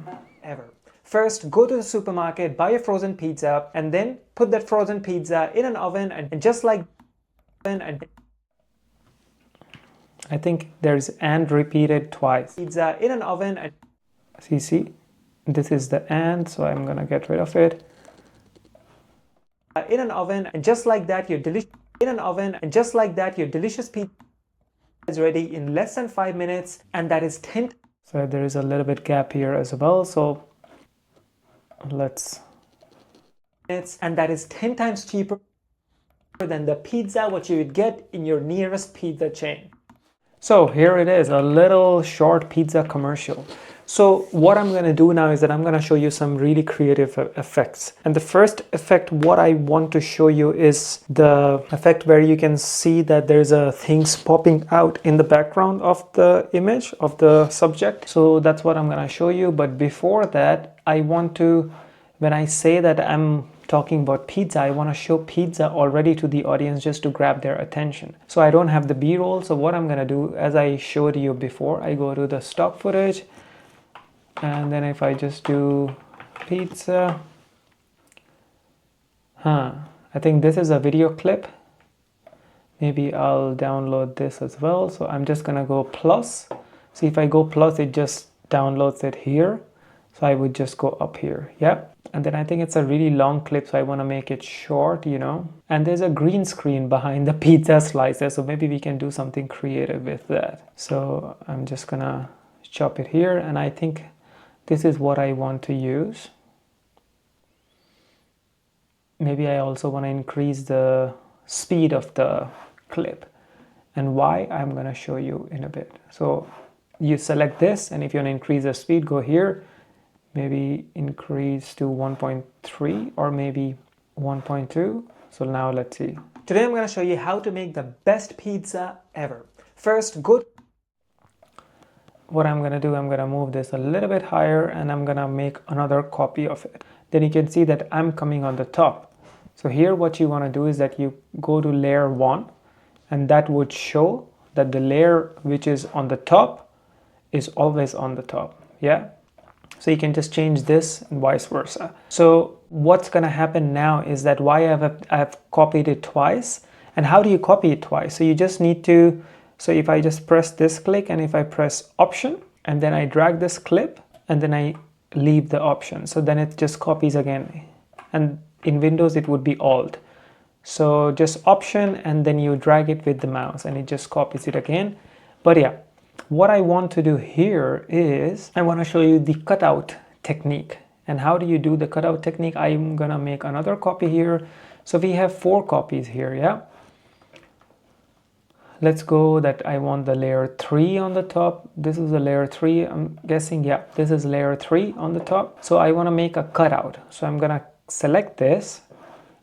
Ever. First, go to the supermarket, buy a frozen pizza, and then put that frozen pizza in an oven, and just like, and I think there's and repeated twice. Pizza in an oven, and So you see, this is the and, so I'm gonna get rid of it. In an oven, and just like that, your delicious pizza is ready in less than 5 minutes, and that is 10. So there is a little bit gap here as well. So let's. And that is 10 times cheaper than the pizza what you would get in your nearest pizza chain. So here it is, a little short pizza commercial. So what I'm going to do now is that I'm going to show you some really creative effects. And the first effect, what I want to show you is the effect where you can see that there's things popping out in the background of the image of the subject. So that's what I'm going to show you. But before that, I want to, when I say that I'm talking about pizza, I want to show pizza already to the audience just to grab their attention. So I don't have the B-roll. So what I'm going to do, as I showed you before, I go to the stock footage. And then if I just do pizza, I think this is a video clip. Maybe I'll download this as well. So I'm just going to go plus. See, if I go plus, it just downloads it here. So I would just go up here. Yeah. And then I think it's a really long clip, so I want to make it short, you know. And there's a green screen behind the pizza slicer, so maybe we can do something creative with that. So I'm just gonna chop it here, and I think this is what I want to use. Maybe I also want to increase the speed of the clip. And why, I'm gonna show you in a bit. So you select this, and if you want to increase the speed, go here. Maybe increase to 1.3 or maybe 1.2. So now let's see. Today I'm going to show you how to make the best pizza ever. First, go. What I'm going to do, I'm going to move this a little bit higher and I'm going to make another copy of it. Then you can see that I'm coming on the top. So here what you want to do is that you go to layer 1 and that would show that the layer which is on the top is always on the top. Yeah. So you can just change this and vice versa. So what's going to happen now is that I've copied it twice. And how do you copy it twice? So you just need to, so if I just press this click and if I press option and then I drag this clip and then I leave the option. So then it just copies again. And in Windows, it would be Alt. So just option and then you drag it with the mouse and it just copies it again. But yeah. What I want to do here is I want to show you the cutout technique. And how do you do the cutout technique? I'm gonna make another copy here. So we have 4 copies here, yeah? Let's go that I want the layer 3 on the top. This is the layer 3, I'm guessing, yeah, this is layer 3 on the top. So I want to make a cutout. So I'm gonna select this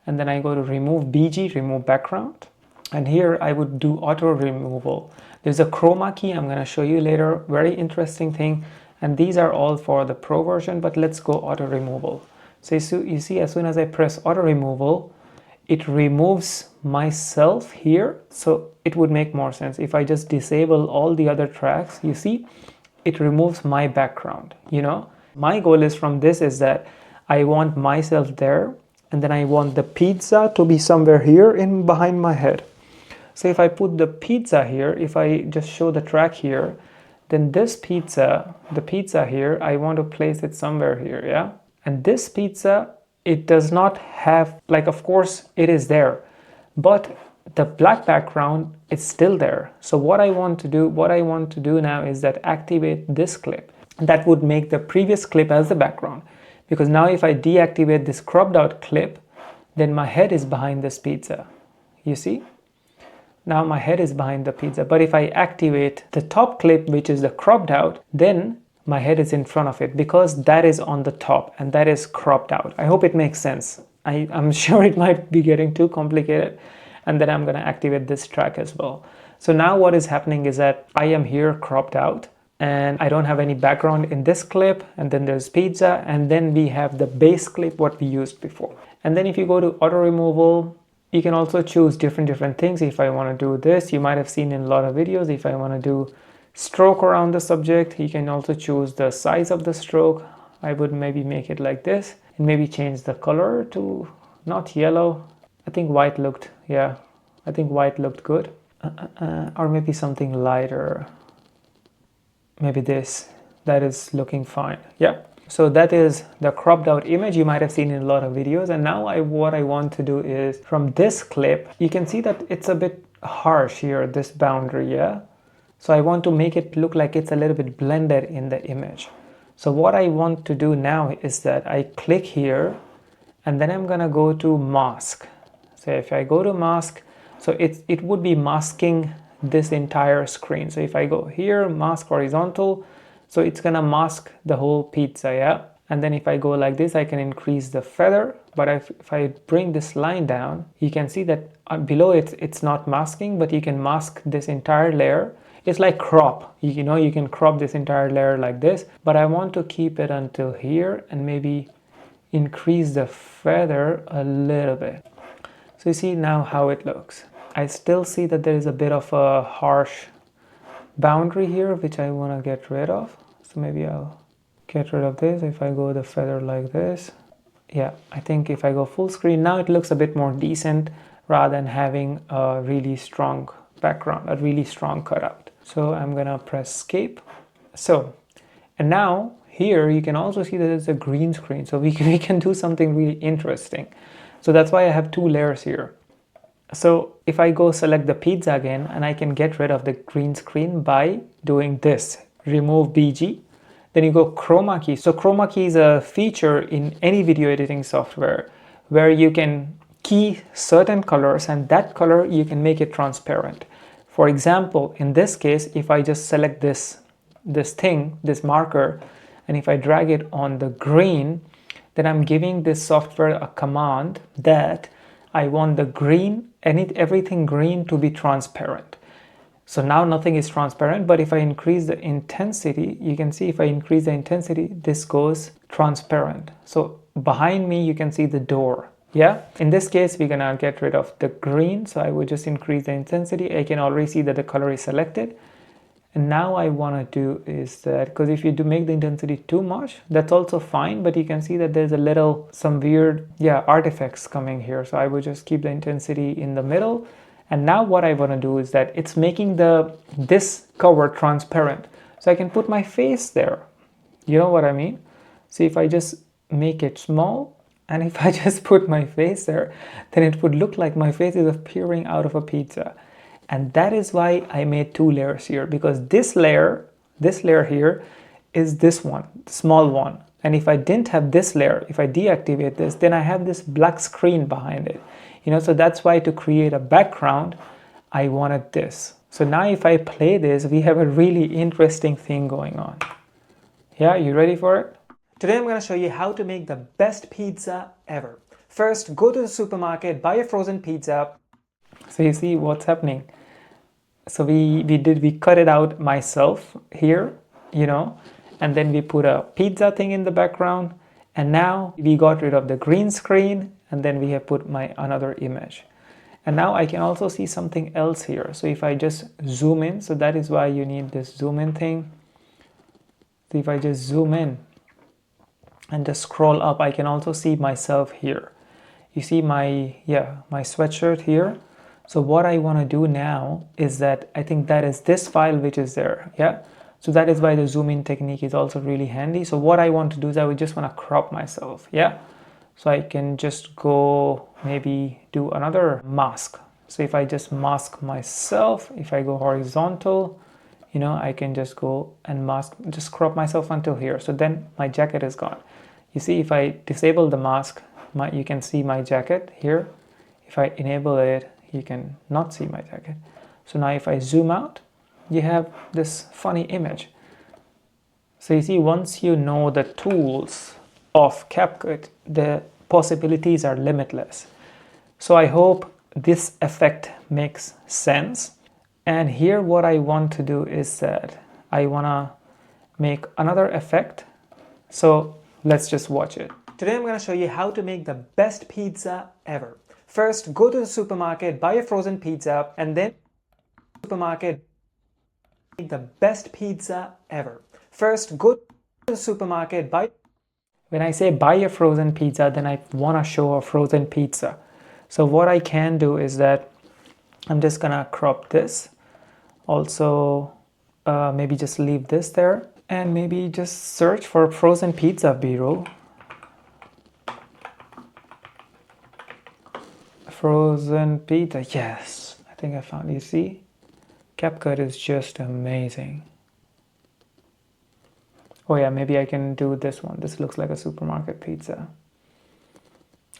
and then I go to remove BG, remove background. And here I would do auto removal. There's a chroma key I'm going to show you later, very interesting thing. And these are all for the pro version, but let's go auto removal. So you see, as soon as I press auto removal, it removes myself here. So it would make more sense if I just disable all the other tracks. You see, it removes my background, you know. My goal is from this is that I want myself there. And then I want the pizza to be somewhere here in behind my head. So if I put the pizza here, if I just show the track here, then this pizza, the pizza here, I want to place it somewhere here, yeah? And this pizza, it does not have, like, of course it is there, but the black background is still there. So what I want to do now is that activate this clip. That would make the previous clip as the background. Because now if I deactivate this cropped out clip, then my head is behind this pizza. You see? Now my head is behind the pizza. But if I activate the top clip, which is the cropped out, then my head is in front of it because that is on the top and that is cropped out. I hope it makes sense. I'm sure it might be getting too complicated. And then I'm going to activate this track as well. So now what is happening is that I am here cropped out and I don't have any background in this clip. And then there's pizza. And then we have the base clip, what we used before. And then if you go to auto removal, you can also choose different things. If I want to do this, you might have seen in a lot of videos. If I want to do stroke around the subject, you can also choose the size of the stroke. I would maybe make it like this and maybe change the color to not yellow. I think white looked, yeah, I think white looked good. Or maybe something lighter. Maybe this that is looking fine. Yeah. So that is the cropped out image you might have seen in a lot of videos. And now what I want to do is from this clip, you can see that it's a bit harsh here, this boundary, yeah? So I want to make it look like it's a little bit blended in the image. So what I want to do now is that I click here and then I'm gonna go to mask. So if I go to mask, so it would be masking this entire screen. So if I go here, mask horizontal, so it's gonna mask the whole pizza, yeah? And then if I go like this, I can increase the feather. But if I bring this line down, you can see that below it's not masking, but you can mask this entire layer. It's like crop, you know, you can crop this entire layer like this, but I want to keep it until here and maybe increase the feather a little bit. So you see now how it looks. I still see that there is a bit of a harsh boundary here, which I want to get rid of. So maybe I'll get rid of this if I go the feather like this. Yeah, I think if I go full screen, now it looks a bit more decent rather than having a really strong background, a really strong cutout. So I'm gonna press escape. So, and now here you can also see that it's a green screen. So we can do something really interesting. So that's why I have two layers here. So if I go select the pizza again, and I can get rid of the green screen by doing this, remove BG, then you go chroma key. So chroma key is a feature in any video editing software where you can key certain colors and that color you can make it transparent. For example, in this case, if I just select this marker, and if I drag it on the green, then I'm giving this software a command that I want the green, everything green to be transparent. So now nothing is transparent, but if I increase the intensity, you can see if I increase the intensity, this goes transparent. So behind me, you can see the door. Yeah, in this case, we're gonna get rid of the green. So I would just increase the intensity. I can already see that the color is selected. And now I wanna do is that, because if you do make the intensity too much, that's also fine, but you can see that there's some weird, artifacts coming here. So I would just keep the intensity in the middle. And now what I wanna do is that it's making this cover transparent. So I can put my face there. You know what I mean? So if I just make it small, and if I just put my face there, then it would look like my face is appearing out of a pizza. And that is why I made two layers here, because this layer here is this one, the small one. And if I didn't have this layer, if I deactivate this, then I have this black screen behind it. You know, so that's why to create a background, I wanted this. So now if I play this, we have a really interesting thing going on. Yeah, you ready for it? Today I'm going to show you how to make the best pizza ever. First, go to the supermarket, buy a frozen pizza. So you see what's happening. So we cut it out myself here, you know, and then we put a pizza thing in the background, and now we got rid of the green screen, and then we have put my another image. And now I can also see something else here. So if I just zoom in, so that is why you need this zoom in thing. So if I just zoom in and just scroll up, I can also see myself here. You see my sweatshirt here. So what I want to do now is that I think that is this file which is there, yeah? So that is why the zoom in technique is also really handy. So what I want to do is I would just want to crop myself, yeah? So I can just go maybe do another mask. So if I just mask myself, if I go horizontal, you know, I can just go and mask, just crop myself until here. So then my jacket is gone. You see, if I disable the mask, you can see my jacket here. If I enable it, you can not see my jacket. So now if I zoom out, you have this funny image. So you see, once you know the tools of CapCut, the possibilities are limitless. So I hope this effect makes sense. And here what I want to do is that I want to make another effect. So let's just watch it. Today I'm going to show you how to make the best pizza ever. First, go to the supermarket, buy a frozen pizza, and then supermarket, make the best pizza ever. First, go to the supermarket, buy. When I say buy a frozen pizza, then I want to show a frozen pizza. So what I can do is that I'm just gonna crop this. Also, maybe just leave this there. And maybe just search for frozen pizza B-roll. Frozen pizza, yes, I think I found. You see, CapCut is just amazing. Oh yeah, maybe I can do this one. This looks like a supermarket pizza.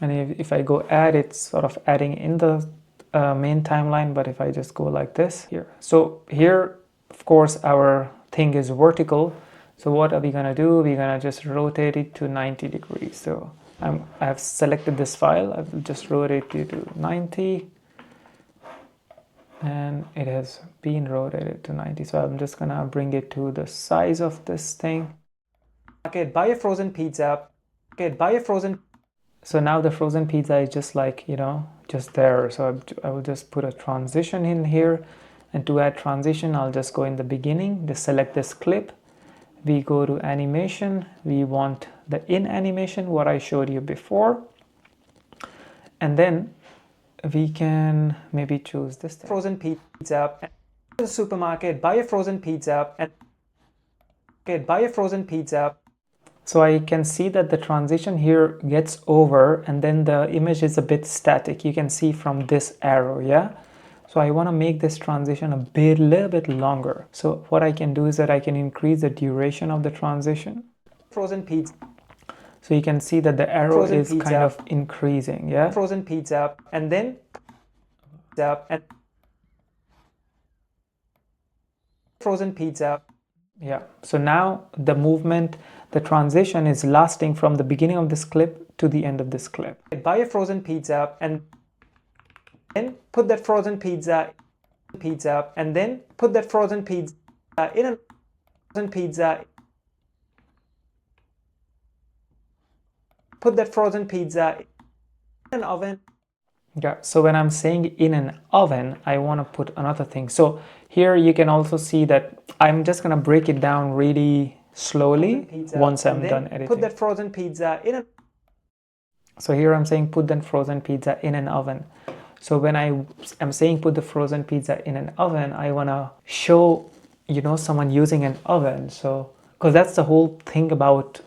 And if I go add, it's sort of adding in the main timeline, but if I just go like this here. So here, of course, our thing is vertical. So what are we gonna do? We're gonna just rotate it to 90 degrees. So I have selected this file. I will just rotate it to 90. And it has been rotated to 90. So I'm just gonna bring it to the size of this thing. Okay, buy a frozen pizza. Okay, buy a frozen. So now the frozen pizza is just like, you know, just there. So I will just put a transition in here. And to add transition, I'll just go in the beginning, just select this clip. We go to animation. We want the in animation, what I showed you before. And then we can maybe choose this thing. Frozen pizza. To the supermarket, buy a frozen pizza. And okay, buy a frozen pizza. So I can see that the transition here gets over and then the image is a bit static. You can see from this arrow, yeah? So I want to make this transition a little bit longer. So what I can do is that I can increase the duration of the transition. Frozen pizza. So you can see that the arrow Frozen is pizza. kind of increasing, yeah? Frozen pizza. And then and frozen pizza. Yeah, so now the movement, the transition is lasting from the beginning of this clip to the end of this clip. Buy a frozen pizza and then put that frozen pizza and then put that frozen pizza in a frozen pizza. Put that frozen pizza in an oven. Yeah, so when I'm saying in an oven, I want to put another thing. So here you can also see that I'm just going to break it down really slowly once I'm done editing. Put that frozen pizza in a... So here I'm saying put that frozen pizza in an oven. So when I'm saying put the frozen pizza in an oven, I want to show, you know, someone using an oven. So, because that's the whole thing about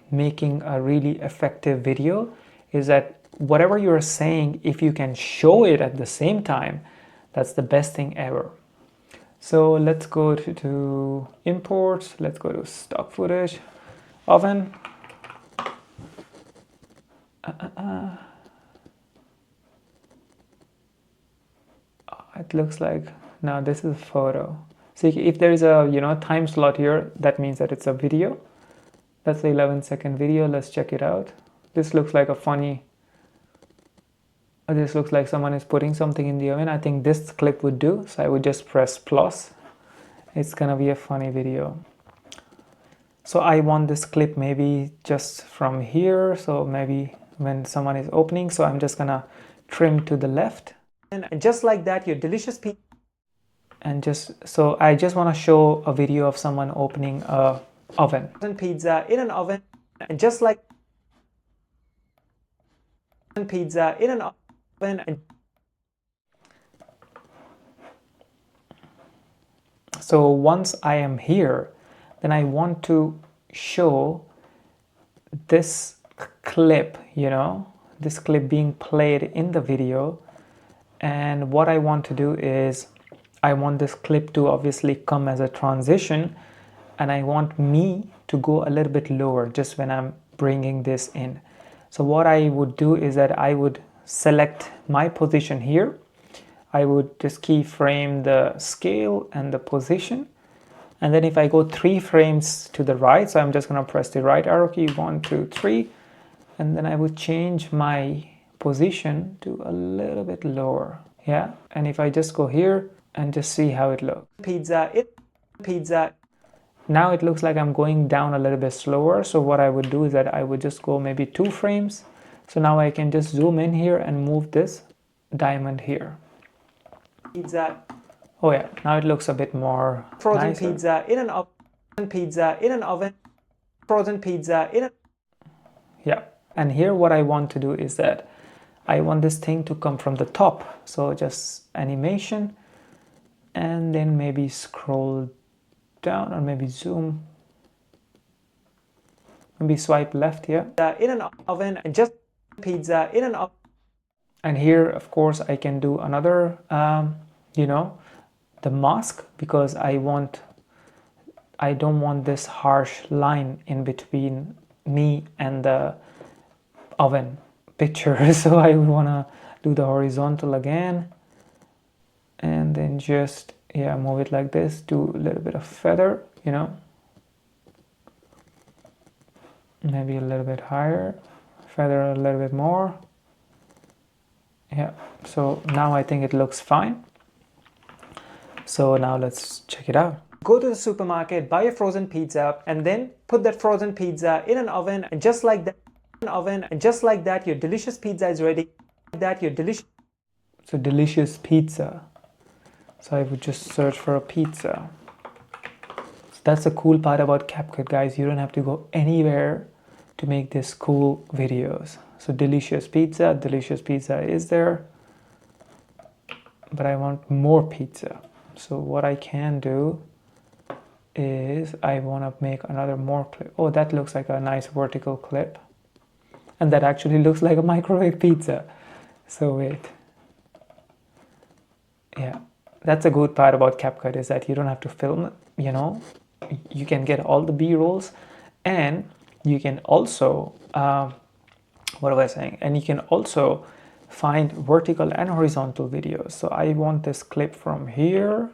making a really effective video, is that whatever you're saying, if you can show it at the same time, that's the best thing ever. So let's go to import, let's go to stock footage, oven. It looks like, now this is a photo. See, if there is a, you know, time slot here, that means that it's a video. That's the 11-second video. Let's check it out. This looks like a funny, this looks like someone is putting something in the oven. I think this clip would do. So I would just press plus. It's gonna be a funny video. So I want this clip maybe just from here. So maybe when someone is opening. So I'm just gonna trim to the left. And just like that, your delicious pizza. And so I just want to show a video of someone opening a oven. Pizza in an oven. And just like pizza in an oven. And so once I am here, then I want to show this clip, you know, this clip being played in the video. And what I want to do is I want this clip to obviously come as a transition, and I want me to go a little bit lower just when I'm bringing this in. So what I would do is that I would select my position here. I would just keyframe the scale and the position. And then if I go 3 frames to the right, so I'm just going to press the right arrow key, 1, 2, 3. And then I would change my position to a little bit lower. Yeah. And if I just go here and just see how it looks. Pizza. Now it looks like I'm going down a little bit slower. So what I would do is that I would just go maybe 2 frames. So now I can just zoom in here and move this diamond here. Pizza. Oh yeah, now it looks a bit more Frozen nicer. pizza in an oven. Pizza in an oven. Frozen pizza in a... Yeah. And here what I want to do is that I want this thing to come from the top. So just animation, and then maybe scroll down or maybe zoom. maybe swipe left here. In an oven and just pizza in an oven. And here, of course, I can do another, the mask, because I don't want this harsh line in between me and the oven picture. So I want to do the horizontal again, and then just, move it like this, do a little bit of feather, maybe a little bit higher, feather a little bit more. Yeah, so now I think it looks fine. So now let's check it out. Go to the supermarket, buy a frozen pizza, and then put that frozen pizza in an oven, and just like that, your delicious pizza is ready. So delicious pizza. So I would just search for a pizza. So that's the cool part about CapCut, guys. You don't have to go anywhere to make these cool videos. So delicious pizza is there, but I want more pizza. So what I can do is I want to make another more clip. Oh, that looks like a nice vertical clip, and that actually looks like a microwave pizza. So wait, yeah, that's a good part about CapCut, is that you don't have to film, you can get all the B-rolls, and you can also what was I saying? And you can also find vertical and horizontal videos. So I want this clip from here.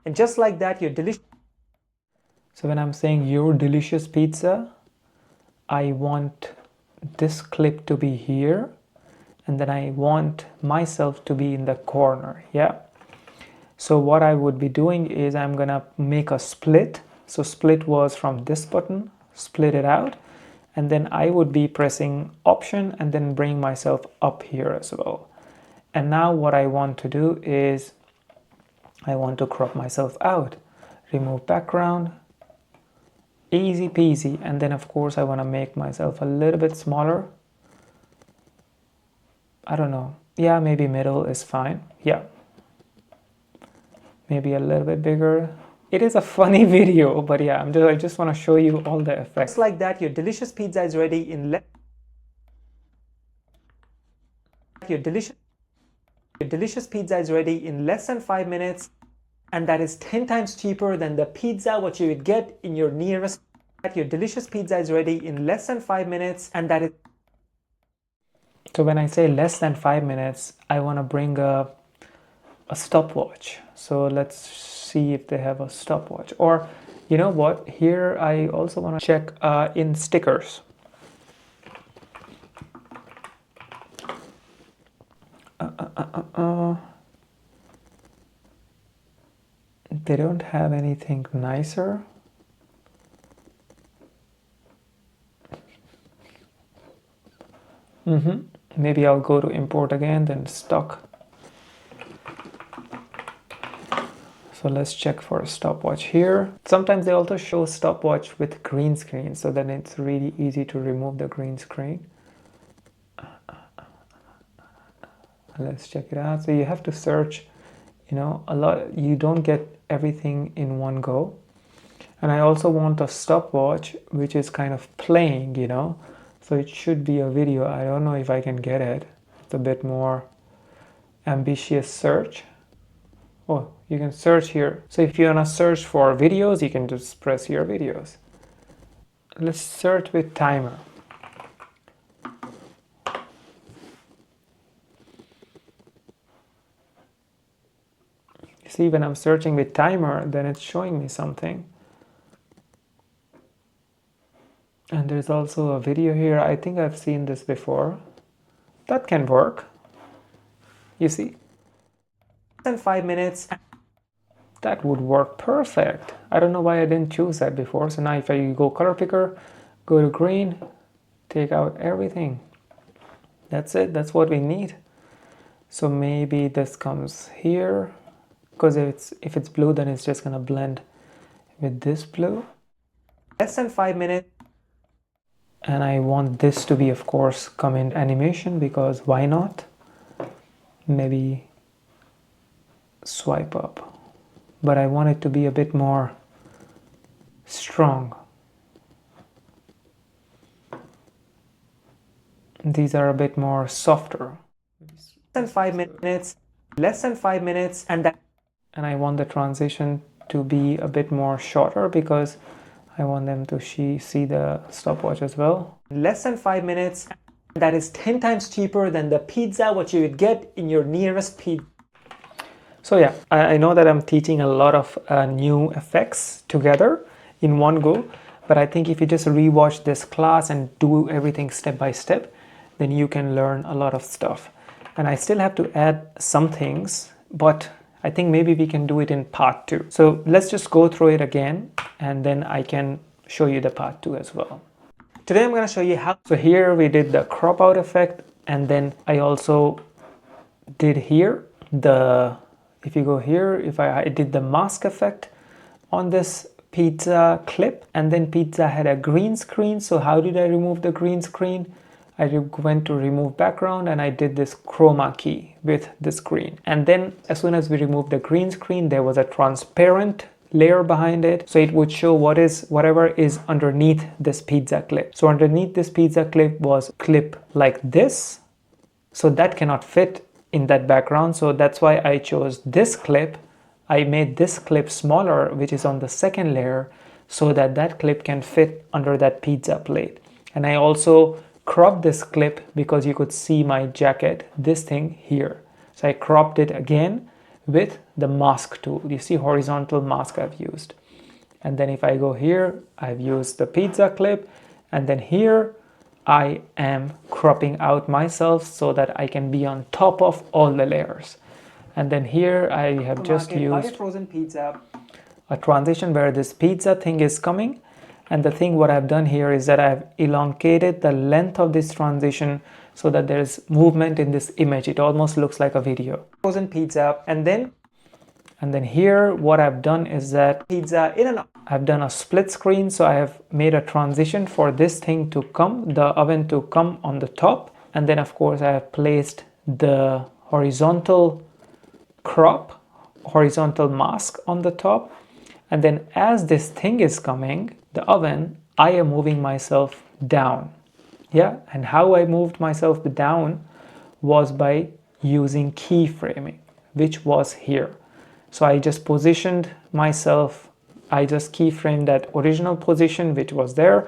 And just like that, your delicious. So when I'm saying your delicious pizza, I want this clip to be here. And then I want myself to be in the corner. Yeah. So what I would be doing is I'm going to make a split. So split was from this button, split it out. And then I would be pressing Option and then bring myself up here as well. And now what I want to do is I want to crop myself out. Remove background. Easy peasy. And then of course I want to make myself a little bit smaller. I don't know. Yeah, maybe middle is fine. Yeah. Maybe a little bit bigger. It is a funny video, but yeah, I just want to show you all the effects. Just like that, your delicious pizza is ready in your delicious pizza is ready in less than 5 minutes, and that is 10 times cheaper than the pizza what you would get in your nearest. Your delicious pizza is ready in less than 5 minutes, and that is. So when I say less than 5 minutes, I want to bring a stopwatch. So let's see if they have a stopwatch. Or you know what? Here I also want to check in stickers. They don't have anything nicer. Maybe I'll go to import again, then stock. So let's check for a stopwatch here. Sometimes they also show stopwatch with green screen, so then it's really easy to remove the green screen. Let's check it out. So you have to search, a lot. You don't get everything in one go. And I also want a stopwatch which is kind of playing, so it should be a video. I don't know if I can get it. It's a bit more ambitious search. Oh, you can search here. So if you want to search for videos, you can just press here, videos. Let's search with timer. See, when I'm searching with timer, then it's showing me something. And there's also a video here. I think I've seen this before. That can work. You see? In 5 minutes. That would work perfect. I don't know why I didn't choose that before. So now if I go color picker, go to green, take out everything. That's it. That's what we need. So maybe this comes here, because if it's blue, then it's just gonna blend with this blue. Less than 5 minutes. And I want this to be, of course, come in animation, because why not? Maybe swipe up. But I want it to be a bit more strong. these are a bit more softer. Less than 5 minutes, and I want the transition to be a bit more shorter because I want them to see the stopwatch as well. less than 5 minutes. That is 10 times cheaper than the pizza what you would get in your nearest pizza. So yeah, I know that I'm teaching a lot of new effects together in one go, but I think if you just rewatch this class and do everything step by step, then you can learn a lot of stuff. And I still have to add some things, but I think maybe we can do it in part 2. So let's just go through it again, and then I can show you the part 2 as well. Today I'm going to show you how. So here we did the crop out effect, and then I also did here if you go here, if I did the mask effect on this pizza clip, and then pizza had a green screen. So how did I remove the green screen? I went to remove background and I did this chroma key with the screen. And then as soon as we removed the green screen, there was a transparent layer behind it, so it would show whatever is underneath this pizza clip. So underneath this pizza clip was a clip like this, so that cannot fit in that background. So that's why I chose this clip. I made this clip smaller, which is on the second layer, so that that clip can fit under that pizza plate. And I also cropped this clip because you could see my jacket, this thing here. So I cropped it again with the mask tool. You see horizontal mask I've used. And then if I go here, I've used the pizza clip, and then here I am cropping out myself so that I can be on top of all the layers. And then here I have just used frozen pizza, a transition where this pizza thing is coming. And the thing what I've done here is that I've elongated the length of this transition so that there's movement in this image. It almost looks like a video. Frozen pizza, and then here what I've done is that I've done a split screen. So I have made a transition for this thing to come, the oven to come on the top. And then of course I have placed the horizontal mask on the top. And then as this thing is coming, the oven, I am moving myself down. Yeah, and how I moved myself down was by using keyframing, which was here. So I just positioned myself, I just keyframed that original position which was there,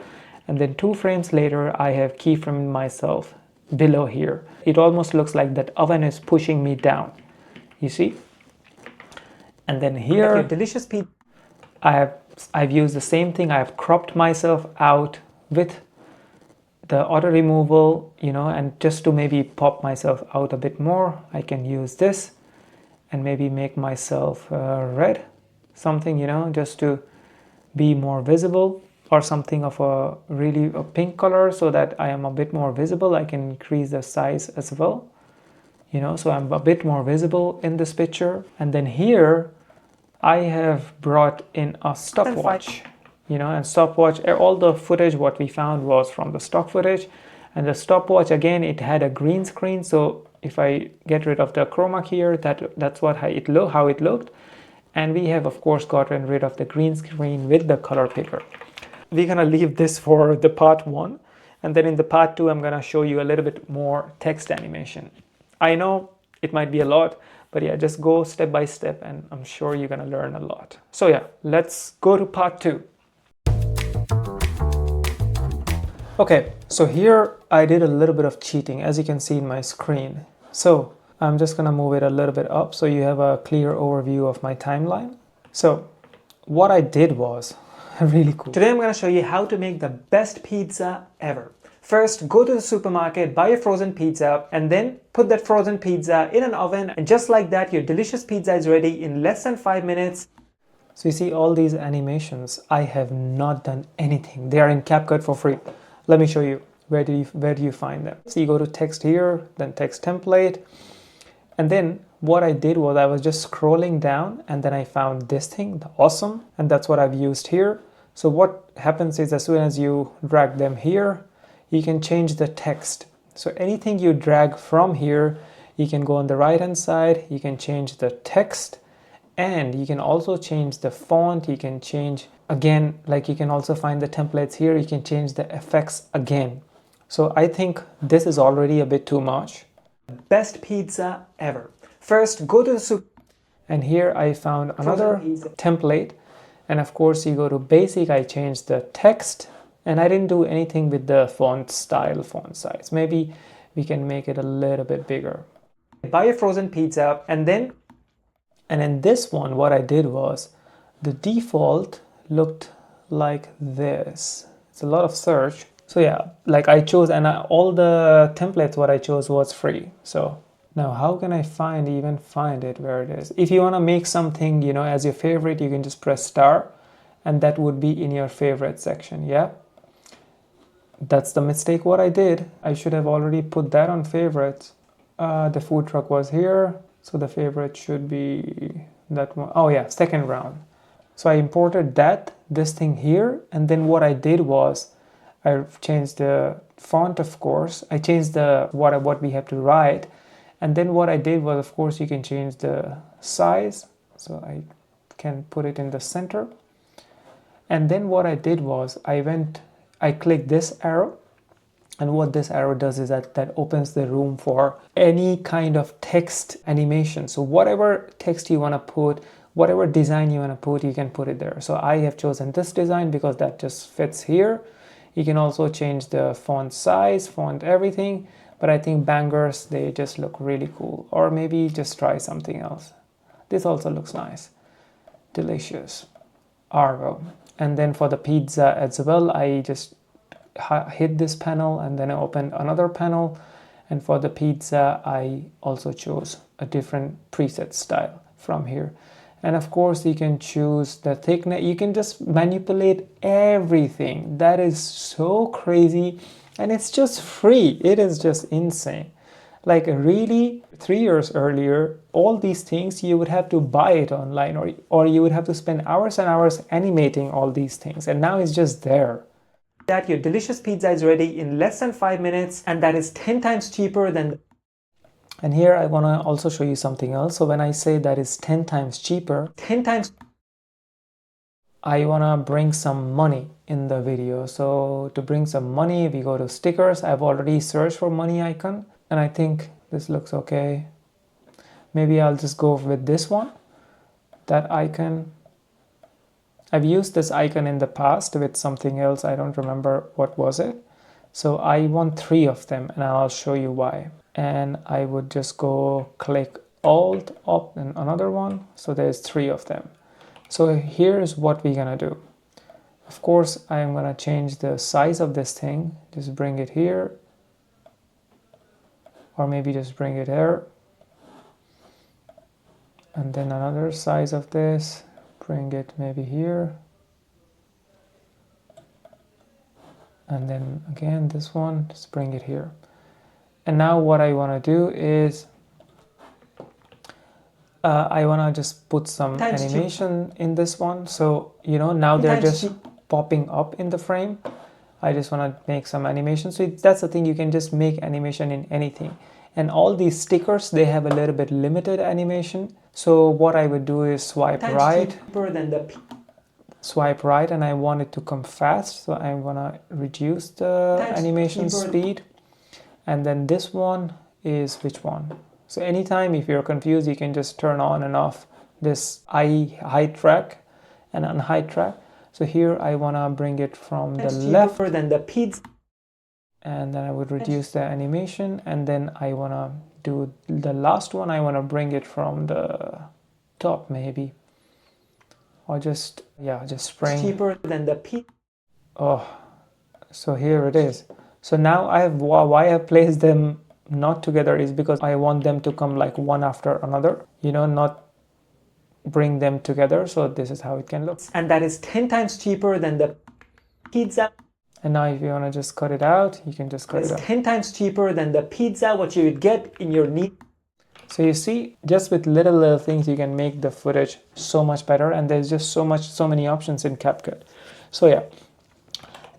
and then 2 frames later I have keyframed myself below here. It almost looks like that oven is pushing me down, you see? And then here, delicious pizza. I've used the same thing. I've cropped myself out with the auto removal, and just to maybe pop myself out a bit more, I can use this and maybe make myself red, something, just to be more visible, or something of a pink color so that I am a bit more visible. I can increase the size as well, so I'm a bit more visible in this picture. And then here I have brought in a stopwatch, and stopwatch, all the footage what we found was from the stock footage. And the stopwatch, again, it had a green screen. So if I get rid of the chroma key here, that's how it looked. And we have, of course, gotten rid of the green screen with the color picker. We're gonna leave this for the part 1. And then in the part 2, I'm gonna show you a little bit more text animation. I know it might be a lot, but yeah, just go step by step and I'm sure you're gonna learn a lot. So yeah, let's go to part 2. Okay, so here I did a little bit of cheating, as you can see in my screen. So I'm just gonna move it a little bit up so you have a clear overview of my timeline. So what I did was really cool. Today I'm going to show you how to make the best pizza ever. First, go to the supermarket, buy a frozen pizza, and then put that frozen pizza in an oven, and just like that, your delicious pizza is ready in less than 5 minutes. So you see all these animations, I have not done anything. They are in CapCut for free. Let me show you. Where do you find them? So you go to text here, then text template, and then what I did was I was just scrolling down, and then I found this thing, the awesome, and that's what I've used here. So what happens is as soon as you drag them here, you can change the text. So anything you drag from here, you can go on the right hand side, you can change the text, and you can also change the font. You can change again, like you can also find the templates here, you can change the effects again. So I think this is already a bit too much. Best pizza ever. First, go to the soup. And here I found another template. And of course, you go to basic, I changed the text, and I didn't do anything with the font style, font size. Maybe we can make it a little bit bigger. Buy a frozen pizza, and in this one, what I did was the default looked like this. It's a lot of search. So yeah, like I chose, and all the templates what I chose was free. So now how can I even find it where it is? If you want to make something, you know, as your favorite, you can just press star, and that would be in your favorite section. Yeah, that's the mistake what I did. I should have already put that on favorites. The food truck was here, so the favorite should be that one. Oh yeah, second round. So I imported this thing here, and then what I did was I changed the font, of course. I changed the what we have to write, and then what I did was, of course, you can change the size. So I can put it in the center. And then what I did was I clicked this arrow, and what this arrow does is that opens the room for any kind of text animation. So whatever text you want to put, whatever design you want to put, you can put it there. So I have chosen this design because that just fits here. You can also change the font size, font everything, but I think bangers, they just look really cool. Or maybe just try something else. This also looks nice. Delicious. Argo. And then for the pizza as well, I just hit this panel and then I opened another panel, and for the pizza I also chose a different preset style from here. And of course you can choose the thickness, you can just manipulate everything. That is so crazy, and it's just free. It is just insane. Like really, 3 years earlier, all these things you would have to buy it online, or you would have to spend hours and hours animating all these things, and now it's just there. That your delicious pizza is ready in less than 5 minutes, and that is 10 times cheaper than. And here I want to also show you something else. So when I say that is 10 times cheaper, 10 times, I want to bring some money in the video. So to bring some money, we go to stickers. I've already searched for money icon, and I think this looks okay. Maybe I'll just go with this one, that icon. I've used this icon in the past with something else. I don't remember what was it. So I want 3 of them, and I'll show you why. And I would just go click Alt up and another one. So there's 3 of them. So here's what we're gonna do. Of course, I am gonna change the size of this thing. Just bring it here, or maybe just bring it here. And then another size of this. Bring it maybe here, and then again this one, just bring it here. And now what I want to do is I want to just put some animation in this one, so you know, now they're just popping up in the frame. I just want to make some animation. So that's the thing, you can just make animation in anything. And all these stickers, they have a little bit limited animation. So what I would do is swipe right, and I want it to come fast. So I'm gonna reduce the animation speed. And then this one is which one? So anytime if you're confused, you can just turn on and off this hide track and unhide track. So here I wanna bring it from the left, and then I would reduce the animation, and then I want to do the last one. I want to bring it from the top maybe, or just spring cheaper than the pizza. Oh, so here it is. So now why I placed them not together is because I want them to come like one after another, you know, not bring them together. So this is how it can look, and that is 10 times cheaper than the pizza. And now if you want to just cut it out, you can just cut it out. It's 10 times cheaper than the pizza what you would get in your need. So you see, just with little things, you can make the footage so much better, and there's just so many options in CapCut. So yeah,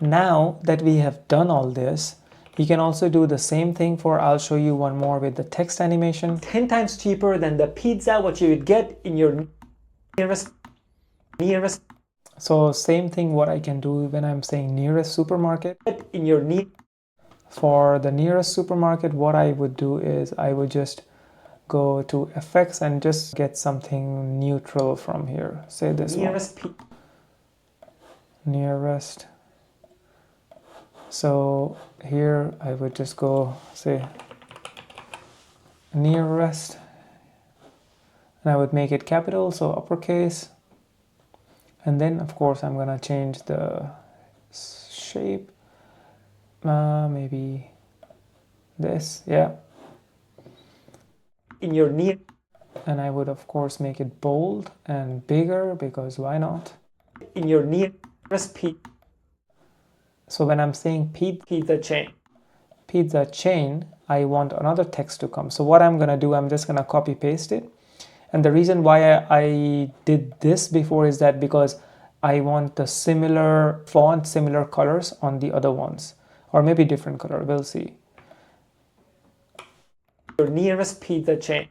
now that we have done all this, you can also do the same thing for, I'll show you one more with the text animation. 10 times cheaper than the pizza what you would get in your nearest. So same thing what I can do when I'm saying nearest supermarket. In your need. For the nearest supermarket, what I would do is I would just go to effects and just get something neutral from here. Say this nearest. So here I would just go say nearest, and I would make it capital, so uppercase. And then of course I'm gonna change the shape, maybe this, yeah. In your near, and I would of course make it bold and bigger, because why not? In your nearest pizza. So when I'm saying pizza chain, I want another text to come. So what I'm gonna do, I'm just gonna copy paste it. And the reason why I did this before is that because I want the similar font, similar colors on the other ones, or maybe different color, we'll see. Your nearest pizza chain.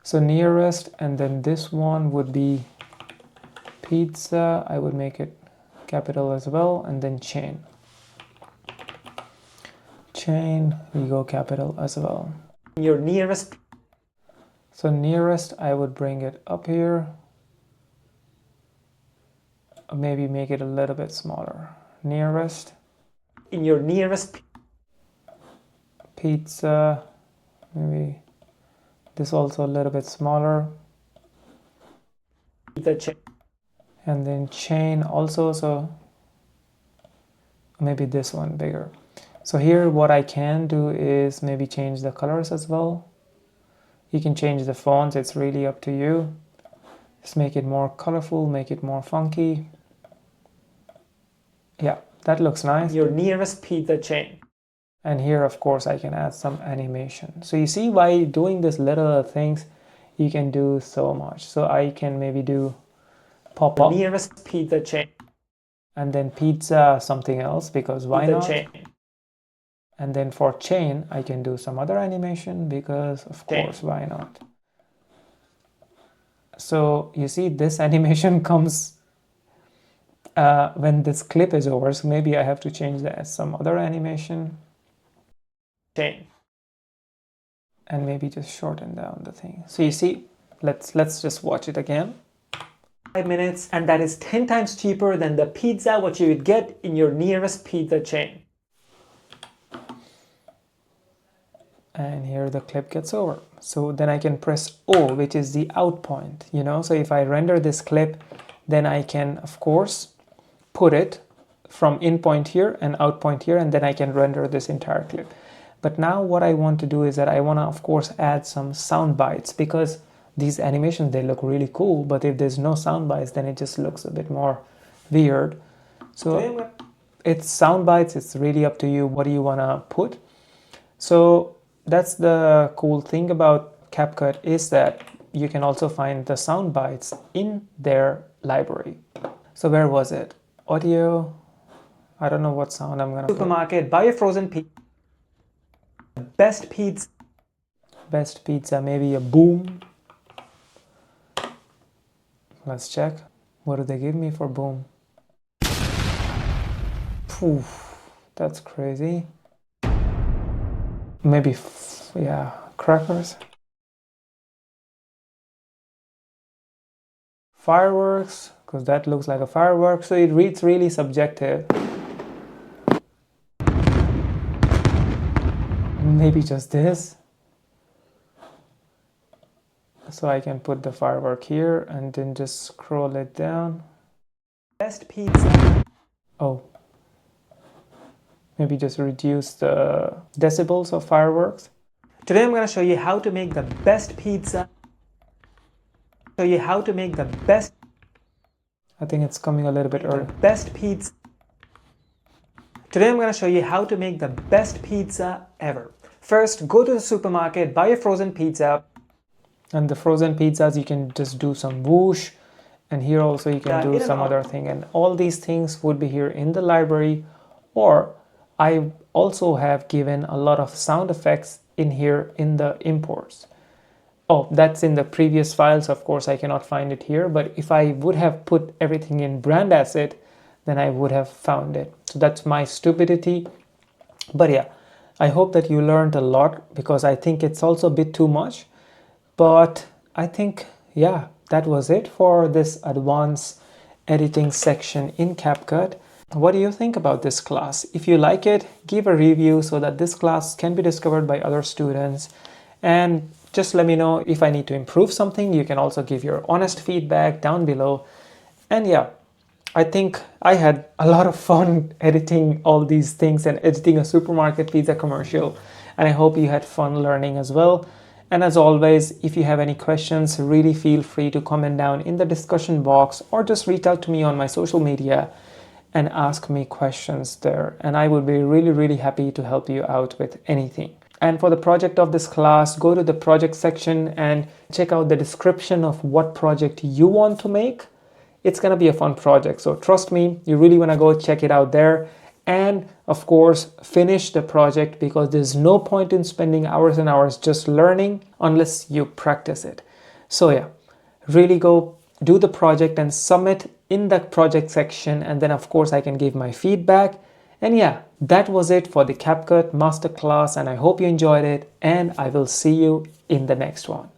So nearest, and then this one would be pizza. I would make it capital as well, and then chain. Chain, we go capital as well. Your nearest. So nearest, I would bring it up here. Maybe make it a little bit smaller. Nearest. In your nearest pizza, maybe this also a little bit smaller. Pizza chain. And then chain also, so maybe this one bigger. So here what I can do is maybe change the colors as well. You can change the fonts, it's really up to you. Just make it more colorful, make it more funky. Yeah, that looks nice. Your nearest pizza chain. And here, of course, I can add some animation. So you see, by doing these little things, you can do so much. So I can maybe do pop up. Nearest pizza chain. And then pizza something else, because why pizza not? Chain. And then for chain, I can do some other animation, because of course, why not? So you see, this animation comes when this clip is over. So maybe I have to change that as some other animation. Chain. And maybe just shorten down the thing. So you see, let's just watch it again. 5 minutes, and that is 10 times cheaper than the pizza what you would get in your nearest pizza chain. And here the clip gets over. So then I can press O, which is the out point, you know. So if I render this clip, then I can of course put it from in point here and out point here, and then I can render this entire clip. But now what I want to do is that I want to of course add some sound bites, because these animations, they look really cool, but if there's no sound bites, then it just looks a bit more weird. So it's sound bites, it's really up to you what do you want to put. So that's the cool thing about CapCut, is that you can also find the sound bites in their library. So where was it? Audio. I don't know what sound I'm gonna Supermarket, buy a frozen pizza. Best pizza. Best pizza, maybe a boom. Let's check. What do they give me for boom? Poof, that's crazy. Maybe, yeah, crackers. Fireworks, because that looks like a firework, so it's really subjective. Maybe just this. So I can put the firework here and then just scroll it down. Best pizza. Oh. Maybe just reduce the decibels of fireworks. Today I'm going to show you how to make the best pizza. Show you how to make the best. I think it's coming a little bit early. Best pizza. Today I'm going to show you how to make the best pizza ever. First, go to the supermarket, buy a frozen pizza. And the frozen pizzas, you can just do some whoosh, and here also you can do some other thing, and all these things would be here in the library, or I also have given a lot of sound effects in here in the imports. Oh, that's in the previous files, of course I cannot find it here, but if I would have put everything in brand asset, then I would have found it. So that's my stupidity. But yeah, I hope that you learned a lot, because I think it's also a bit too much. But I think, yeah, that was it for this advanced editing section in CapCut. What do you think about this class? If you like it, give a review so that this class can be discovered by other students. And just let me know if I need to improve something. You can also give your honest feedback down below. And yeah, I think I had a lot of fun editing all these things and editing a supermarket pizza commercial. And I hope you had fun learning as well. And as always, if you have any questions, really feel free to comment down in the discussion box or just reach out to me on my social media and ask me questions there. And I would be really, really happy to help you out with anything. And for the project of this class, go to the project section and check out the description of what project you want to make. It's going to be a fun project. So trust me, you really want to go check it out there. And of course, finish the project, because there's no point in spending hours and hours just learning unless you practice it. So yeah, really go do the project and submit in the project section. And then of course I can give my feedback. And yeah, that was it for the CapCut Masterclass. And I hope you enjoyed it. And I will see you in the next one.